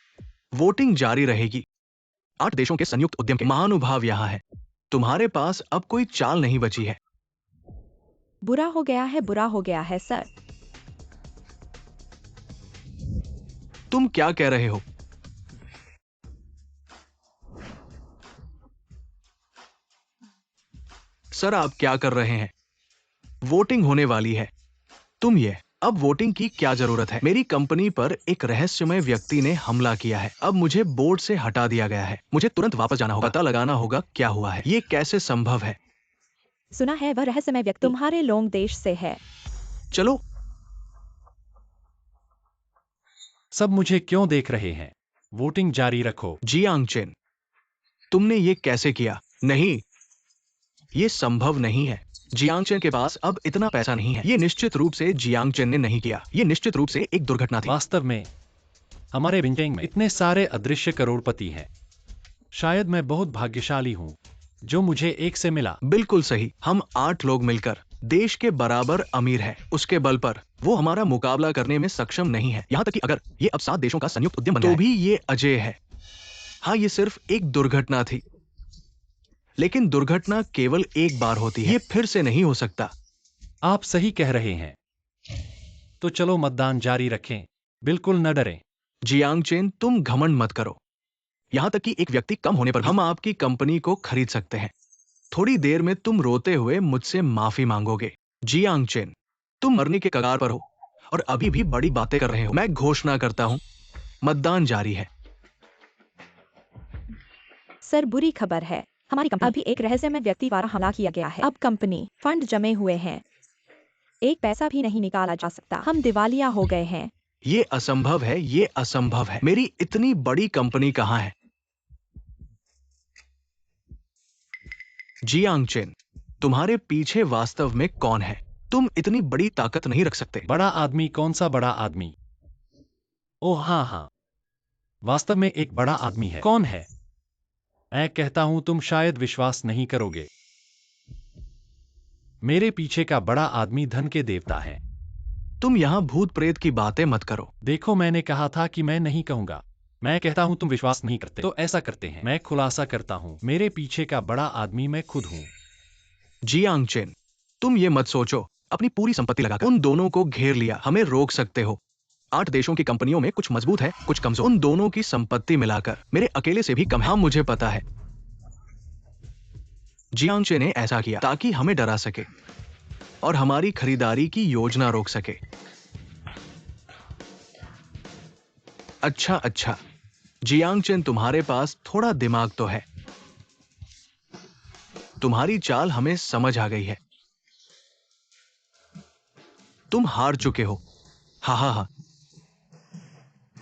वोटिंग जारी रहेगी। 8 देशों के संयुक्त उद्यम के महानुभाव यहां है। तुम्हारे पास अब कोई चाल नहीं बची है। बुरा हो गया है, बुरा हो गया है सर। तुम क्या कह रहे हो? सर, आप क्या कर रहे हैं? वोटिंग होने वाली है। तुम ये अब वोटिंग की क्या जरूरत है? मेरी कंपनी पर एक रहस्यमय व्यक्ति ने हमला किया है। अब मुझे बोर्ड से हटा दिया गया है। मुझे तुरंत वापस जाना होगा, पता लगाना होगा क्या हुआ है। ये कैसे संभव है? सुना है वह रहस्यमय व्यक्ति तुम्हारे लोंग देश से है। चलो, सब मुझे क्यों देख रहे हैं? वोटिंग जारी रखो। जियांग चेन, तुमने ये कैसे किया? नहीं, ये संभव नहीं है। जियांग चेन के पास अब इतना पैसा नहीं है। ये निश्चित रूप से जियांग चेन ने नहीं किया। ये निश्चित रूप से एक दुर्घटना थी। वास्तव में हमारे बिंचेंग में इतने सारे अदृश्य करोड़पति हैं। शायद मैं बहुत भाग्यशाली हूँ जो मुझे एक से मिला। बिल्कुल सही। हम 8 लोग मिलकर देश के बराबर अमीर हैं। उसके बल पर वो हमारा मुकाबला करने में सक्षम नहीं है। यहाँ तक कि अगर ये अब 7 देशों का संयुक्त उद्यम बन गया है, तो भी ये अजेय है। हाँ, ये सिर्फ एक दुर्घटना थी, लेकिन दुर्घटना केवल एक बार होती है। ये फिर से नहीं हो सकता। आप सही कह रहे हैं। तो चलो मतदान जारी रखें। बिल्कुल न डरें। जियांग चेन, तुम घमंड मत करो। यहाँ तक कि एक व्यक्ति कम होने पर भी हम आपकी कंपनी को खरीद सकते हैं। थोड़ी देर में तुम रोते हुए मुझसे माफी मांगोगे। जियांग चेन, तुम मरने के कगार पर हो और अभी भी बड़ी बातें कर रहे हो। मैं घोषणा करता हूं, मतदान जारी है। सर, बुरी खबर है। हमारी कंपनी अभी एक रहस्यमय व्यक्ति द्वारा हमला किया गया है। अब कंपनी फंड जमे हुए हैं, एक पैसा भी नहीं निकाला जा सकता। हम दिवालिया हो गए हैं। ये असंभव है, ये असंभव है। मेरी इतनी बड़ी कंपनी कहाँ है? जियांग चेन, तुम्हारे पीछे वास्तव में कौन है? तुम इतनी बड़ी ताकत नहीं रख सकते। बड़ा आदमी? कौन सा बड़ा आदमी? ओह हाँ हाँ, वास्तव में एक बड़ा आदमी है। कौन है? मैं कहता हूं तुम शायद विश्वास नहीं करोगे। मेरे पीछे का बड़ा आदमी धन के देवता है। तुम यहाँ भूत प्रेत की बातें मत करो। देखो, मैंने कहा था कि मैं नहीं कहूंगा। मैं कहता हूं तुम विश्वास नहीं करते, तो ऐसा करते हैं। मैं खुलासा करता हूं, मेरे पीछे का बड़ा आदमी मैं खुद हूं। जियांग चेन, तुम ये मत सोचो। अपनी पूरी संपत्ति लगाकर उन दोनों को घेर लिया। हमें रोक सकते हो। 8 देशों की कंपनियों में कुछ मजबूत है, कुछ कमजोर। उन दोनों की संपत्ति मिलाकर मेरे अकेले से भी कम है। हाँ, मुझे पता है। जियांग चेन ने ऐसा किया ताकि हमें डरा सके और हमारी खरीदारी की योजना रोक सके। अच्छा अच्छा, जियांग चेन, तुम्हारे पास थोड़ा दिमाग तो है। तुम्हारी चाल हमें समझ आ गई है। तुम हार चुके हो। हा हा हा।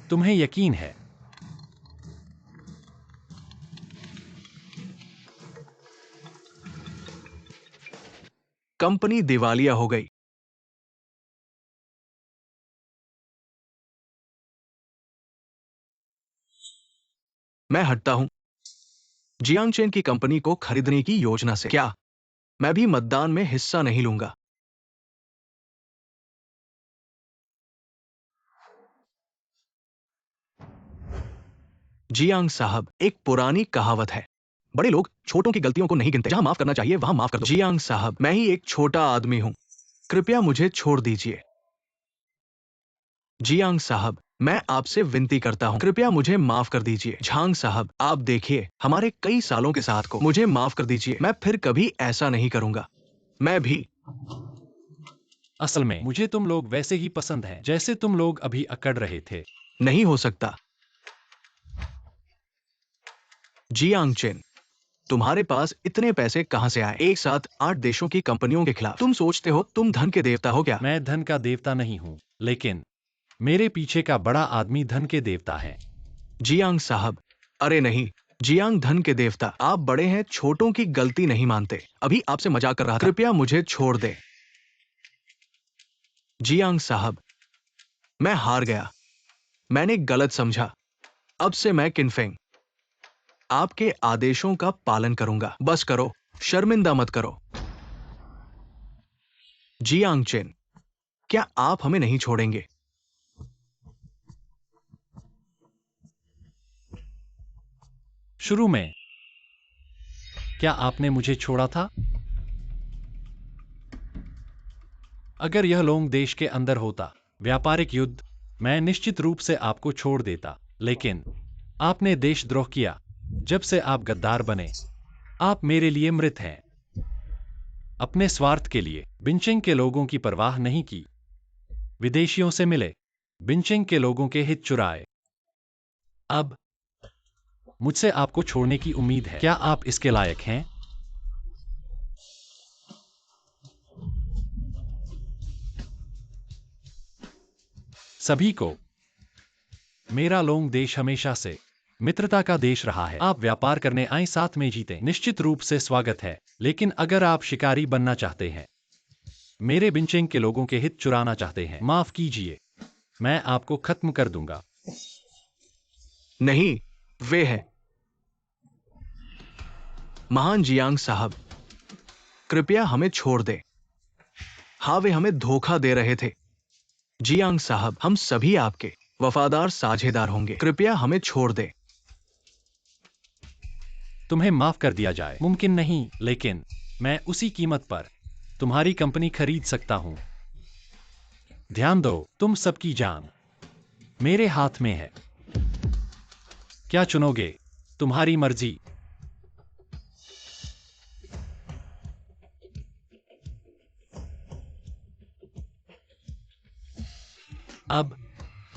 तुम्हें यकीन है? कंपनी दिवालिया हो गई। मैं हटता हूं जियांग चेन की कंपनी को खरीदने की योजना से। क्या मैं भी मतदान में हिस्सा नहीं लूंगा? जियांग साहब, एक पुरानी कहावत है, बड़े लोग छोटों की गलतियों को नहीं गिनते। जहां माफ करना चाहिए वहां माफ कर दो। जियांग साहब, मैं ही एक छोटा आदमी हूं। कृपया मुझे छोड़ दीजिए। जियांग साहब, मैं आपसे विनती करता हूं, कृपया मुझे माफ कर दीजिए। झांग साहब, आप देखिए हमारे कई सालों के साथ को। मुझे माफ कर दीजिए। मैं फिर कभी ऐसा नहीं करूंगा। मैं भी। असल में मुझे तुम लोग वैसे ही पसंद हैं जैसे तुम लोग अभी अकड़ रहे थे। नहीं हो सकता। जियांग चेन, तुम्हारे पास इतने पैसे कहां से आए? एक साथ 8 देशों की कंपनियों के खिलाफ। तुम सोचते हो तुम धन के देवता हो क्या? मैं धन का देवता नहीं हूं, लेकिन मेरे पीछे का बड़ा आदमी धन के देवता है। जियांग साहब, अरे नहीं, जियांग धन के देवता। आप बड़े हैं, छोटों की गलती नहीं मानते। अभी आपसे मजाक कर रहा था। कृपया मुझे छोड़ दे। जियांग साहब, मैं हार गया। मैंने गलत समझा। अब से मैं किनफेंग आपके आदेशों का पालन करूंगा। बस करो, शर्मिंदा मत करो। जियांग चेन, क्या आप हमें नहीं छोड़ेंगे? शुरू में क्या आपने मुझे छोड़ा था? अगर यह लोंग देश के अंदर होता, व्यापारिक युद्ध, मैं निश्चित रूप से आपको छोड़ देता। लेकिन आपने देशद्रोह किया। जब से आप गद्दार बने, आप मेरे लिए मृत हैं। अपने स्वार्थ के लिए बिंचेंग के लोगों की परवाह नहीं की। विदेशियों से मिले, बिनचेंग के लोगों के हित चुराए। अब मुझसे आपको छोड़ने की उम्मीद है। क्या आप इसके लायक हैं? सभी को मेरा लोंग देश हमेशा से मित्रता का देश रहा है। आप व्यापार करने आए, साथ में जीते, निश्चित रूप से स्वागत है। लेकिन अगर आप शिकारी बनना चाहते हैं, मेरे बिनचेंग के लोगों के हित चुराना चाहते हैं, माफ कीजिए, मैं आपको खत्म कर दूंगा। नहीं, वे है। महान जियांग साहब, कृपया हमें छोड़ दे। हाँ, वे हमें धोखा दे रहे थे। जियांग साहब, हम सभी आपके वफादार साझेदार होंगे। कृपया हमें छोड़ दे। तुम्हें माफ कर दिया जाए मुमकिन नहीं, लेकिन मैं उसी कीमत पर तुम्हारी कंपनी खरीद सकता हूं। ध्यान दो, तुम सबकी जान मेरे हाथ में है। क्या चुनोगे? तुम्हारी मर्जी। अब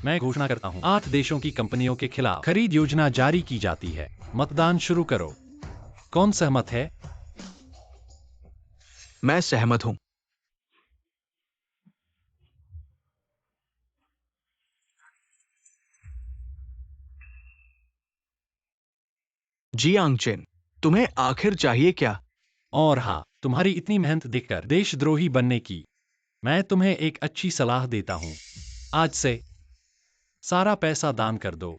मैं घोषणा करता हूं, 8 देशों की कंपनियों के खिलाफ खरीद योजना जारी की जाती है। मतदान शुरू करो। कौन सहमत है? मैं सहमत हूं। जियांग चेन, तुम्हें आखिर चाहिए क्या? और हाँ, तुम्हारी इतनी मेहनत देखकर देशद्रोही बनने की मैं तुम्हें एक अच्छी सलाह देता हूं। आज से सारा पैसा दान कर दो।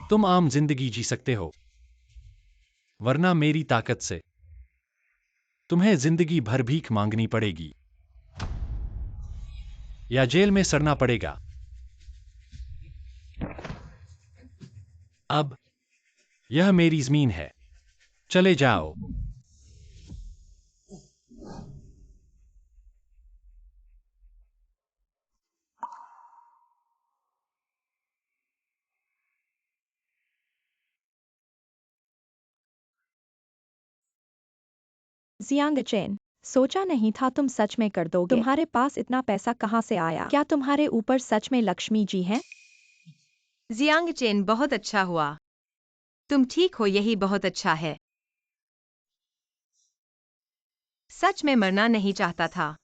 तुम आम जिंदगी जी सकते हो, वरना मेरी ताकत से तुम्हें जिंदगी भर भीख मांगनी पड़ेगी या जेल में सड़ना पड़ेगा। अब यह मेरी जमीन है, चले जाओ। जियांग चेन, सोचा नहीं था तुम सच में कर दोगे। तुम्हारे पास इतना पैसा कहाँ से आया? क्या तुम्हारे ऊपर सच में लक्ष्मी जी हैं? जियांग चेन, बहुत अच्छा हुआ। तुम ठीक हो, यही बहुत अच्छा है। सच में मरना नहीं चाहता था।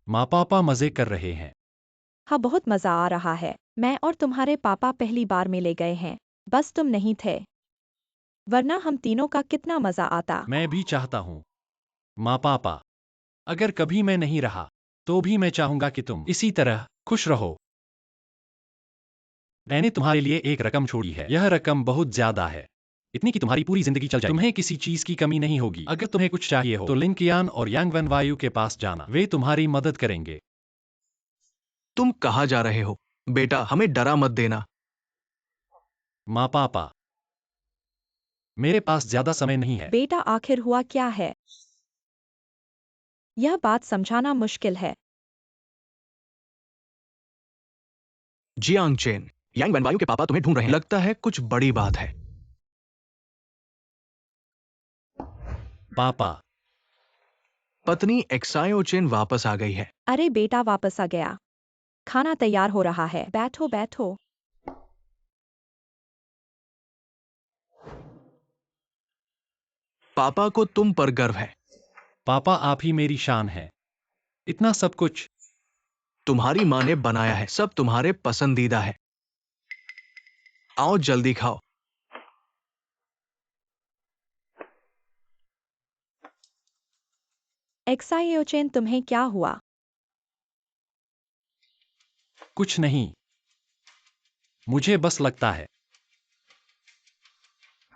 माँ पापा मजे कर रहे हैं। हाँ, बहुत मजा आ रहा है। मैं और तुम्हारे पापा पहली बार मिले गए हैं, बस तुम नहीं थे, वरना हम तीनों का कितना मजा आता। मैं भी चाहता हूँ माँ पापा। अगर कभी मैं नहीं रहा, तो भी मैं चाहूंगा कि तुम इसी तरह खुश रहो। मैंने तुम्हारे लिए एक रकम छोड़ी है। यह रकम बहुत ज्यादा है, इतनी कि तुम्हारी पूरी जिंदगी चल जाए। तुम्हें किसी चीज की कमी नहीं होगी। अगर तुम्हें कुछ चाहिए हो तो लिंकयान और यांगवन वायु के पास जाना, वे तुम्हारी मदद करेंगे। तुम कहाँ जा रहे हो? बेटा, हमें डरा मत देना। माँ पापा, मेरे पास ज्यादा समय नहीं है। बेटा, आखिर हुआ क्या है? यह बात समझाना मुश्किल है। जियांग चेन, यांग वनवायु के पापा तुम्हें ढूंढ रहे हैं। लगता है कुछ बड़ी बात है। पापा, पत्नी एक्सायो चेन वापस आ गई है। अरे बेटा, वापस आ गया। खाना तैयार हो रहा है, बैठो बैठो। पापा को तुम पर गर्व है। पापा आप ही मेरी शान है। इतना सब कुछ तुम्हारी माँ ने बनाया है, सब तुम्हारे पसंदीदा है। आओ जल्दी खाओ। एक्सायोचेन, तुम्हें क्या हुआ? कुछ नहीं, मुझे बस लगता है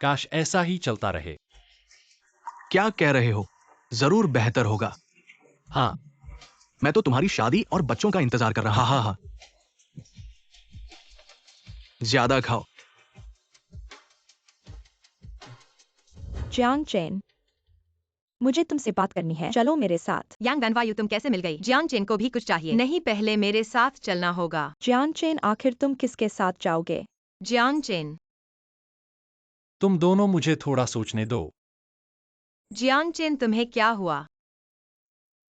काश ऐसा ही चलता रहे। क्या कह रहे हो? जरूर बेहतर होगा। हाँ, मैं तो तुम्हारी शादी और बच्चों का इंतजार कर रहा। हाँ हाँ, ज्यादा खाओ। जियांग चेन, मुझे तुमसे बात करनी है, चलो मेरे साथ। यांगवन वायु, तुम कैसे मिल गई? जियांग चेन को भी कुछ चाहिए। नहीं, पहले मेरे साथ चलना होगा। जियांग चेन, आखिर तुम किसके साथ जाओगे? Jiang chain. तुम दोनों मुझे थोड़ा सोचने दो। जियांग चेन, तुम्हें क्या हुआ?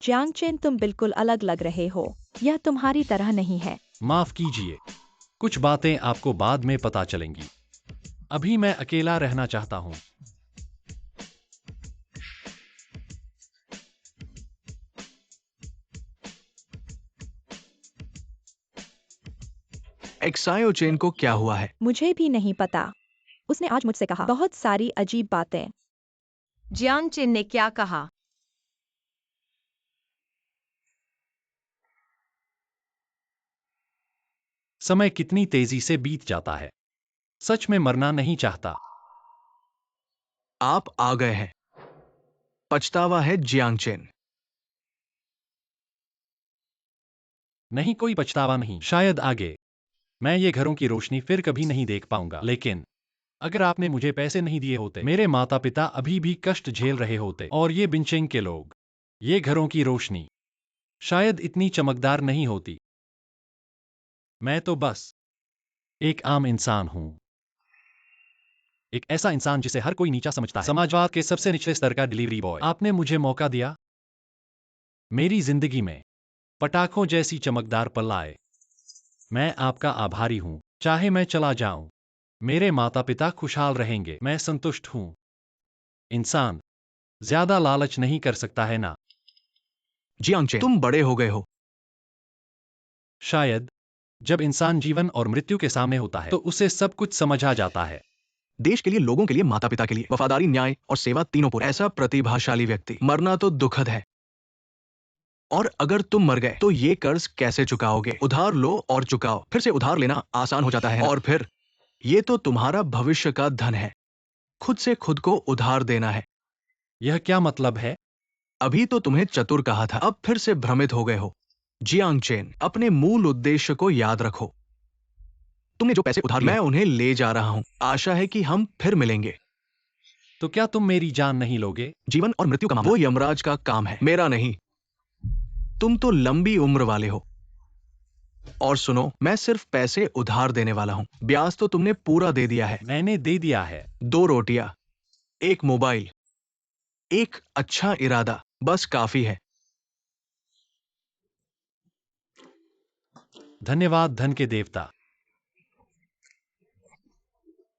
जियांग चेन, तुम बिल्कुल अलग लग रहे हो। यह तुम्हारी तरह नहीं है। माफ कीजिए, कुछ बातें आपको बाद में पता चलेंगी। अभी मैं अकेला रहना चाहता हूँ। एक्सायो चेन को क्या हुआ है? मुझे भी नहीं पता। उसने आज मुझसे कहा बहुत सारी अजीब बातें। जियांग चेन ने क्या कहा? समय कितनी तेजी से बीत जाता है। सच में मरना नहीं चाहता। आप आ गए हैं। पछतावा है जियांग चेन। नहीं, कोई पछतावा नहीं। शायद आगे मैं ये घरों की रोशनी फिर कभी नहीं देख पाऊंगा, लेकिन अगर आपने मुझे पैसे नहीं दिए होते, मेरे माता पिता अभी भी कष्ट झेल रहे होते, और ये बिनचेंग के लोग, ये घरों की रोशनी शायद इतनी चमकदार नहीं होती। मैं तो बस एक आम इंसान हूं। एक ऐसा इंसान जिसे हर कोई नीचा समझता है। समाजवाद के सबसे निचले स्तर का डिलीवरी बॉय। आपने मुझे मौका दिया। मेरी जिंदगी में पटाखों जैसी चमकदार पल आए। मैं आपका आभारी हूं। चाहे मैं चला जाऊं, मेरे माता पिता खुशहाल रहेंगे। मैं संतुष्ट हूं। इंसान ज्यादा लालच नहीं कर सकता है ना? जियांग चेन, तुम बड़े हो गए हो। शायद जब इंसान जीवन और मृत्यु के सामने होता है तो उसे सब कुछ समझ आ जाता है। देश के लिए, लोगों के लिए, माता पिता के लिए वफादारी, न्याय और सेवा, तीनों पूरे। ऐसा प्रतिभाशाली व्यक्ति। मरना तो दुखद है। और अगर तुम मर गए तो ये कर्ज कैसे चुकाओगे? उधार लो और चुकाओ। फिर से उधार लेना आसान हो जाता है, और फिर ये तो तुम्हारा भविष्य का धन है। खुद से खुद को उधार देना है। यह क्या मतलब है? अभी तो तुम्हें चतुर कहा था, अब फिर से भ्रमित हो गए हो। जियांग चेन, अपने मूल उद्देश्य को याद रखो। तुमने जो पैसे उधार लिए, मैं उन्हें ले जा रहा हूं। आशा है कि हम फिर मिलेंगे। तो क्या तुम मेरी जान नहीं लोगे? जीवन और मृत्यु का मामला वो यमराज का काम है, मेरा नहीं। तुम तो लंबी उम्र वाले हो। और सुनो, मैं सिर्फ पैसे उधार देने वाला हूं। ब्याज तो तुमने पूरा दे दिया है। मैंने दे दिया है। 2 रोटियां, एक मोबाइल, एक अच्छा इरादा, बस काफी है। धन्यवाद धन के देवता।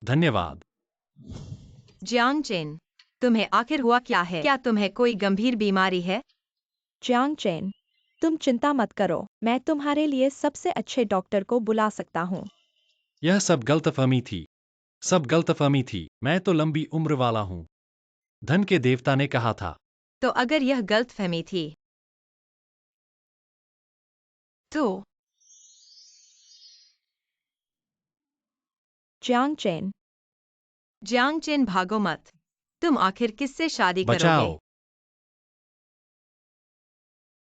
धन्यवाद। जियांग चेन, तुम्हें आखिर हुआ क्या है? क्या तुम्हें कोई गंभीर बीमारी है? जियांग चेन, तुम चिंता मत करो। मैं तुम्हारे लिए सबसे अच्छे डॉक्टर को बुला सकता हूँ। यह सब गलतफहमी थी। सब गलतफहमी थी। मैं तो लंबी उम्र वाला हूं। धन के देवता ने कहा था। तो अगर यह गलतफहमी थी तो जियांग चेन, जियांग चेन, भागो मत। तुम आखिर किससे शादी करोगे? बचाओ।